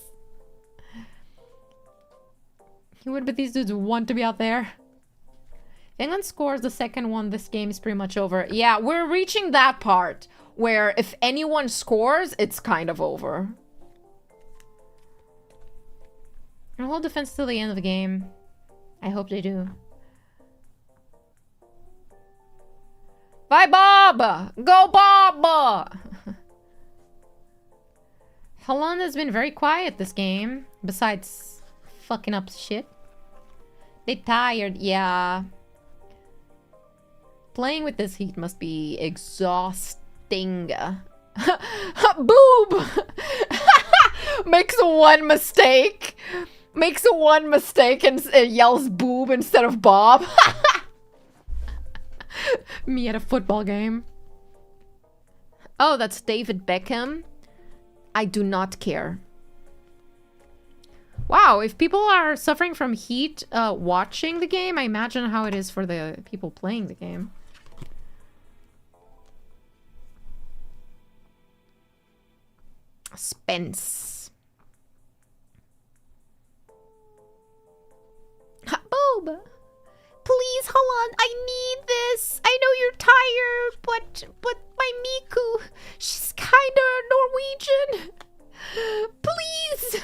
You would, but these dudes want to be out there. If England scores the second one, this game is pretty much over. Yeah, we're reaching that part where if anyone scores, it's kind of over. I'll hold defense till the end of the game. I hope they do. Bye, Bob! Go, Bob! Halaand has been very quiet this game, besides fucking up shit. They tired, yeah. Playing with this heat must be exhausting. Boob! Makes one mistake. Makes one mistake and yells boob instead of Bob. Me at a football game. Oh, that's David Beckham. I do not care. Wow, if people are suffering from heat watching the game, I imagine how it is for the people playing the game. Spence. Boob! Please, Halaand, I need this. I know you're tired, but my Miku, she's kinda Norwegian. Please.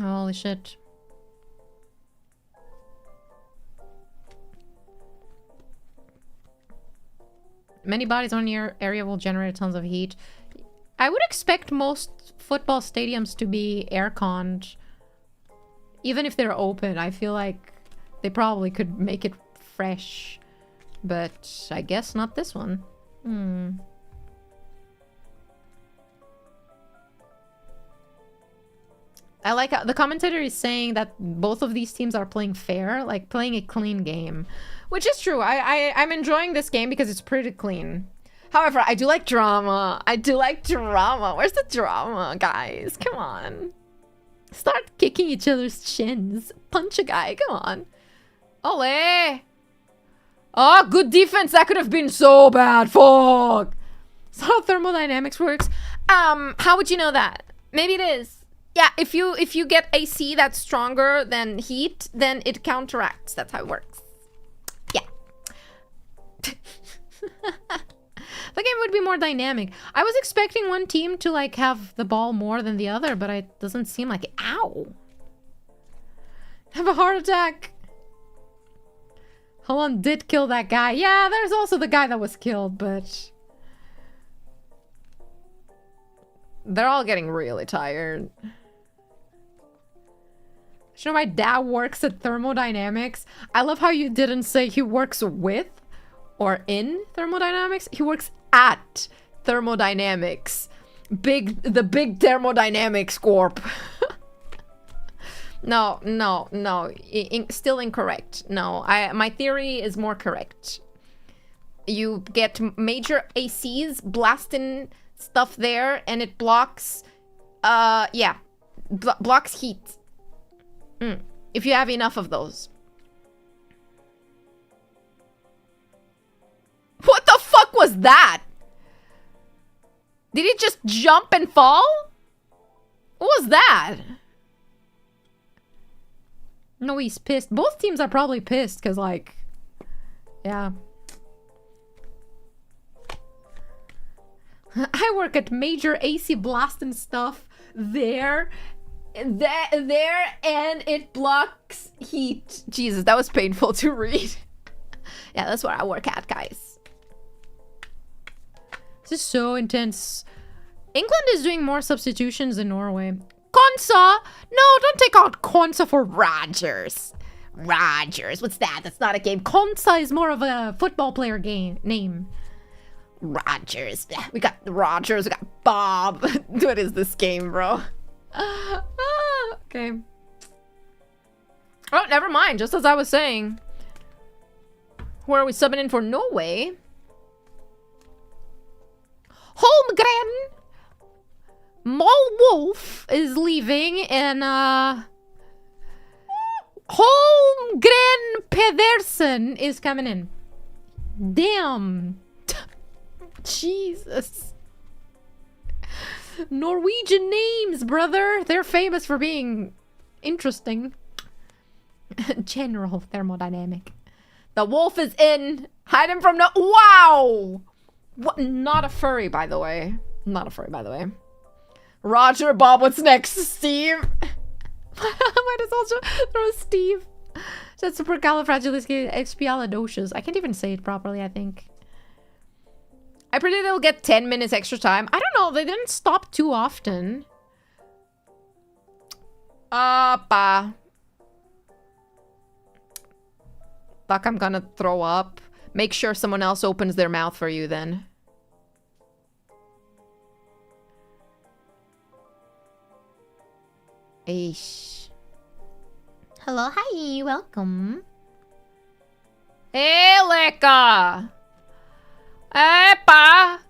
Holy shit. Many bodies on your area will generate tons of heat. I would expect most football stadiums to be air-conned. Even if they're open, I feel like they probably could make it fresh. But I guess not this one. I like how the commentator is saying that both of these teams are playing fair, like playing a clean game. Which is true. I'm enjoying this game because it's pretty clean. However, I do like drama. I do like drama. Where's the drama, guys? Come on. Start kicking each other's chins. Punch a guy. Come on. Ole. Oh, good defense. That could have been so bad. Fuck. That's how thermodynamics works. How would you know that? Maybe it is. Yeah, if you get AC that's stronger than heat, then it counteracts. That's how it works. Yeah. The game would be more dynamic. I was expecting one team to like have the ball more than the other, but it doesn't seem like it. Ow! Have a heart attack. Halaand did kill that guy. Yeah, there's also the guy that was killed, but they're all getting really tired. You know, my dad works at thermodynamics. I love how you didn't say he works with or in thermodynamics. He works at thermodynamics. The big thermodynamics corp. No. Still incorrect. No, my theory is more correct. You get major ACs blasting stuff there, and it blocks, blocks heat. If you have enough of those. What the fuck was that? Did he just jump and fall? What was that? No, he's pissed. Both teams are probably pissed because, like, yeah. I work at major AC blasting stuff there, and it blocks heat. Jesus, that was painful to read. Yeah, that's what I work at, guys. This is so intense. England is doing more substitutions than Norway. Konsa! No, don't take out Konsa for Rogers. Rogers, what's that? That's not a game. Konsa is more of a football player name. Rogers. We got Rogers, we got Bob. What is this game, bro? Okay. Oh, never mind. Just as I was saying. Who are we subbing in for Norway? Holmgren! Molwolf is leaving, and Holmgren Pedersen is coming in. Damn. Jesus. Norwegian names, brother. They're famous for being interesting. General thermodynamic. The wolf is in. Hide him from no. Wow. What? Not a furry, by the way. Not a furry, by the way. Roger, Bob, what's next? Steve. Might as well throw Steve. That's supercalifragilisticexpialidocious. I can't even say it properly, I think. I predict they'll get 10 minutes extra time. I don't know. They didn't stop too often. Fuck, I'm gonna throw up. Make sure someone else opens their mouth for you then. Eish. Hello, hi, welcome. Hey, Leca! Epá!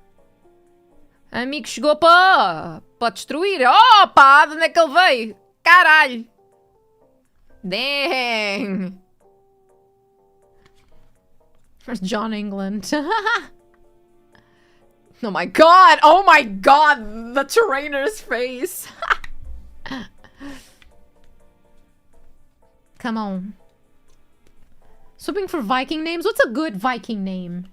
Amigo chegou para destruir. Opa! De onde é que ele veio? Caralho! Dang! There's John England. Oh my god! Oh my god! The trainer's face! Come on. Swapping for Viking names? What's a good Viking name?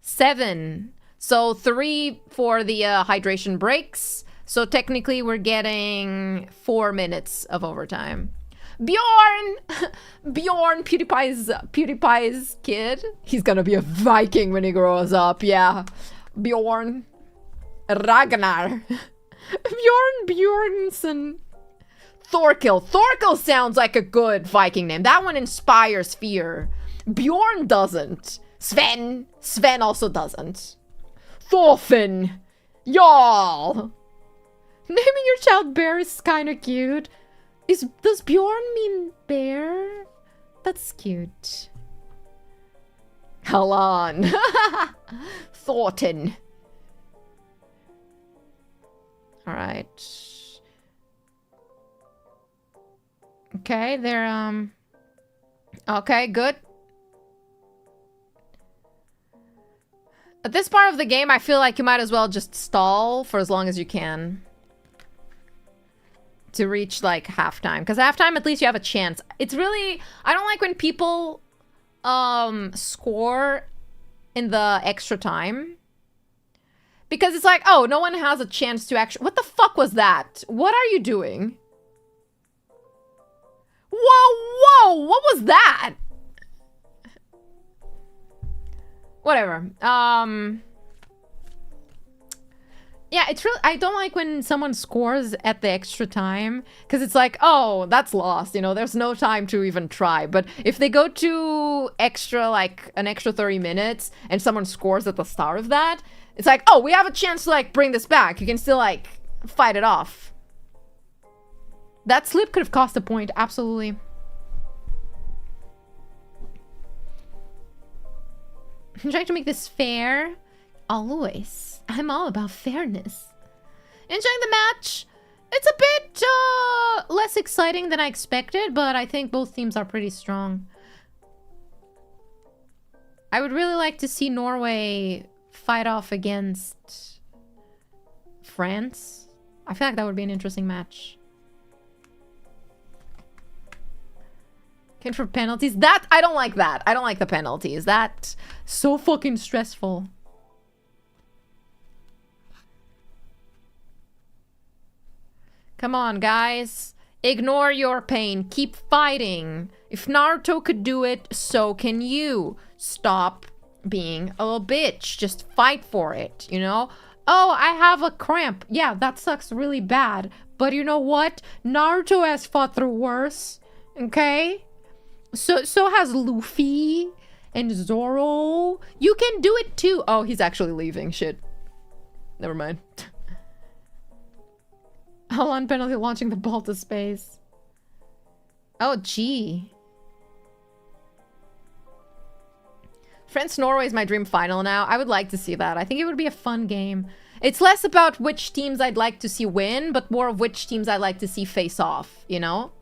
7. So 3 for the hydration breaks. So technically we're getting 4 minutes of overtime. Bjorn! Bjorn, PewDiePie's kid. He's gonna be a Viking when he grows up, yeah. Bjorn. Ragnar. Bjorn Bjornsson. Thorkel. Thorkel sounds like a good Viking name. That one inspires fear. Bjorn doesn't. Sven. Sven also doesn't. Thorfinn. Jarl. Naming your child Bear is kind of cute. Does Bjorn mean bear? That's cute. Halaand. Thornton. Alright. Okay, they're, okay, good. At this part of the game, I feel like you might as well just stall for as long as you can. To reach, like, halftime. Because halftime, at least you have a chance. It's really... I don't like when people, score in the extra time. Because it's like, oh, no one has a chance to actually... What the fuck was that? What are you doing? Whoa, whoa! What was that? Whatever. Yeah, it's really... I don't like when someone scores at the extra time. Because it's like, oh, that's lost. You know, there's no time to even try. But if they go to extra, like, an extra 30 minutes... and someone scores at the start of that... it's like, oh, we have a chance to, like, bring this back. You can still, like, fight it off. That slip could have cost a point. Absolutely. I'm trying to make this fair. Always. I'm all about fairness. Enjoying the match? It's a bit less exciting than I expected, but I think both teams are pretty strong. I would really like to see Norway fight off against France. I feel like that would be an interesting match. Can for penalties? That, I don't like that. I don't like the penalties. That's so fucking stressful. Come on, guys. Ignore your pain. Keep fighting. If Naruto could do it, so can you. Stop being a little bitch. Just fight for it, you know? Oh, I have a cramp. Yeah, that sucks really bad. But you know what? Naruto has fought through worse. Okay? So has Luffy and Zoro. You can do it too. Oh, he's actually leaving. Shit. Never mind. Halaand penalty launching the ball to space. Oh, gee. France-Norway is my dream final now. I would like to see that. I think it would be a fun game. It's less about which teams I'd like to see win, but more of which teams I'd like to see face off, you know?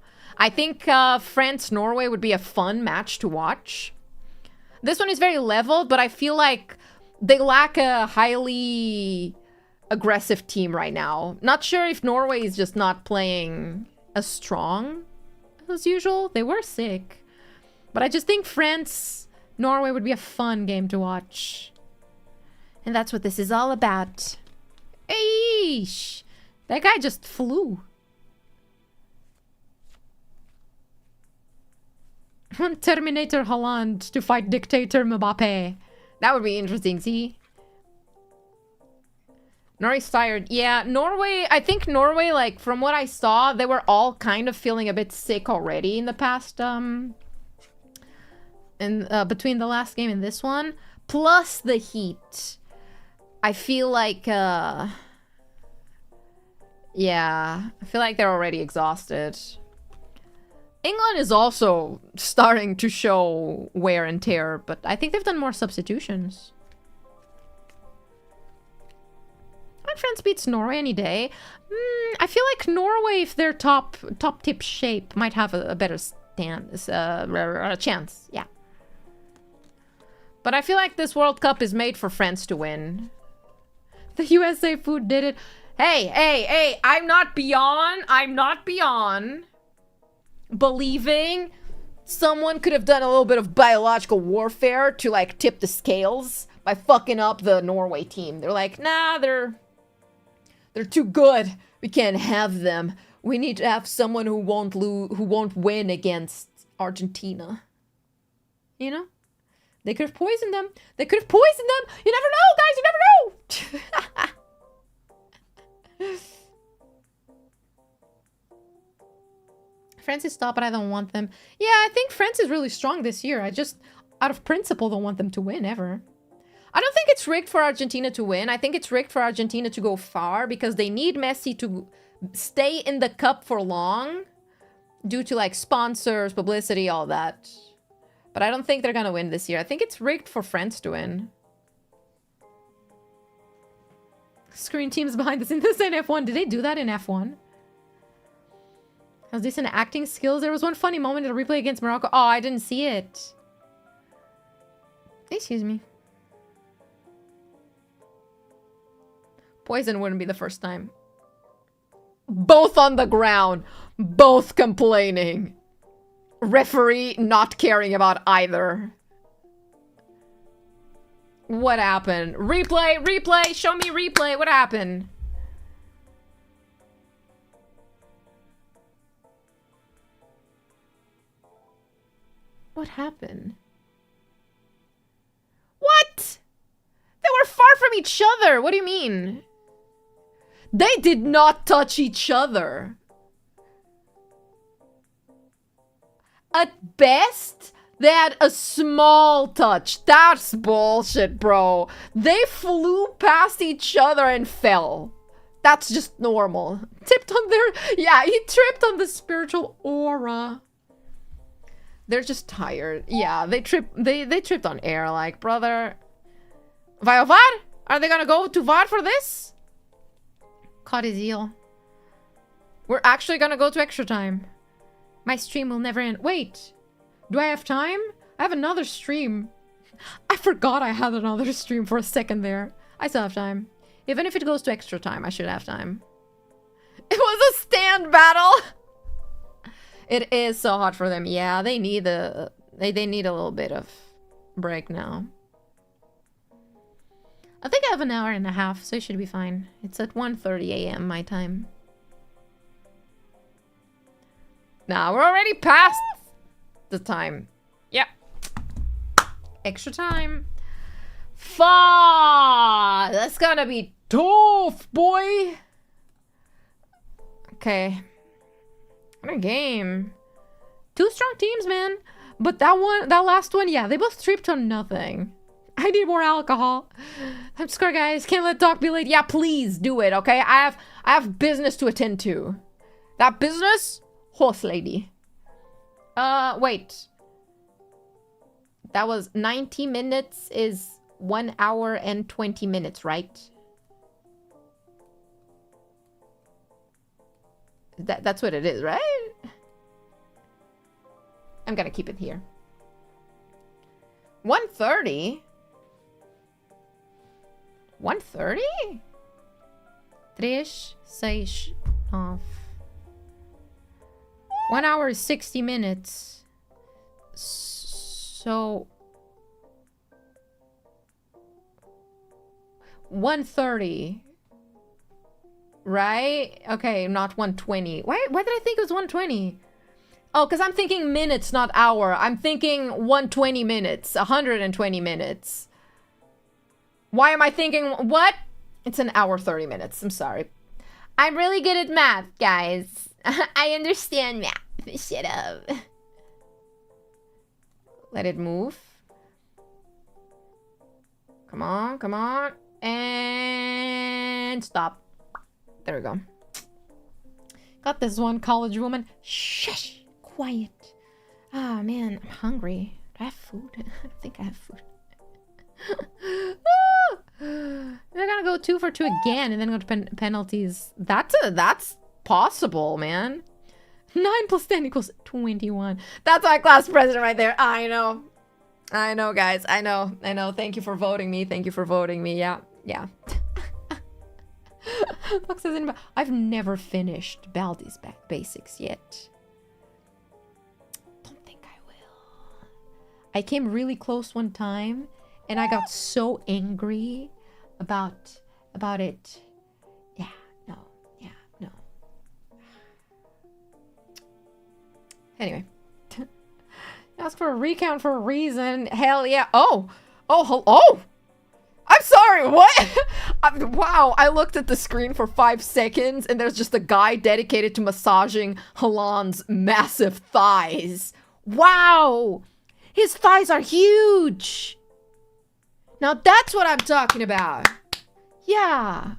I think France-Norway would be a fun match to watch. This one is very leveled, but I feel like they lack a highly aggressive team right now. Not sure if Norway is just not playing as strong as usual. They were sick. But I just think France-Norway would be a fun game to watch. And that's what this is all about. Eesh! That guy just flew. Terminator Halaand to fight Dictator Mbappe. That would be interesting, see? Norway's tired. Yeah, Norway... I think Norway, like, from what I saw, they were all kind of feeling a bit sick already in the past, between the last game and this one. Plus the heat. I feel like, yeah. I feel like they're already exhausted. England is also starting to show wear and tear, but I think they've done more substitutions. I think France beats Norway any day. I feel like Norway, if they're top tip shape, might have a better chance. Yeah. But I feel like this World Cup is made for France to win. The USA food did it. Hey, I'm not beyond believing someone could have done a little bit of biological warfare to, like, tip the scales by fucking up the Norway team. They're like, nah, they're too good. We can't have them. We need to have someone who won't win against Argentina. You know? They could have poisoned them. You never know, guys. You never know. France is top, but I don't want them. Yeah, I think France is really strong this year. I just, out of principle, don't want them to win ever. I don't think it's rigged for Argentina to win. I think it's rigged for Argentina to go far because they need Messi to stay in the cup for long due to like sponsors, publicity, all that. But I don't think they're gonna win this year. I think it's rigged for France to win. Screen teams behind the scenes. This in F1. Did they do that in F1? Has decent acting skills. There was one funny moment in a replay against Morocco. Oh, I didn't see it. Excuse me. Poison wouldn't be the first time. Both on the ground. Both complaining. Referee not caring about either. What happened? Replay, replay, show me replay. What happened? What happened? What? They were far from each other. What do you mean? They did not touch each other. At best, they had a small touch. That's bullshit, bro. They flew past each other and fell. That's just normal. Tipped on their... Yeah, he tripped on the spiritual aura. They're just tired. Yeah, they tripped on air, like, brother. Via VAR? Are they gonna go to VAR for this? Caught his heel. We're actually gonna go to extra time. My stream will never end. Wait. Do I have time? I have another stream. I forgot I had another stream for a second there. I still have time. Even if it goes to extra time, I should have time. It was a stand battle! It is so hot for them. Yeah, they need a little bit of break now. I think I have an hour and a half, so it should be fine. It's at 1:30 a.m. my time. Nah, we're already past the time. Yep. Extra time. Fuck! That's gonna be tough, boy! Okay. What a game. Two strong teams, man. But that last one, yeah, they both tripped on nothing. I need more alcohol. I'm sorry, guys. Can't let talk be late. Yeah, please do it, okay? I have business to attend to. That business? Horse lady. Wait. That was 90 minutes is 1 hour and 20 minutes, right? That's what it is, right? I'm gonna keep it here. 1:30? 1:30? 3, 6, 9. 1 hour is 60 minutes. So 1:30. Right? Okay, not 1:20. Why did I think it was 1:20? Oh, because I'm thinking minutes, not hour. I'm thinking 120 minutes. 120 minutes. Why am I thinking... What? It's an hour 30 minutes. I'm sorry. I'm really good at math, guys. I understand math. Shut up. Let it move. Come on, come on. And stop. There we go. Got this one, college woman. Shush. Quiet. Ah, man. I'm hungry. Do I have food? I don't think I have food. They're gonna go 2 for 2 again and then go to penalties. That's possible, man. 9 plus 10 equals 21. That's my class president right there. I know. I know, guys. I know. I know. Thank you for voting me. Thank you for voting me. Yeah. Yeah. I've never finished Baldi's basics yet. Don't think I will. I came really close one time and I got so angry about it. Yeah, no. Yeah, no. Anyway. Ask for a recount for a reason. Hell yeah. Oh! I'm sorry, what? Wow, I looked at the screen for 5 seconds and there's just a guy dedicated to massaging Halaand's massive thighs. Wow! His thighs are huge! Now that's what I'm talking about. Yeah.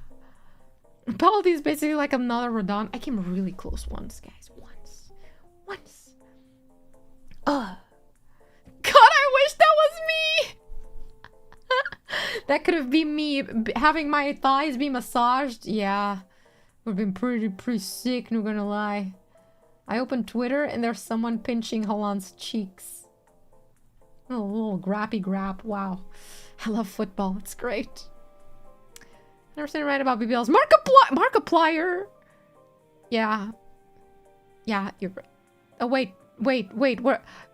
Baldi is basically like another Rodon. I came really close once, guys. Once. God, I wish that was me! That could have been me having my thighs be massaged. Yeah, would have been pretty sick, not gonna lie. I opened Twitter and there's someone pinching Haaland's cheeks. Oh, a little grappy grab. Wow, I love football. It's great. Never seen it right about BBLs. Markiplier. Yeah, you're right. Oh wait. Wait.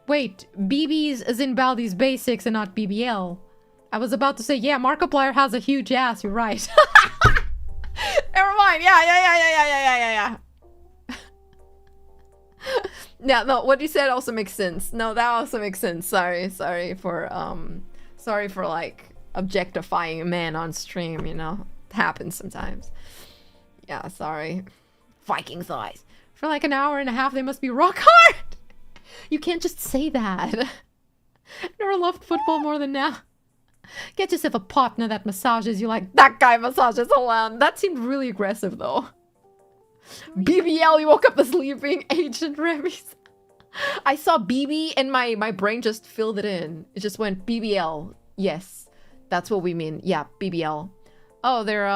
BB's as in Baldi's Basics and not BBL. I was about to say, yeah, Markiplier has a huge ass. You're right. Never mind. Yeah. Yeah, no, what you said also makes sense. No, that also makes sense. Sorry for like objectifying a man on stream, you know. It happens sometimes. Yeah, sorry. Viking thighs. For like an hour and a half, they must be rock hard. You can't just say that. Never loved football more than now. Get yourself a partner that massages you like that guy massages Halaand. That seemed really aggressive though. BBL, you woke up as sleeping Ancient Remy's. I saw BB and my brain just filled it in. It just went BBL. Yes, that's what we mean. Yeah, BBL. Oh, they're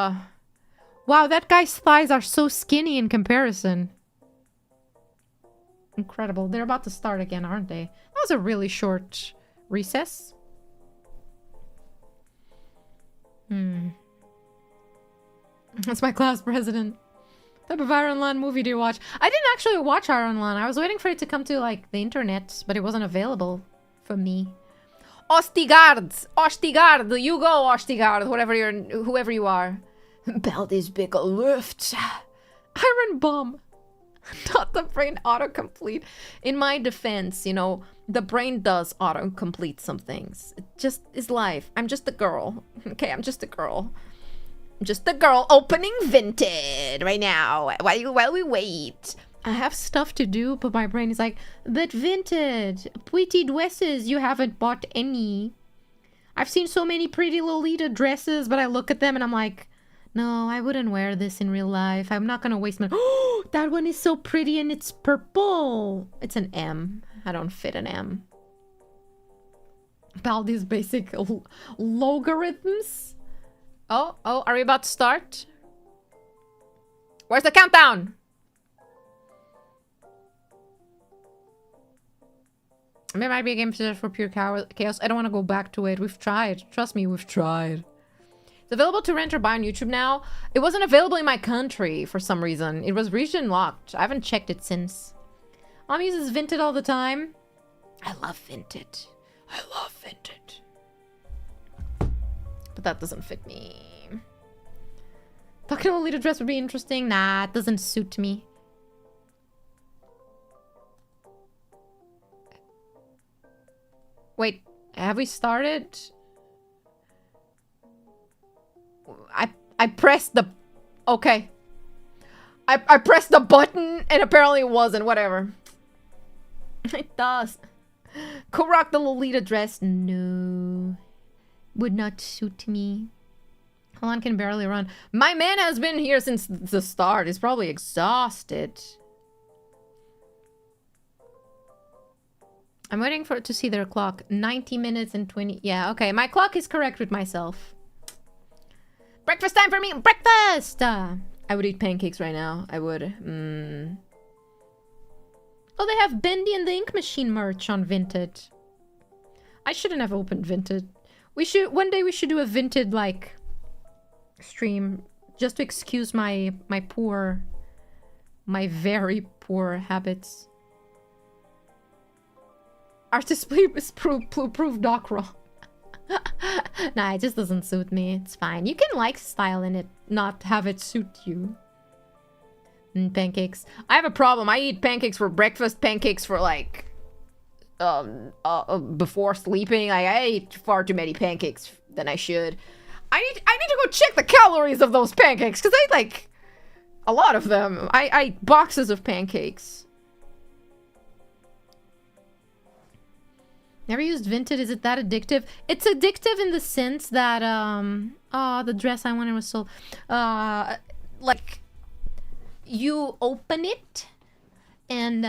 wow, that guy's thighs are so skinny in comparison. Incredible. They're about to start again, aren't they? That was a really short recess. That's my class president. What type of Iron Land movie do you watch? I didn't actually watch Iron Land. I was waiting for it to come to like the internet, but it wasn't available for me. Ostigard, you go, Ostigard, whoever you are. Baldi's big lift. Iron Bomb. Not the brain autocomplete. In my defense, you know, the brain does autocomplete some things. It just is life. I'm just a girl. Okay, I'm just a girl. I'm just a girl opening Vinted right now while we wait. I have stuff to do, but my brain is like, but Vinted, pretty dresses, you haven't bought any. I've seen so many pretty Lolita dresses, but I look at them and I'm like, no, I wouldn't wear this in real life. I'm not gonna waste my... Oh, that one is so pretty and it's purple. It's an M. I don't fit an M. Baldi's basic logarithms. Oh, are we about to start? Where's the countdown? There might be a game for pure chaos. I don't want to go back to it. We've tried. Trust me, we've tried. It's available to rent or buy on YouTube now. It wasn't available in my country for some reason. It was region locked. I haven't checked it since. Mom uses Vinted all the time. I love Vinted. But that doesn't fit me. Talking Lolita dress would be interesting. Nah, it doesn't suit me. Wait, have we started? I pressed the... Okay. I pressed the button and apparently it wasn't. Whatever. It does. Go rock the Lolita dress. No. Would not suit me. Halaand can barely run. My man has been here since the start. He's probably exhausted. I'm waiting for it to see their clock. 90 minutes and 20... Yeah, okay. My clock is correct with myself. Breakfast time for me! Breakfast! I would eat pancakes right now. I would. Oh, they have Bendy and the Ink Machine merch on Vinted. I shouldn't have opened Vinted. One day we should do a Vinted, like, stream. Just to excuse my very poor habits. Artist please prove Doc wrong. Nah, it just doesn't suit me. It's fine. You can like style in it, not have it suit you. Pancakes. I have a problem. I eat pancakes for breakfast, pancakes for like before sleeping. I eat far too many pancakes than I should. I need to go check the calories of those pancakes, because I like a lot of them. I boxes of pancakes. Never used Vinted. Is it that addictive? It's addictive in the sense that oh, the dress I wanted was sold. Like you open it and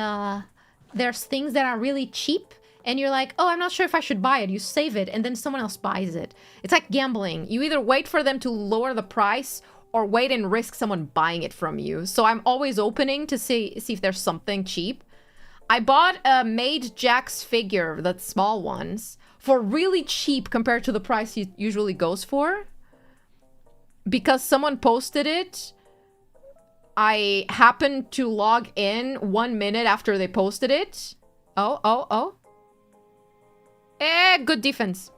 there's things that are really cheap and you're like, oh, I'm not sure if I should buy it. You save it and then someone else buys it. It's like gambling. You either wait for them to lower the price or wait and risk someone buying it from you. So I'm always opening to see if there's something cheap. I bought a Maid Jack's figure, the small ones, for really cheap compared to the price it usually goes for. Because someone posted it, I happened to log in 1 minute after they posted it. Oh. Good defense.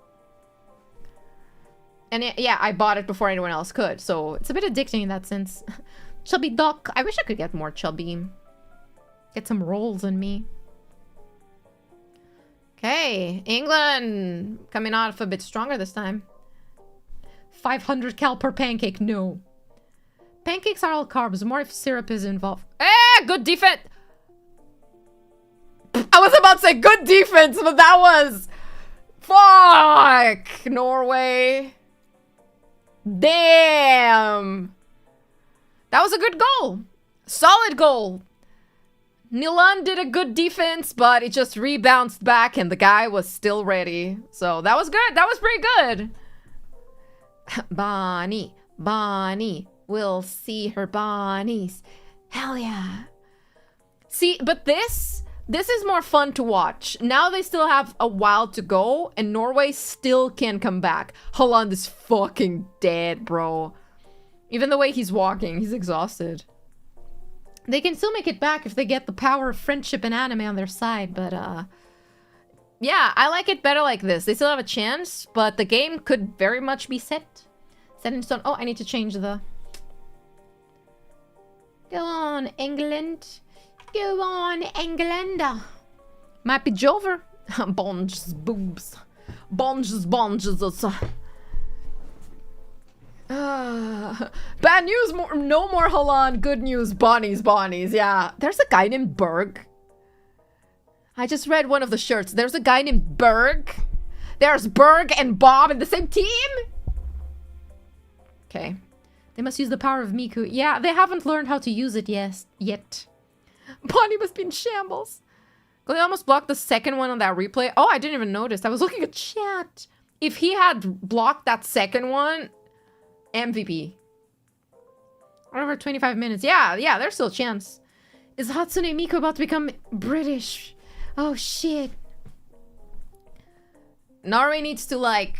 And yeah, I bought it before anyone else could, so it's a bit addicting in that sense. Chubby duck. I wish I could get more chubby. Get some rolls in me. Okay, England coming off a bit stronger this time. 500 cal per pancake, no. Pancakes are all carbs, more if syrup is involved. Good defense! I was about to say good defense, but that was... Fuck! Norway. Damn! That was a good goal. Solid goal. Halaand did a good defense, but it just rebounced back and the guy was still ready. So that was good. That was pretty good. Bonnie. We'll see her Bonnies. Hell yeah. See, but this is more fun to watch. Now they still have a while to go and Norway still can come back. Halaand is fucking dead, bro. Even the way he's walking, he's exhausted. They can still make it back if they get the power of friendship and anime on their side, but yeah, I like it better like this. They still have a chance, but the game could very much be set in stone. Oh, I need to change the... Go on, England. Go on, England. Might be Jover. Bonges, boobs. Bonges. Bad news, no more Halaand. Good news, Bonnies. Yeah, there's a guy named Berg. I just read one of the shirts. There's a guy named Berg. There's Berg and Bob in the same team. Okay, they must use the power of Miku. Yeah, they haven't learned how to use it yet. Bonnie must be in shambles. They almost blocked the second one on that replay. Oh, I didn't even notice. I was looking at chat. If he had blocked that second one, MVP. Over 25 minutes. Yeah, there's still a chance. Is Hatsune Miku about to become British? Oh, shit. Norway needs to, like,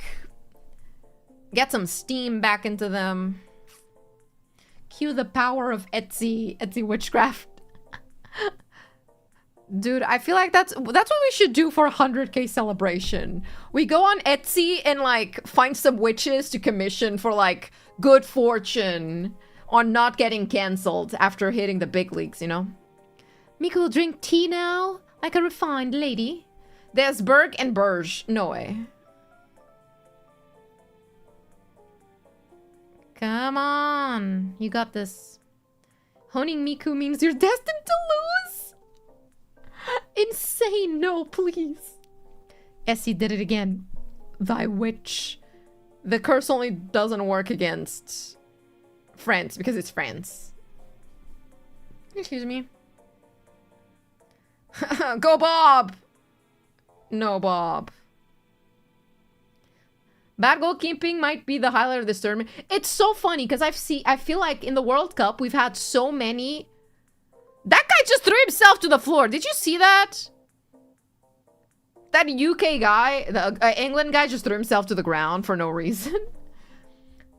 get some steam back into them. Cue the power of Etsy witchcraft. Dude, I feel like that's what we should do for a 100k celebration. We go on Etsy and, like, find some witches to commission for, like, good fortune on not getting cancelled after hitting the big leagues, you know? Miku will drink tea now, like a refined lady. There's Berg and Burge. No way. Come on. You got this. Honing Miku means you're destined to lose. Insane. No, please. Essie did it again. Thy witch. The curse only doesn't work against France because it's France. Excuse me. Go Bob! No Bob. Bad goalkeeping might be the highlight of this tournament. It's so funny because I feel like in the World Cup we've had so many. That guy just threw himself to the floor. Did you see that? That UK guy, the England guy, just threw himself to the ground for no reason.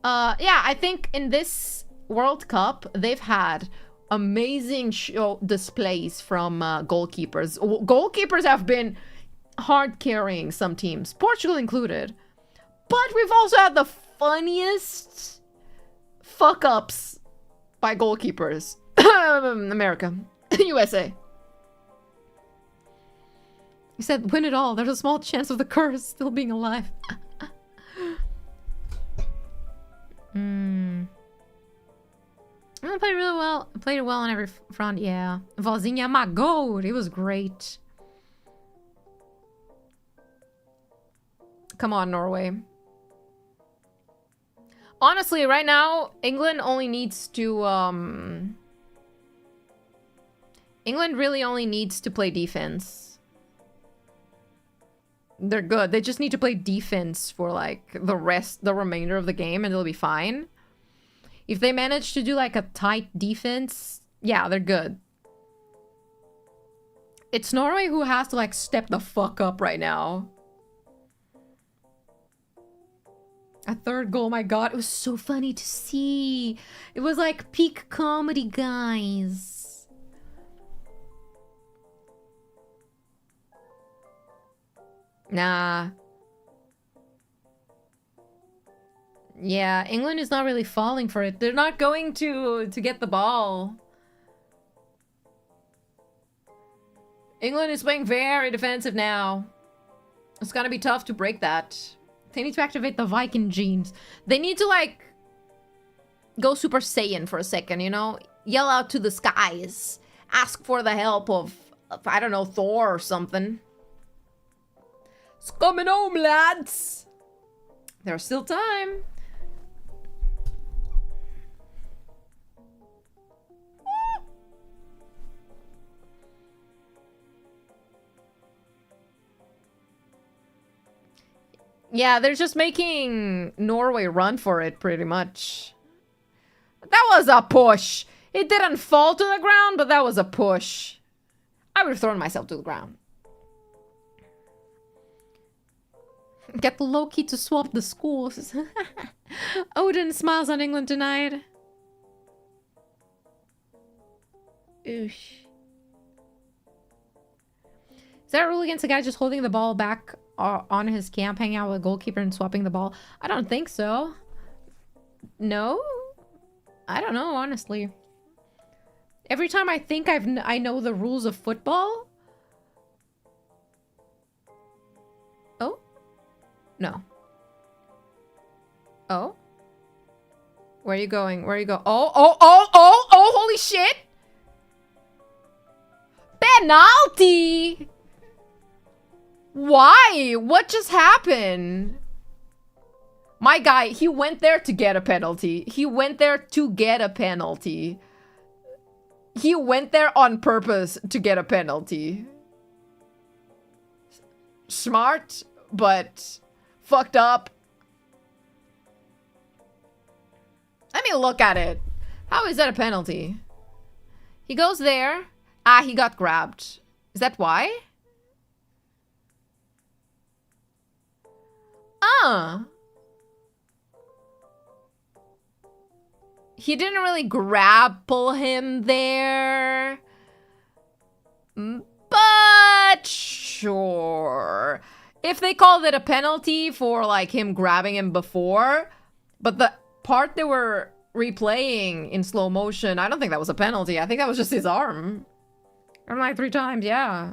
Yeah, I think in this World Cup they've had amazing show displays from goalkeepers. Goalkeepers have been hard carrying some teams, Portugal included. But we've also had the funniest fuck ups by goalkeepers. America. USA. You said win it all. There's a small chance of the curse still being alive. England played really well. Played well on every front, yeah. Vozinha, my god, it was great. Come on, Norway. Honestly, right now, England only needs to, England really only needs to play defense. They're good. They just need to play defense for, like, the remainder of the game, and they'll be fine. If they manage to do, like, a tight defense, yeah, they're good. It's Norway who has to, like, step the fuck up right now. A third goal, my god, it was so funny to see. It was like peak comedy, guys. Nah. Yeah, England is not really falling for it. They're not going to get the ball. England is playing very defensive now. It's gonna be tough to break that. They need to activate the Viking genes. They need to, like, go Super Saiyan for a second, you know? Yell out to the skies. Ask for the help of I don't know, Thor or something. It's coming home, lads! There's still time. Yeah, they're just making Norway run for it, pretty much. That was a push. It didn't fall to the ground, but that was a push. I would have thrown myself to the ground. Get Loki to swap the schools. Odin smiles on England tonight. Oosh. Is that a rule against a guy just holding the ball back on his camp, hanging out with a goalkeeper and swapping the ball? I don't think so. No? I don't know, honestly. Every time I think I know the rules of football. Oh? No. Oh? Where are you going? Where are you going? Oh, holy shit! Penalty! Why? What just happened? My guy, he went there to get a penalty. He went there to get a penalty. He went there on purpose to get a penalty. Smart, but fucked up. Let me look at it. How is that a penalty? He goes there. Ah, he got grabbed. Is that why? He didn't really grapple him there. But sure. If they called it a penalty for, like, him grabbing him before, but the part they were replaying in slow motion, I don't think that was a penalty. I think that was just his arm. I'm like 3 times, yeah.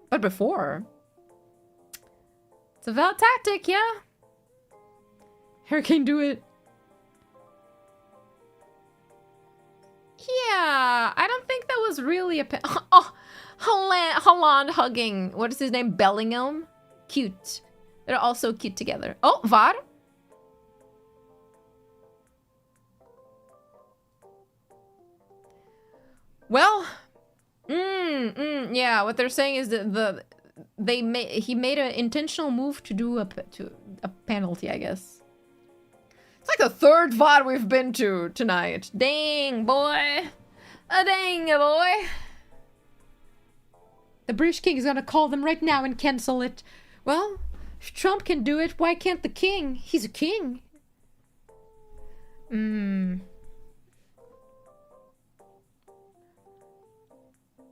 But before. It's a valid tactic, yeah. Hurricane, do it. Yeah, I don't think that was really a oh, Halaand hugging. What is his name? Bellingham? Cute. They're all so cute together. Oh, VAR. Well, yeah. What they're saying is that he made an intentional move to do a penalty, I guess. It's like the 3rd VOD we've been to tonight. Dang, boy. A dang, boy. The British King is gonna call them right now and cancel it. Well, if Trump can do it, why can't the king? He's a king.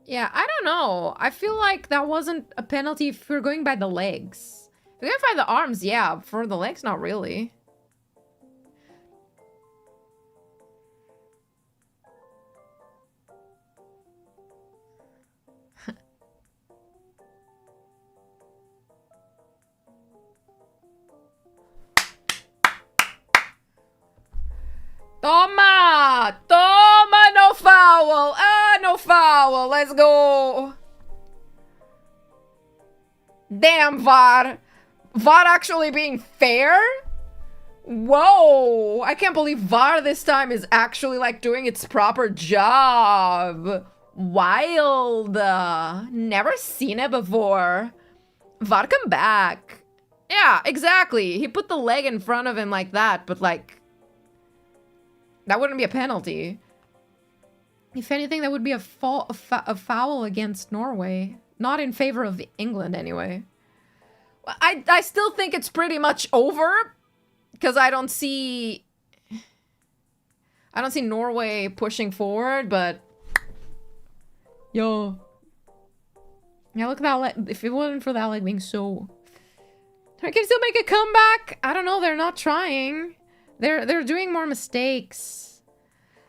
Yeah, I don't know. I feel like that wasn't a penalty if we're going by the legs. If we're going by the arms, yeah. For the legs, not really. Toma! Toma, foul. Ah, no foul. Let's go. Damn, VAR. VAR actually being fair? Whoa. I can't believe VAR this time is actually like doing its proper job. Wild. Never seen it before. VAR, come back. Yeah, exactly. He put the leg in front of him like that, but like... that wouldn't be a penalty. If anything, that would be a foul against Norway. Not in favor of England, anyway. I still think it's pretty much over. Because I don't see Norway pushing forward, but... yo. Yeah, look at that leg. If it wasn't for that leg being so... I can still make a comeback. I don't know. They're not trying. They're doing more mistakes.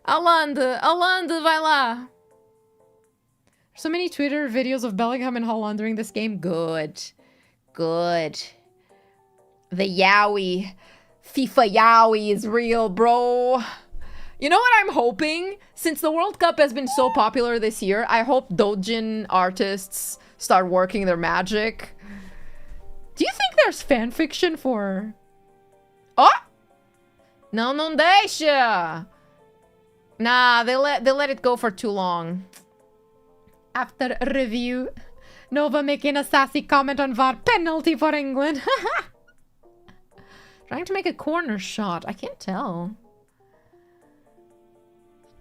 Halaand, vai lá. So many Twitter videos of Bellingham and Halaand during this game. Good. Good. The Yowie. FIFA Yowie is real, bro. You know what I'm hoping? Since the World Cup has been so popular this year, I hope Dojin artists start working their magic. Do you think there's fanfiction for... oh! No, não deixa! Nah, they let it go for too long. After review, Nova making a sassy comment on VAR. Penalty for England. Trying to make a corner shot. I can't tell.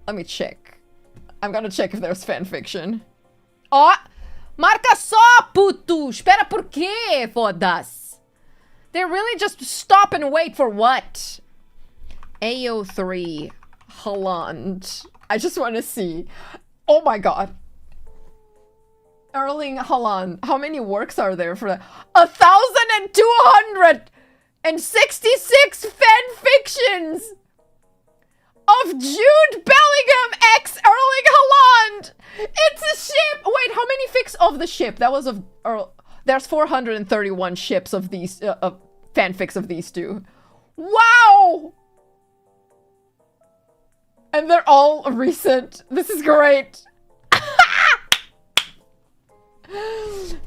Let me check. I'm gonna check if there's fanfiction. Oh! Marca só, puto! Espera por quê, foda-se? They really just stop and wait for what? AO3. Halaand. I just want to see. Oh my god. Erling Halaand. How many works are there for that? 1,266 fanfictions of Jude Bellingham x Erling Halaand. It's a ship. Wait, how many fics of the ship? That was of there's 431 ships of these fanfics of these two. Wow. And they're all recent. This is great.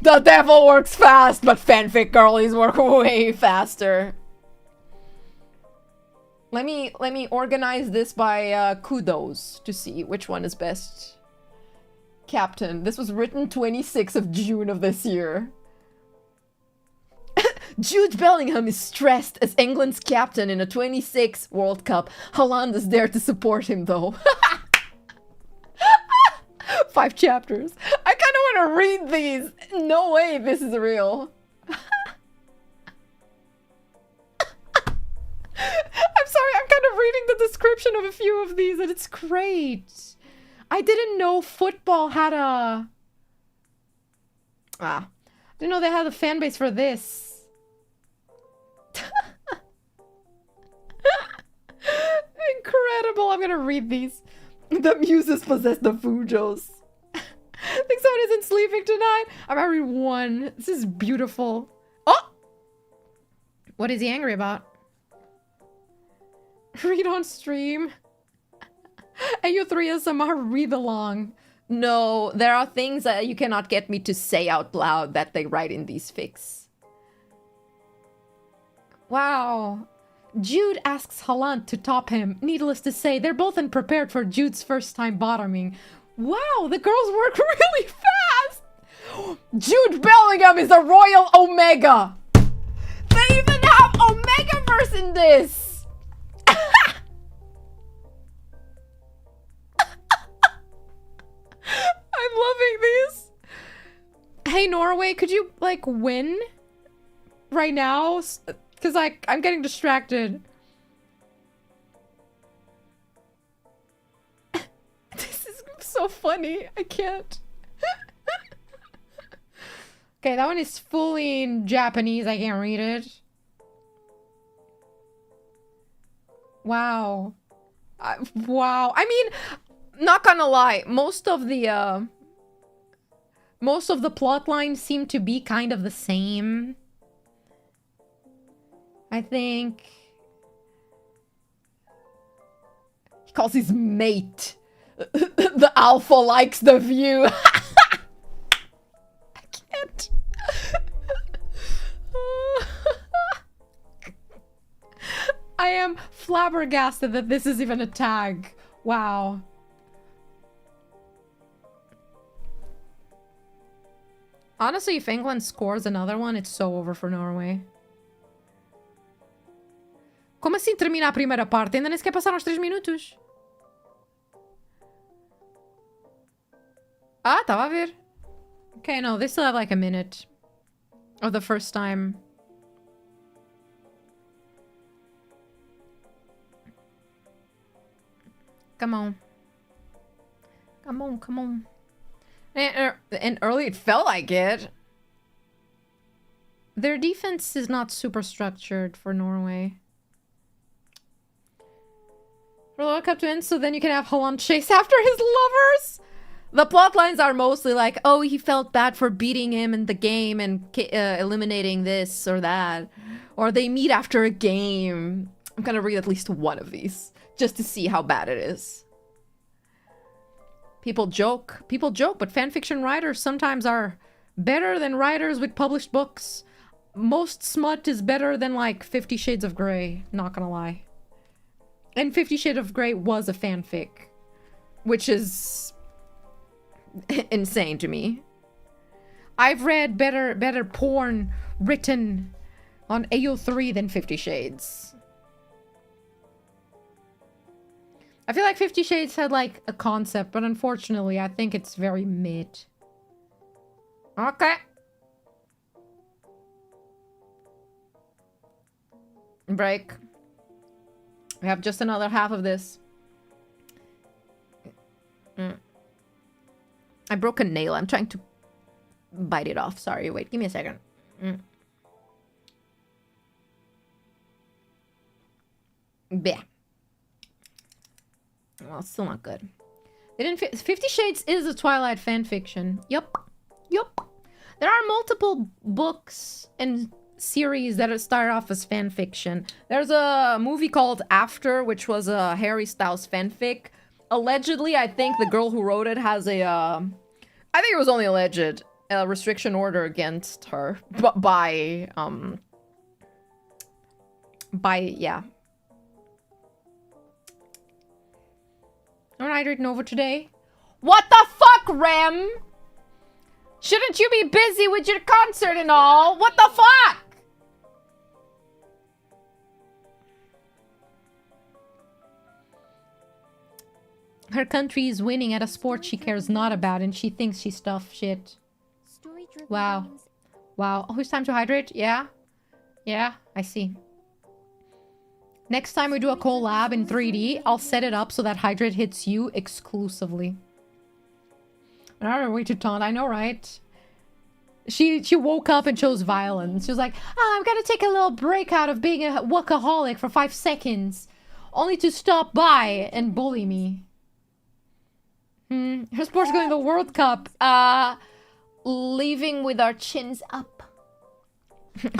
The devil works fast, but fanfic girlies work way faster. Let me organize this by kudos to see which one is best. Captain. This was written 26th of June of this year. Jude Bellingham is stressed as England's captain in a 26th World Cup. Halaand is there to support him, though. 5 chapters. I kind of want to read these. No way this is real. I'm sorry, I'm kind of reading the description of a few of these and it's great. I didn't know football had a... I didn't know they had a fan base for this. Incredible. I'm gonna read these. The muses possess the Fujos. Think someone isn't sleeping tonight? I'm gonna read one. This is beautiful. Oh! What is he angry about? Read on stream. AU3 SMR read along. No, there are things that you cannot get me to say out loud that they write in these fics. Wow. Jude asks Halaand to top him. Needless to say, they're both unprepared for Jude's first time bottoming. Wow, the girls work really fast! Jude Bellingham is a royal Omega! They even have Omega-verse in this! I'm loving these. Hey, Norway, could you, like, win right now? Because, like, I'm getting distracted. This is so funny. I can't. Okay, that one is fully in Japanese. I can't read it. Wow. Wow. I mean, not gonna lie. Most of the plot lines seem to be kind of the same. I think he calls his mate The alpha likes the view. I can't. I am flabbergasted that this is even a tag. Wow. Honestly, if England scores another one, it's so over for Norway. Como assim termina a primeira parte? Ainda nem sequer passaram os 3 minutos. Ah, tava a ver. Okay, no, they still have like a minute. Of the first time. Come on. Come on, come on. And early it felt like it. Their defense is not super structured for Norway. For the World Cup to end, so then you can have Halaand chase after his lovers. The plot lines are mostly like, oh, he felt bad for beating him in the game and eliminating this or that. Or they meet after a game. I'm gonna read at least one of these just to see how bad it is. People joke, but fanfiction writers sometimes are better than writers with published books. Most smut is better than like 50 Shades of Grey, not gonna lie. And 50 Shades of Grey was a fanfic, which is insane to me. I've read better porn written on AO3 than 50 Shades. I feel like 50 Shades had like a concept, but unfortunately I think it's very mid. Okay. Break. We have just another half of this. I broke a nail. I'm trying to bite it off. Sorry, wait, give me a second. Bleh. Well, it's still not good. They didn't 50 Shades is a Twilight fanfiction. Yup. There are multiple books and series that start off as fanfiction. There's a movie called After, which was a Harry Styles fanfic. Allegedly, I think the girl who wrote it has a, I think it was only alleged, a restriction order against her by, yeah. Don't hydrate Nova today. What the fuck, Rem? Shouldn't you be busy with your concert and all? What the fuck? Her country is winning at a sport she cares not about and she thinks she's tough shit. Wow. Wow. Oh, it's time to hydrate? Yeah? Yeah, I see. Next time we do a collab in 3D, I'll set it up so that hydrate hits you exclusively. Another way to taunt, I know, right? She woke up and chose violence. She was like, oh, I'm gonna take a little break out of being a workaholic for 5 seconds. Only to stop by and bully me. Her sport's going to the World Cup. Leaving with our chins up.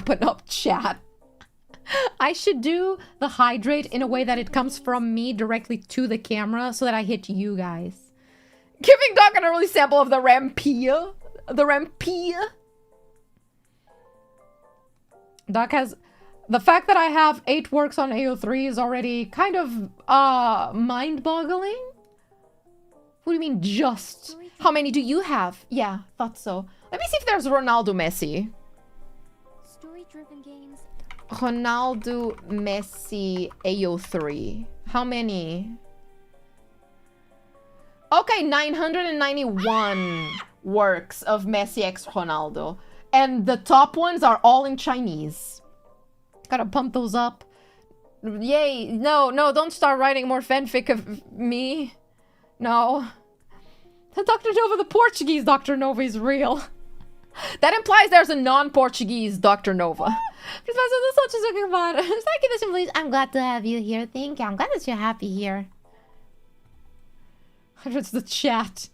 But up chat. I should do the hydrate in a way that it comes from me directly to the camera so that I hit you guys. Giving Doc an early sample of the Rampia. The Rampia. Doc has... The fact that I have 8 works on AO3 is already kind of, mind-boggling. What do you mean, just? How many do you have? Yeah, thought so. Let me see if there's Ronaldo Messi. Story-driven games. Ronaldo Messi AO3. How many? Okay, 991 works of Messi x Ronaldo. And the top ones are all in Chinese. Gotta pump those up. Yay. No, don't start writing more fanfic of me. No. Dr. Nova, the Portuguese Dr. Nova is real. That implies there's a non-Portuguese Dr. Nova. I'm glad to have you here. Thank you. I'm glad that you're happy here. It's the chat.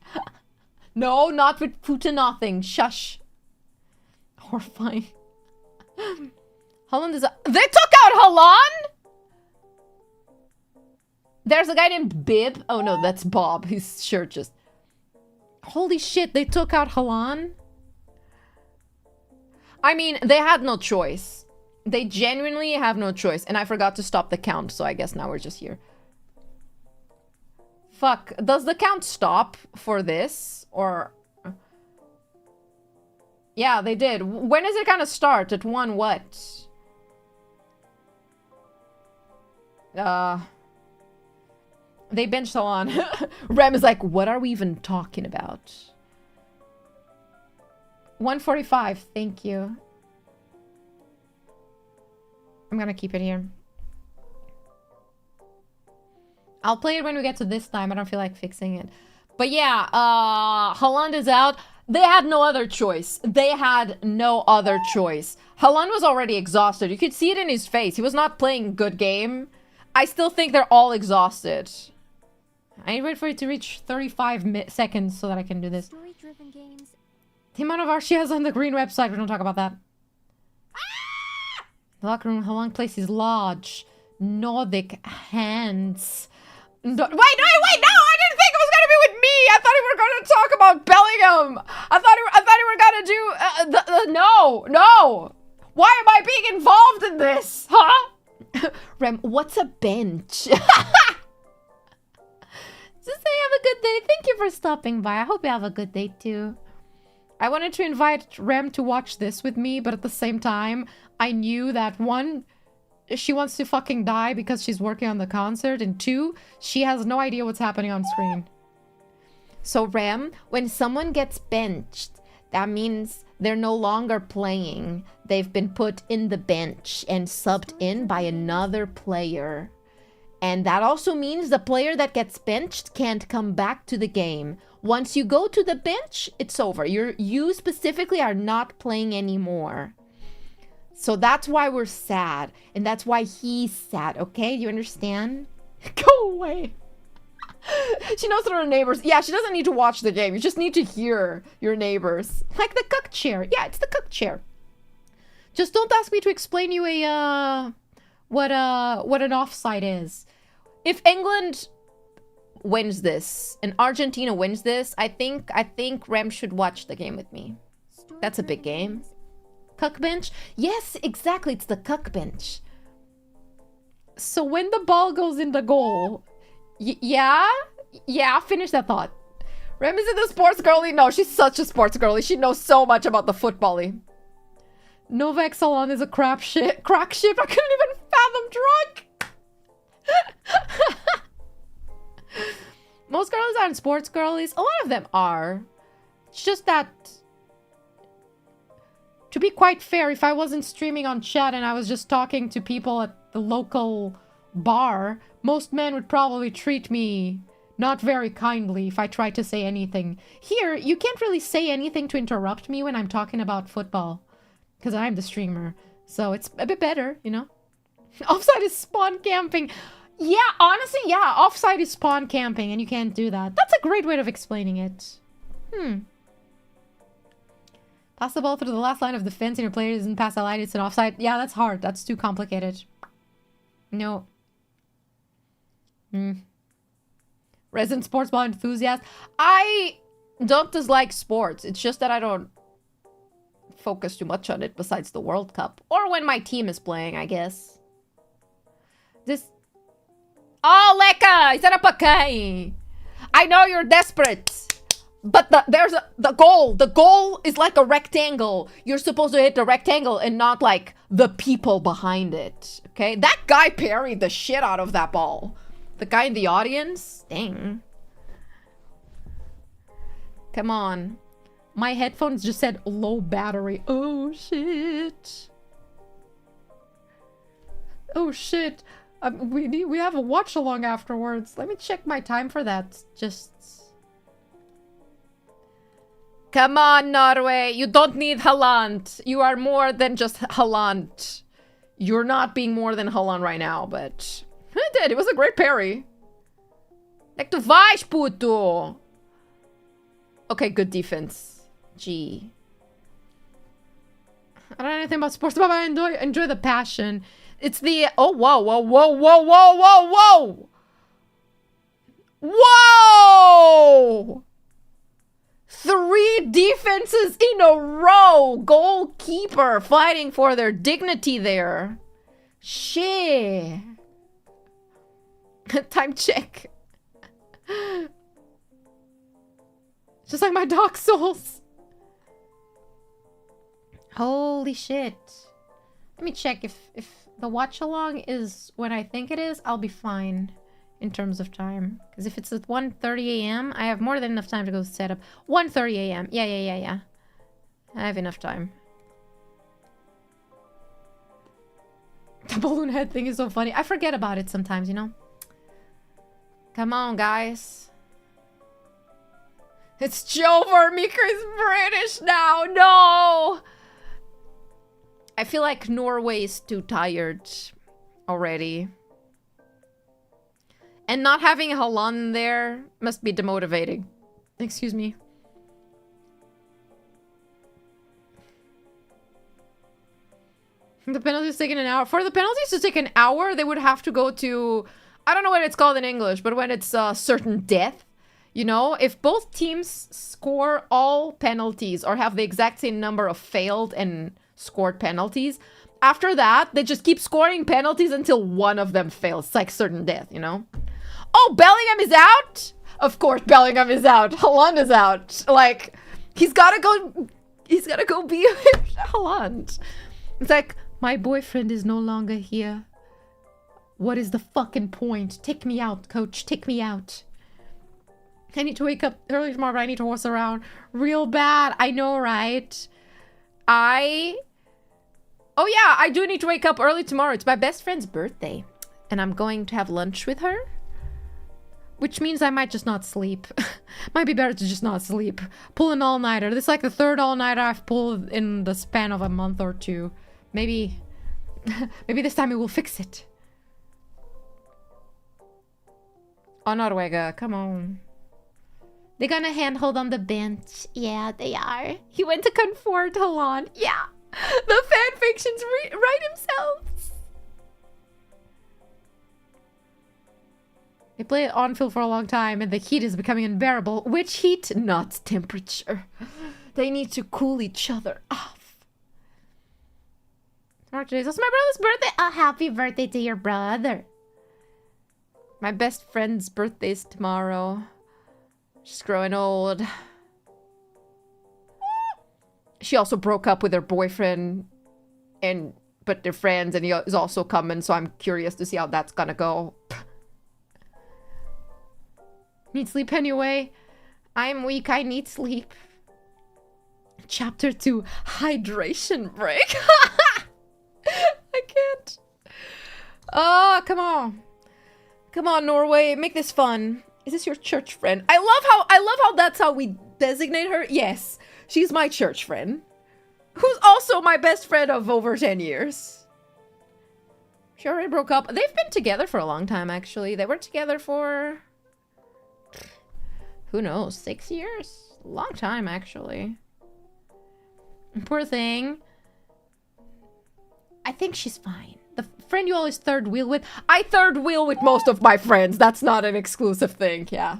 No, not with Puta nothing. Shush. Horrifying. Halaand is a... They took out Halaand? There's a guy named Bib. Oh no, that's Bob. His shirt just... Holy shit, they took out Halaand? I mean, they had no choice. They genuinely have no choice. And I forgot to stop the count, so I guess now we're just here. Fuck. Does the count stop for this? Or... Yeah, they did. When is it gonna start? At 1 what? They benched Halaand. Rem is like, what are we even talking about? 145, thank you. I'm gonna keep it here. I'll play it when we get to this time. I don't feel like fixing it. But yeah, Halaand is out. They had no other choice. They had no other choice. Halaand was already exhausted. You could see it in his face. He was not playing a good game. I still think they're all exhausted. I need to wait for it to reach 35 seconds so that I can do this. Story-driven games. The amount of art she has on the green website. We don't talk about that. Ah! The locker room. Halaand places large Nordic hands. Wait, no! I didn't think it was gonna be with me. I thought we were gonna talk about Bellingham. I thought we were gonna do no. Why am I being involved in this? Huh? Rem, what's a bench? Just say have a good day. Thank you for stopping by. I hope you have a good day too. I wanted to invite Rem to watch this with me, but at the same time, I knew that 1, she wants to fucking die because she's working on the concert, and 2, she has no idea what's happening on screen. So Rem, when someone gets benched, that means they're no longer playing. They've been put in the bench and subbed in by another player. And that also means the player that gets benched can't come back to the game. Once you go to the bench, it's over. You specifically are not playing anymore. So that's why we're sad. And that's why he's sad, okay? You understand? Go away. She knows that her neighbors... Yeah, she doesn't need to watch the game. You just need to hear your neighbors. Like the cook chair. Yeah, it's the cook chair. Just don't ask me to explain you what an offside is. If England wins this and Argentina wins this, I think Rem should watch the game with me. That's a big game. Cuck bench? Yes, exactly. It's the cuck bench. So when the ball goes in the goal... Yeah, finish that thought. Rem is in the sports girly? No, she's such a sports girly. She knows so much about the football-y. Nova Halaand is a crack ship. I couldn't even fathom drunk. Most girlies aren't sports girlies. A lot of them are. It's just that, to be quite fair, if I wasn't streaming on chat and I was just talking to people at the local bar, most men would probably treat me not very kindly if I tried to say anything. Here, you can't really say anything to interrupt me when I'm talking about football, because I'm the streamer. So it's a bit better, you know? Offside is spawn camping. Yeah, honestly, yeah, offside is spawn camping, and you can't do that. That's a great way of explaining it. Pass the ball through the last line of defense and your player doesn't pass that line, it's an offside. Yeah, that's hard. That's too complicated. No. Resident sports ball enthusiast. I don't dislike sports. It's just that I don't focus too much on it besides the World Cup. Or when my team is playing, I guess. This... Oh, Leka! Is that a Pakai? I know you're desperate. But the goal. The goal is like a rectangle. You're supposed to hit the rectangle and not like the people behind it. Okay? That guy parried the shit out of that ball. The guy in the audience? Dang. Come on. My headphones just said low battery. Oh, shit. Oh, shit. We have a watch along afterwards. Let me check my time for that. Just... Come on, Norway. You don't need Halaand. You are more than just Halaand. You're not being more than Halaand right now, but... It did. It was a great parry. Like tu vais, puto. Okay, good defense. Gee. I don't know anything about sports, but I enjoy the passion. It's the... Oh, whoa, whoa, whoa, whoa, whoa, whoa, whoa! Whoa! 3 defenses in a row. Goalkeeper fighting for their dignity there. Shit. Time check. Just like my Dark Souls. Holy shit. Let me check if the watch along is when I think it is, I'll be fine in terms of time. Because if it's at 1:30 a.m., I have more than enough time to go set up. 1:30 a.m. Yeah. I have enough time. The balloon head thing is so funny. I forget about it sometimes, you know? Come on, guys. It's Jover. Mika is British now. No! I feel like Norway is too tired already. And not having Halaand there must be demotivating. Excuse me. The penalties taking an hour. For the penalties to take an hour, they would have to go to... I don't know what it's called in English, but when it's certain death, you know, if both teams score all penalties or have the exact same number of failed and scored penalties, after that, they just keep scoring penalties until one of them fails. It's like certain death, you know? Oh, Bellingham is out? Of course, Bellingham is out. Halaand is out. Like, he's gotta go be Halaand. It's like, my boyfriend is no longer here. What is the fucking point? Take me out, coach. Take me out. I need to wake up early tomorrow, but I need to horse around real bad. I know, right? Oh yeah, I do need to wake up early tomorrow. It's my best friend's birthday. And I'm going to have lunch with her. Which means I might just not sleep. Might be better to just not sleep. Pull an all-nighter. This is like the 3rd all-nighter I've pulled in the span of a month or 2. Maybe this time we will fix it. Oh, Norway, come on. They're gonna handhold on the bench. Yeah, they are. He went to comfort Halaand. Yeah. The fanfictions write themselves. They play it on field for a long time and the heat is becoming unbearable. Which heat? Not temperature. They need to cool each other off. Today's also my brother's birthday. Oh, happy birthday to your brother. My best friend's birthday's tomorrow. She's growing old. She also broke up with her boyfriend, but they're friends, and he is also coming, so I'm curious to see how that's gonna go. Need sleep anyway. I'm weak, I need sleep. Chapter 2, hydration break. I can't. Oh, come on. Come on, Norway, make this fun. Is this your church friend? I love how that's how we designate her. Yes, she's my church friend. Who's also my best friend of over 10 years. She already broke up. They've been together for a long time, actually. They were together for... who knows? 6 years? Long time, actually. Poor thing. I think she's fine. The friend you always third wheel with. I third wheel with most of my friends. That's not an exclusive thing, yeah.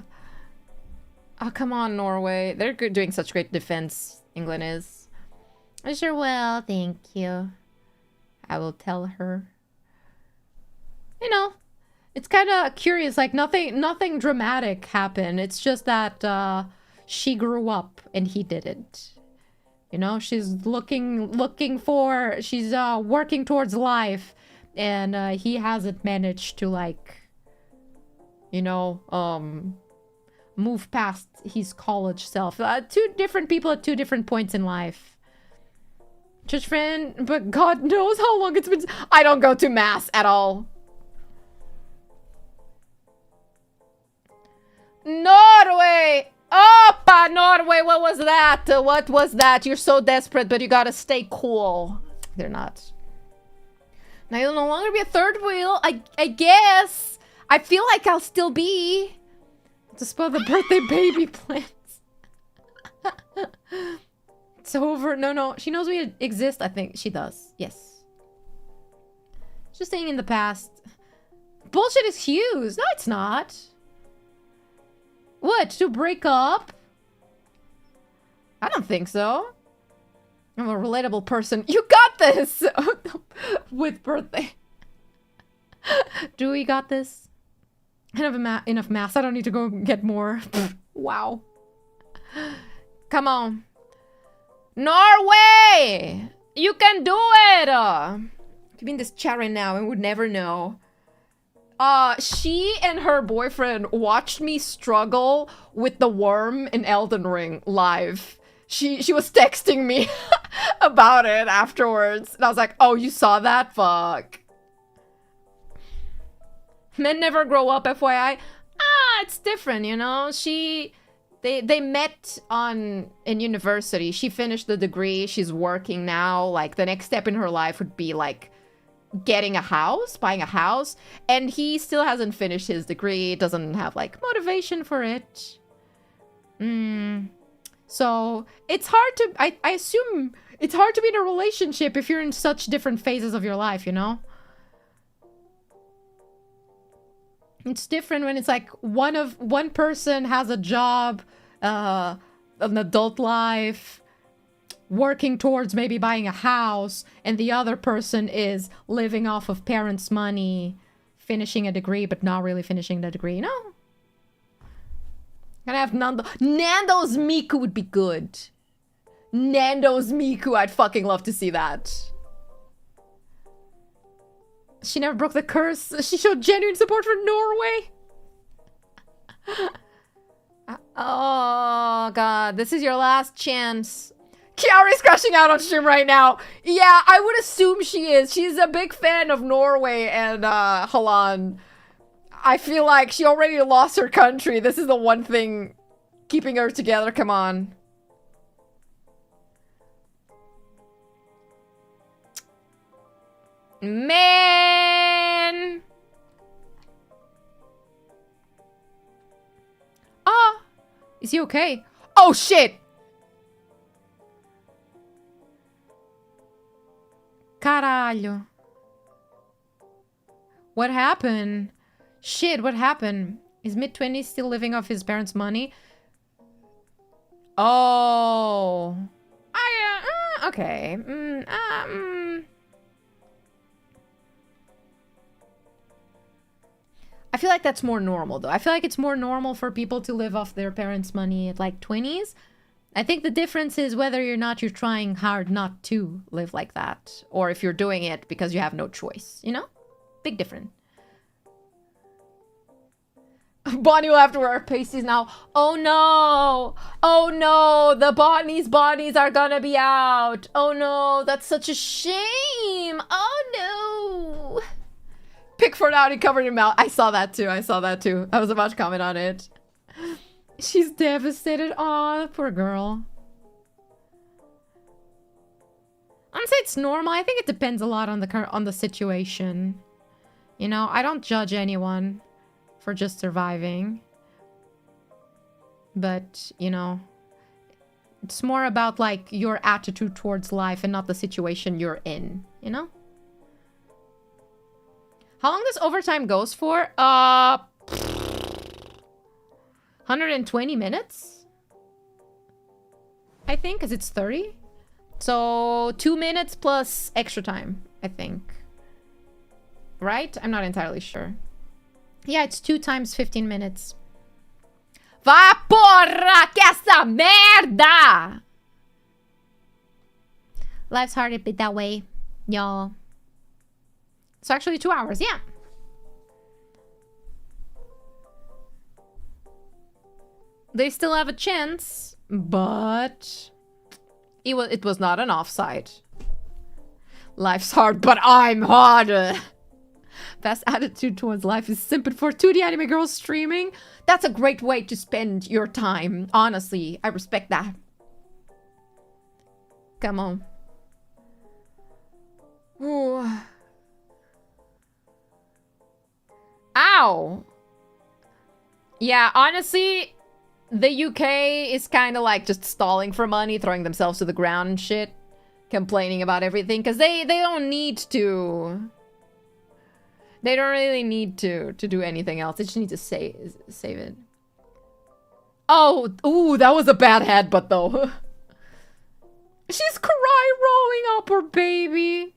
Oh, come on, Norway. They're doing such great defense, England is. I sure will, thank you. I will tell her. You know, it's kind of curious, like nothing dramatic happened. It's just that she grew up and he didn't. You know, she's looking for, she's working towards life, and he hasn't managed to, like, you know, move past his college self. 2 different people at 2 different points in life. Church friend, but God knows how long it's been. I don't go to mass at all. Norway! Oppa, Norway, what was that? What was that? You're so desperate, but you gotta stay cool. They're not. Now you'll no longer be a third wheel, I guess. I feel like I'll still be. To spoil the birthday baby plans. It's over. No. She knows we exist, I think. She does. Yes. Just saying in the past. Bullshit is huge. No, it's not. What? To break up? I don't think so. I'm a relatable person. You got this! With birthday. Do we got this? I have enough mass. I don't need to go get more. Wow. Come on. Norway! You can do it! If you're in this chat right now, I would never know. She and her boyfriend watched me struggle with the worm in Elden Ring live. She was texting me about it afterwards. And I was like, oh, you saw that? Fuck. Men never grow up, FYI. It's different, you know? They met in university. She finished the degree. She's working now. Like, the next step in her life would be, like, getting a house, buying a house. And he still hasn't finished his degree. Doesn't have, like, motivation for it. So, it's hard to... I assume it's hard to be in a relationship if you're in such different phases of your life, you know? It's different when it's like one person has a job, an adult life, working towards maybe buying a house, and the other person is living off of parents' money, finishing a degree, but not really finishing the degree. No. Gonna have Nando's Miku would be good. Nando's Miku, I'd fucking love to see that. She never broke the curse. She showed genuine support for Norway. Oh, God. This is your last chance. Kiari's crashing out on stream right now. Yeah, I would assume she is. She's a big fan of Norway and Halaand. I feel like she already lost her country. This is the one thing keeping her together. Come on. Man! Ah! Is he okay? Oh, shit! Caralho. What happened? Shit, what happened? Is mid-20s still living off his parents' money? Oh. Okay. I feel like that's more normal, though. I feel like it's more normal for people to live off their parents' money at, like, 20s. I think the difference is whether or not you're trying hard not to live like that. Or if you're doing it because you have no choice, you know? Big difference. Bonnie will have to wear her pasties now. Oh, no. Oh, no. The Bonnie's bodies are gonna be out. Oh, no. That's such a shame. Oh, no. Pickford out and covered in mouth. I saw that too. I was about to comment on it. She's devastated. Aw, poor girl. I wouldn't say it's normal. I think it depends a lot on the situation. You know, I don't judge anyone for just surviving. But, you know, it's more about, like, your attitude towards life and not the situation you're in, you know? How long does overtime goes for? 120 minutes? I think, because it's 30. So, 2 minutes plus extra time, I think. Right? I'm not entirely sure. Yeah, it's 2 times 15 minutes. Vá porra, que essa merda! Life's hard a bit that way, y'all. It's actually 2 hours, yeah. They still have a chance, but it was not an offside. Life's hard, but I'm harder. Best attitude towards life is simping for 2D anime girls streaming. That's a great way to spend your time. Honestly, I respect that. Come on. Ooh. Ow! Yeah, honestly, the UK is kind of like just stalling for money, throwing themselves to the ground and shit. Complaining about everything, because they don't need to. They don't really need to do anything else. They just need to save it. Oh, ooh, that was a bad headbutt though. She's rolling up her baby.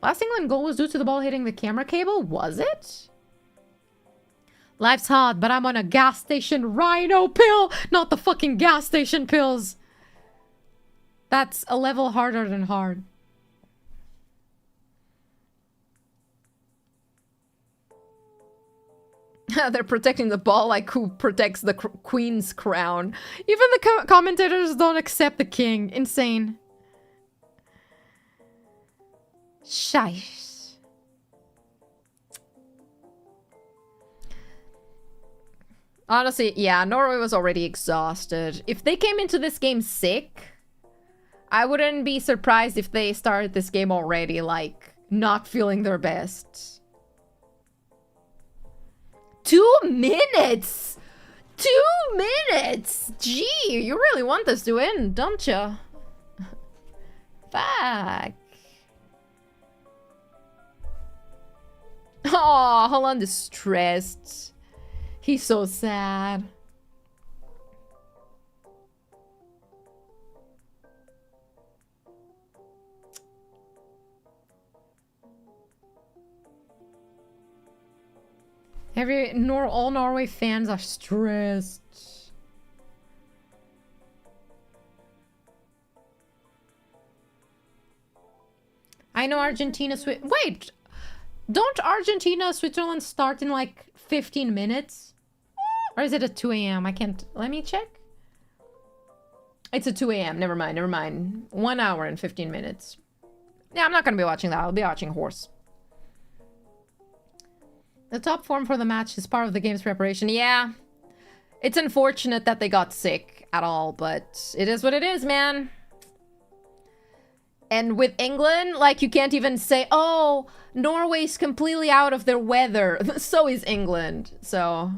Last England goal was due to the ball hitting the camera cable, was it? Life's hard, but I'm on a gas station rhino pill, not the fucking gas station pills. That's a level harder than hard. They're protecting the ball like who protects the queen's crown. Even the commentators don't accept the king. Insane. Scheiße. Honestly, yeah, Norway was already exhausted. If they came into this game sick, I wouldn't be surprised if they started this game already, like, not feeling their best. 2 minutes! 2 minutes! Gee, you really want this to end, don't you? Fuck. Oh, Halaand is stressed. He's so sad. All Norway fans are stressed. I know Argentina, wait! Don't Argentina, Switzerland start in like 15 minutes? Or is it at 2 a.m.? I can't... Let me check. It's at 2 a.m. Never mind, never mind. 1 hour and 15 minutes. Yeah, I'm not gonna be watching that. I'll be watching horse. The top form for the match is part of the game's preparation. Yeah. It's unfortunate that they got sick at all, but it is what it is, man. And with England, like, you can't even say, oh, Norway's completely out of their weather. So is England, so...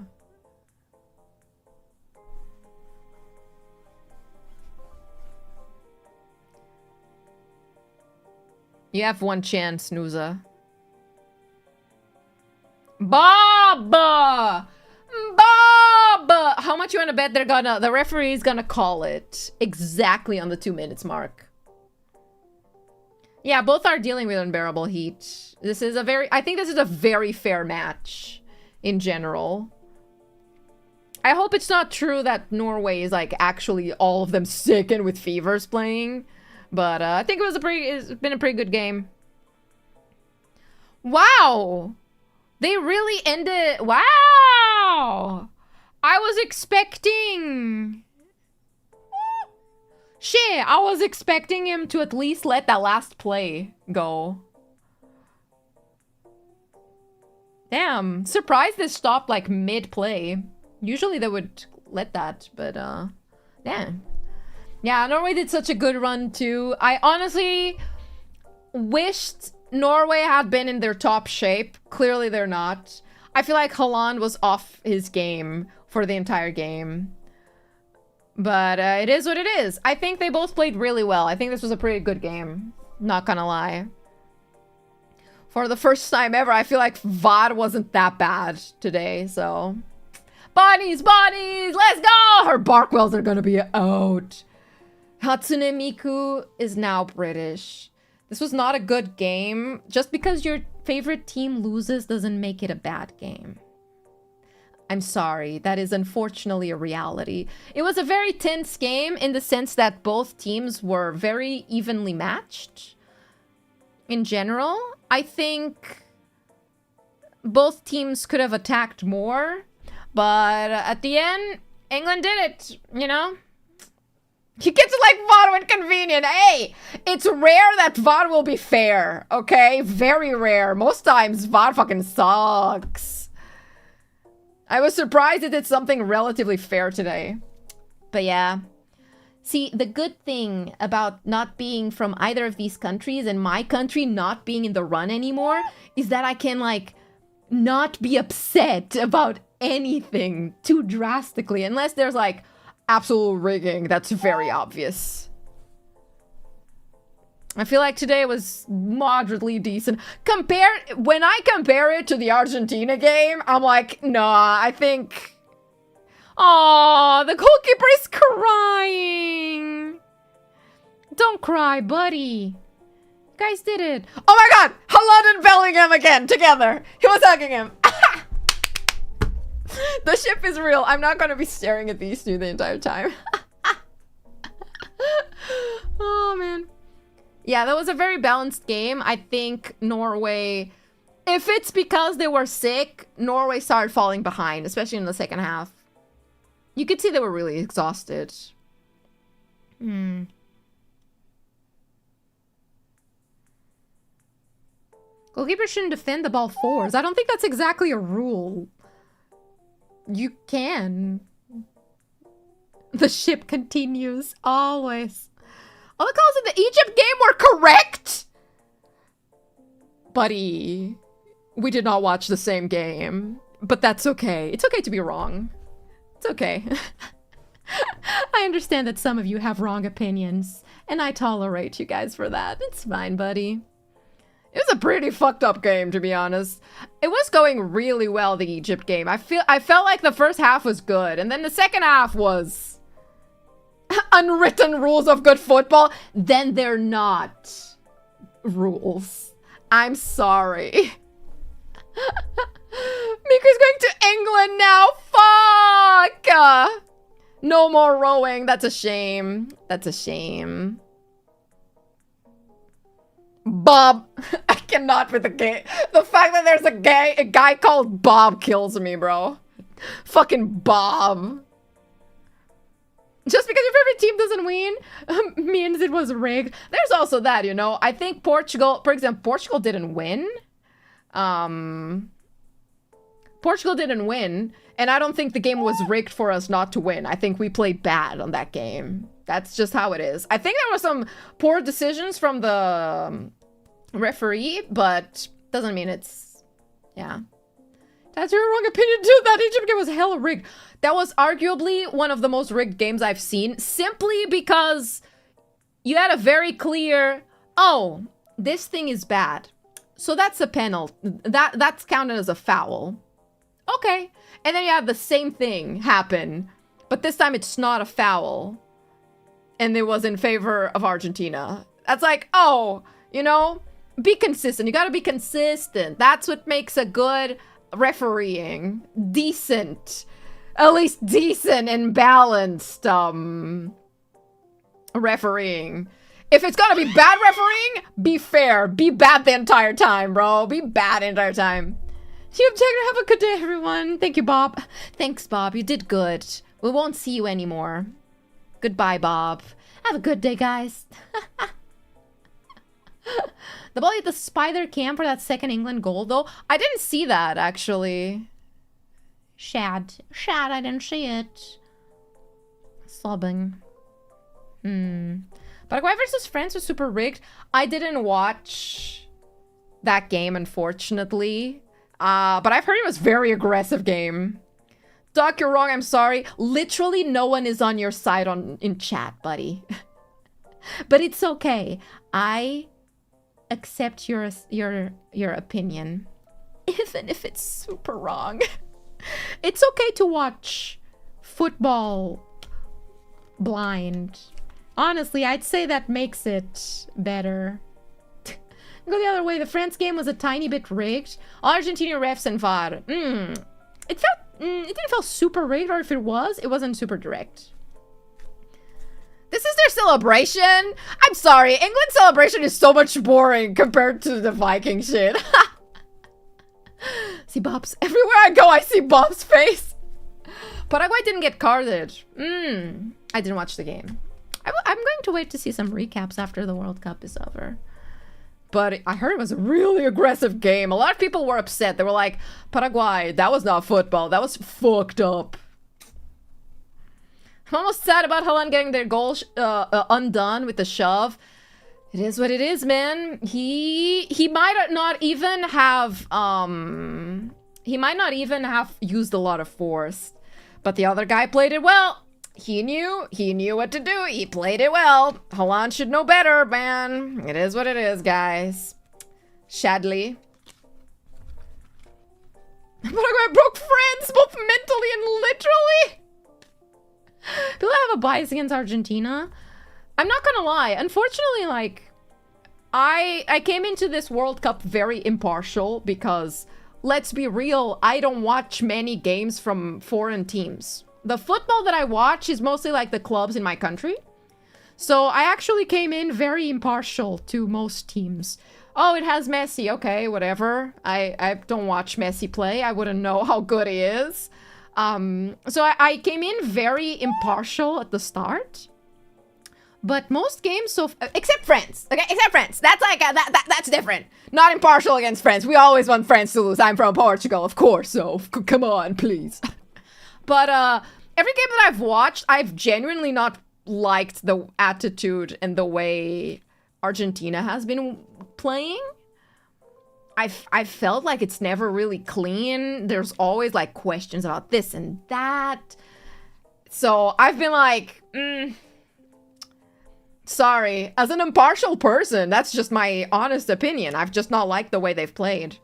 You have one chance, Nuza. Bob! Bob! How much you want to bet the referee is gonna call it exactly on the 2 minutes mark? Yeah, both are dealing with unbearable heat. I think this is a very fair match in general. I hope it's not true that Norway is like actually all of them sick and with fevers playing. But I think it's been a pretty good game. Wow! They really ended... Wow! I was expecting... Shit, I was expecting him to at least let that last play go. Damn, surprised this stopped like mid-play. Usually they would let that, but damn. Yeah, Norway did such a good run too. I honestly wished Norway had been in their top shape. Clearly they're not. I feel like Halaand was off his game for the entire game. But it is what it is. I think they both played really well. I think this was a pretty good game. Not gonna lie. For the first time ever, I feel like VOD wasn't that bad today, so... Bodies, bodies, let's go! Her Barkwells are gonna be out. Hatsune Miku is now British. This was not a good game. Just because your favorite team loses doesn't make it a bad game. I'm sorry, that is unfortunately a reality. It was a very tense game in the sense that both teams were very evenly matched. In general, I think both teams could have attacked more, but at the end, England did it, you know? You get to like VOD when convenient. Hey, it's rare that VOD will be fair, okay? Very rare. Most times, VOD fucking sucks. I was surprised it did something relatively fair today. But yeah. See, the good thing about not being from either of these countries and my country not being in the run anymore is that I can, like, not be upset about anything too drastically. Unless there's, like, absolute rigging. That's very obvious. I feel like today was moderately decent. When I compare it to the Argentina game, I'm like, nah, I think Oh, the goalkeeper is crying. Don't cry, buddy. You guys did it. Oh my god! Halaand and Bellingham again, together. He was hugging him. The ship is real. I'm not gonna be staring at these two the entire time. Oh, man. Yeah, that was a very balanced game. I think Norway... If it's because they were sick, Norway started falling behind, especially in the second half. You could see they were really exhausted. Goalkeeper shouldn't defend the ball forwards. I don't think that's exactly a rule. You can. The ship continues, always. All the calls in the Egypt game were correct! Buddy, we did not watch the same game. But that's okay. It's okay to be wrong. It's okay. I understand that some of you have wrong opinions, and I tolerate you guys for that. It's fine, buddy. It was a pretty fucked up game, to be honest. It was going really well, the Egypt game. I felt like the first half was good, and then the second half was unwritten rules of good football. Then they're not rules. I'm sorry. Mika's going to England now. Fuck! No more rowing. That's a shame. That's a shame. Bob. I cannot with the gay. The fact that there's a guy called Bob kills me, bro. Fucking Bob. Just because your favorite team doesn't win means it was rigged. There's also that, you know. I think Portugal, for example, Portugal didn't win. Portugal didn't win, and I don't think the game was rigged for us not to win. I think we played bad on that game. That's just how it is. I think there were some poor decisions from the referee, but doesn't mean it's... Yeah. That's your wrong opinion too. That Egypt game was hella rigged. That was arguably one of the most rigged games I've seen, simply because you had a very clear, oh, this thing is bad. So that's a penalty. That's counted as a foul. Okay. And then you have the same thing happen, but this time it's not a foul. And it was in favor of Argentina. That's like, oh, you know, be consistent. You gotta be consistent. That's what makes a good refereeing. Decent. At least decent and balanced refereeing. If it's gonna be bad refereeing, be fair. Be bad the entire time, bro. Be bad the entire time. Have a good day, everyone. Thank you, Bob. Thanks, Bob. You did good. We won't see you anymore. Goodbye, Bob. Have a good day, guys. The ball hit the spider cam for that second England goal, though. I didn't see that, actually. Shad, I didn't see it. Sobbing. Paraguay versus France was super rigged. I didn't watch that game, unfortunately. But I've heard it was very aggressive game. Doc, you're wrong. I'm sorry. Literally, no one is on your side in chat, buddy. But it's okay. I accept your opinion, even if it's super wrong. It's okay to watch football blind. Honestly, I'd say that makes it better. Go the other way. The France game was a tiny bit rigged. Argentina refs and VAR. It didn't feel super rigged, or if it was, it wasn't super direct. This is their celebration? I'm sorry, England's celebration is so much boring compared to the Viking shit. See Bob's, everywhere I go I see Bob's face. Paraguay didn't get carded. I didn't watch the game. I'm going to wait to see some recaps after the World Cup is over. But I heard it was a really aggressive game. A lot of people were upset. They were like, Paraguay, that was not football. That was fucked up. I'm almost sad about Halaand getting their goal undone with the shove. It is what it is, man. He might not even have used a lot of force. But the other guy played it well. He knew what to do. He played it well. Halaand should know better, man. It is what it is, guys. Shadley. Paraguay broke France, both mentally and literally. have a bias against Argentina. I'm not gonna lie. Unfortunately, like, I came into this World Cup very impartial because, let's be real, I don't watch many games from foreign teams. The football that I watch is mostly like the clubs in my country. So I actually came in very impartial to most teams. Oh, it has Messi. Okay, whatever. I don't watch Messi play. I wouldn't know how good he is. So I came in very impartial at the start. But most games, so except France, okay, except France. That's like that's different. Not impartial against France. We always want France to lose. I'm from Portugal, of course. So come on, please. But every game that I've watched, I've genuinely not liked the attitude and the way Argentina has been playing. I felt like it's never really clean. There's always like questions about this and that. So I've been like, sorry, as an impartial person, that's just my honest opinion. I've just not liked the way they've played.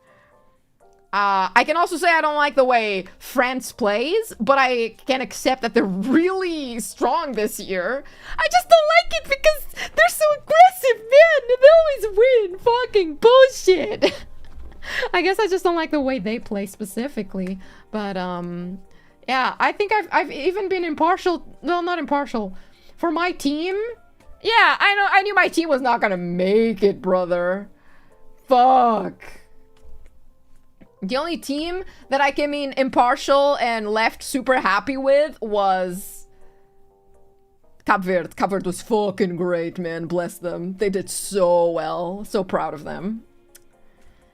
I can also say I don't like the way France plays, but I can accept that they're really strong this year. I just don't like it because they're so aggressive, man. They always win. Fucking bullshit. I guess I just don't like the way they play specifically. But, yeah, I think I've even been impartial. Well, not impartial. For my team... Yeah, I knew my team was not gonna make it, brother. Fuck. The only team that I came in impartial and left super happy with was Cape Verde. Cape Verde was fucking great, man. Bless them. They did so well. So proud of them.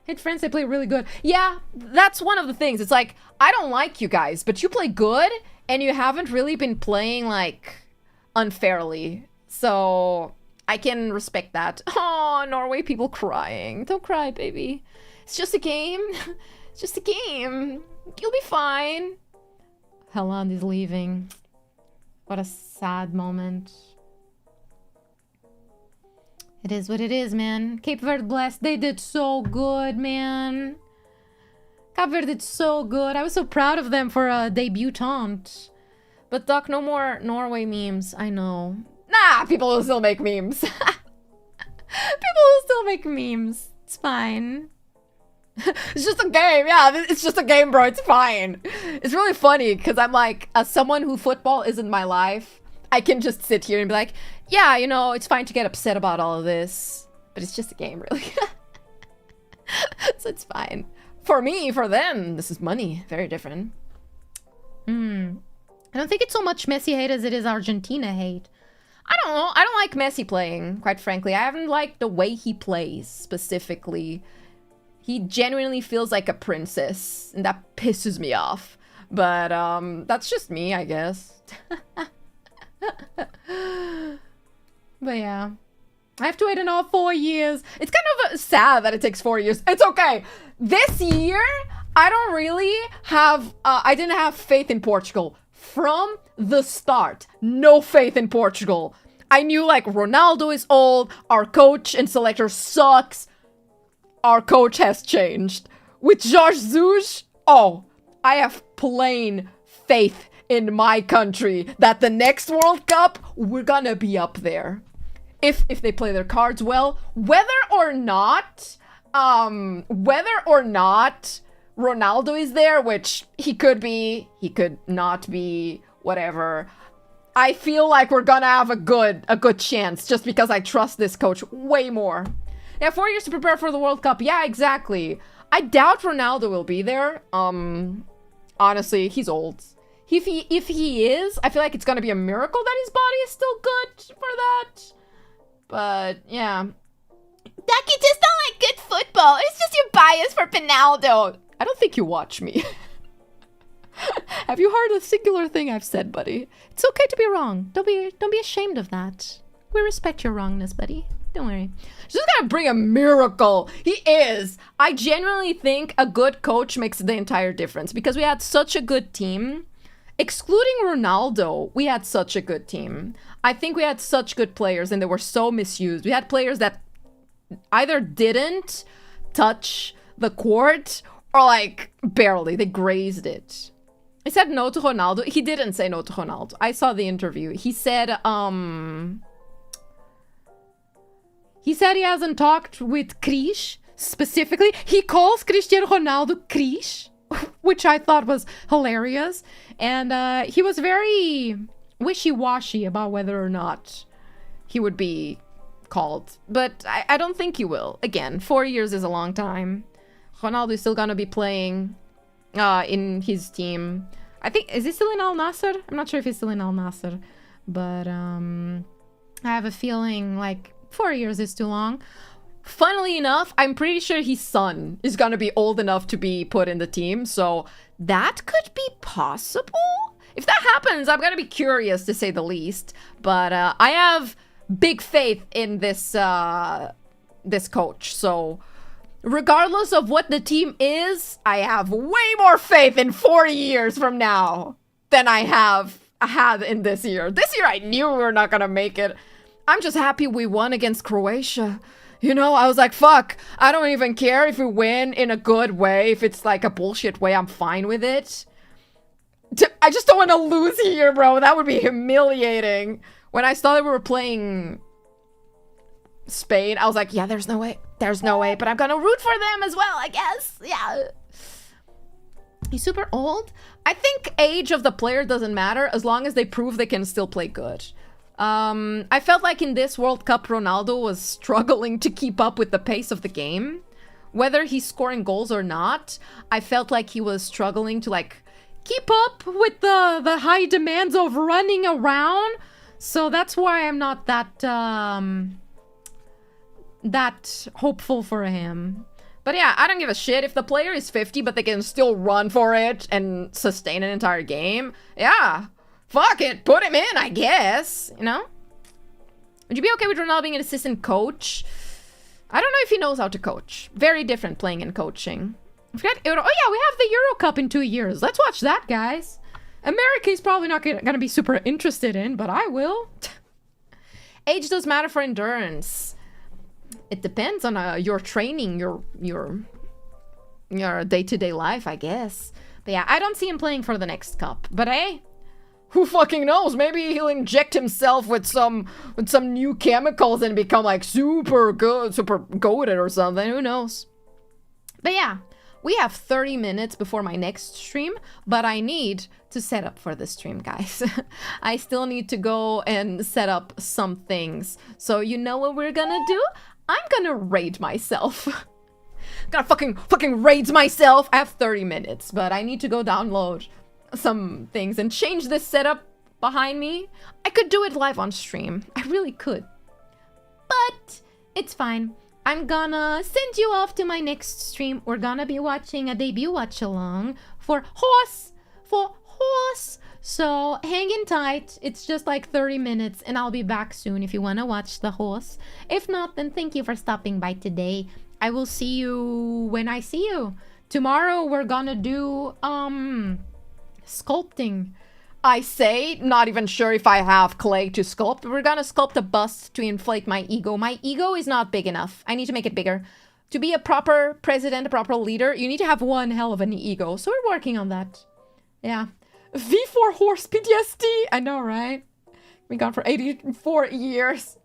Hit France, they play really good. Yeah, that's one of the things. It's like, I don't like you guys, but you play good, and you haven't really been playing, like, unfairly. So, I can respect that. Oh, Norway people crying. Don't cry, baby. It's just a game. It's just a game. You'll be fine. Halaand is leaving. What a sad moment. It is what it is, man. Cape Verde blessed. They did so good, man. Cape Verde did so good. I was so proud of them for a debutante. But Doc, no more Norway memes. I know. Nah, people will still make memes. People will still make memes. It's fine. It's just a game. Yeah, it's just a game, bro. It's fine. It's really funny because I'm like, as someone who football isn't my life, I can just sit here and be like, yeah, you know, it's fine to get upset about all of this, but it's just a game, really. So it's fine. For me, for them, this is money. Very different. I don't think it's so much Messi hate as it is Argentina hate. I don't know. I don't like Messi playing, quite frankly. I haven't liked the way he plays, specifically. He genuinely feels like a princess, and that pisses me off. But, that's just me, I guess. But yeah. I have to wait another 4 years. It's kind of sad that it takes 4 years. It's okay. This year, I don't really have... I didn't have faith in Portugal. From the start, no faith in Portugal. I knew, like, Ronaldo is old, our coach and selector sucks. Our coach has changed. With Jorge Jesus, oh, I have plain faith in my country that the next World Cup, we're gonna be up there. If they play their cards well, whether or not Ronaldo is there, which he could be, he could not be, whatever. I feel like we're gonna have a good chance just because I trust this coach way more. Yeah, 4 years to prepare for the World Cup. Yeah, exactly. I doubt Ronaldo will be there. Honestly, he's old. If he is, I feel like it's gonna be a miracle that his body is still good for that. But, yeah. Duck, you just don't like good football. It's just your bias for Pinaldo. I don't think you watch me. Have you heard a singular thing I've said, buddy? It's okay to be wrong. Don't be ashamed of that. We respect your wrongness, buddy. Don't worry. She's gonna bring a miracle. He is. I genuinely think a good coach makes the entire difference because we had such a good team. Excluding Ronaldo, we had such a good team. I think we had such good players and they were so misused. We had players that either didn't touch the court or like barely. They grazed it. He said no to Ronaldo. He didn't say no to Ronaldo. I saw the interview. He said he hasn't talked with Krish specifically. He calls Cristiano Ronaldo Krish, which I thought was hilarious. And he was very wishy-washy about whether or not he would be called. But I don't think he will. Again, 4 years is a long time. Ronaldo is still gonna be playing in his team. I think, is he still in Al Nassr? I'm not sure if he's still in Al Nassr. But I have a feeling like 4 years is too long. Funnily enough, I'm pretty sure his son is gonna be old enough to be put in the team. So that could be possible. If that happens, I'm gonna be curious to say the least. But I have big faith in this this coach. So regardless of what the team is, I have way more faith in 40 years from now than I had in this year. This year I knew we were not gonna make it. I'm just happy we won against Croatia. You know, I was like, fuck, I don't even care if we win in a good way. If it's like a bullshit way, I'm fine with it. I just don't want to lose here, bro. That would be humiliating. When I saw that we were playing Spain, I was like, yeah, there's no way. There's no way. But I'm going to root for them as well, I guess. Yeah. He's super old. I think age of the player doesn't matter as long as they prove they can still play good. I felt like in this World Cup, Ronaldo was struggling to keep up with the pace of the game. Whether he's scoring goals or not, I felt like he was struggling to like keep up with the high demands of running around. So that's why I'm not that that hopeful for him. But yeah, I don't give a shit if the player is 50, but they can still run for it and sustain an entire game. Yeah. Fuck it, put him in, I guess, you know? Would you be okay with Ronaldo being an assistant coach? I don't know if he knows how to coach. Very different playing and coaching. Oh yeah, we have the Euro Cup in 2 years. Let's watch that, guys. America is probably not gonna be super interested in, but I will. Age does matter for endurance. It depends on your training, your day-to-day life, I guess. But yeah, I don't see him playing for the next cup. But hey, who fucking knows? Maybe he'll inject himself with some new chemicals and become like super good, super goated or something. Who knows? But yeah, we have 30 minutes before my next stream, but I need to set up for the stream, guys. I still need to go and set up some things. So you know what we're gonna do? I'm gonna raid myself. Gonna fucking raid myself. I have 30 minutes, but I need to go download some things and change this setup behind me. I could do it live on stream. I really could. But it's fine. I'm gonna send you off to my next stream. We're gonna be watching a debut watch along for horse. So hang in tight. It's just like 30 minutes and I'll be back soon if you want to watch the horse. If not, then thank you for stopping by today. I will see you when I see you. Tomorrow we're gonna do sculpting. I say, not even sure if I have clay to sculpt, but we're gonna sculpt a bust to inflate my ego. My ego is not big enough. I need to make it bigger. To be a proper president, a proper leader, you need to have one hell of an ego. So we're working on that. Yeah. V4 horse PTSD. I know, right? Been gone for 84 years.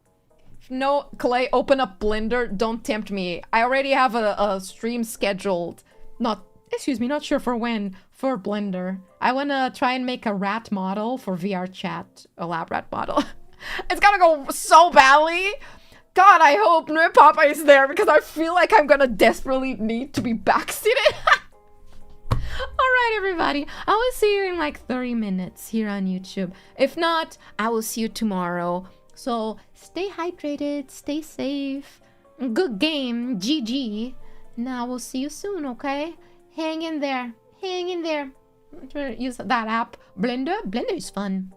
No, Clay, open up Blender. Don't tempt me. I already have a stream scheduled. Not sure for when, for Blender. I want to try and make a rat model for VR chat. A lab rat model. It's gonna go so badly. God, I hope no Papa is there because I feel like I'm gonna desperately need to be backseated. Alright, everybody. I will see you in like 30 minutes here on YouTube. If not, I will see you tomorrow. So stay hydrated, stay safe. Good game, GG. Now we'll see you soon, okay? Hang in there. Hang in there. I'm trying to use that app. Blender? Blender is fun.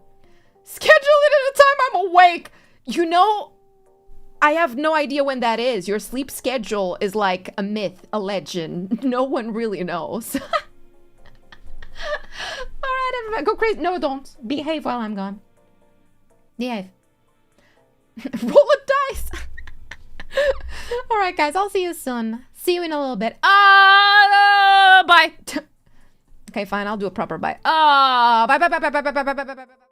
Schedule it at a time I'm awake. You know, I have no idea when that is. Your sleep schedule is like a myth, a legend. No one really knows. Alright, everybody. Go crazy. No, don't. Behave while I'm gone. Behave. Roll a dice. Alright, guys. I'll see you soon. See you in a little bit. Bye. Okay, fine. I'll do a proper bye. Ah, bye, bye, bye, bye, bye, bye, bye, bye, bye, bye, bye.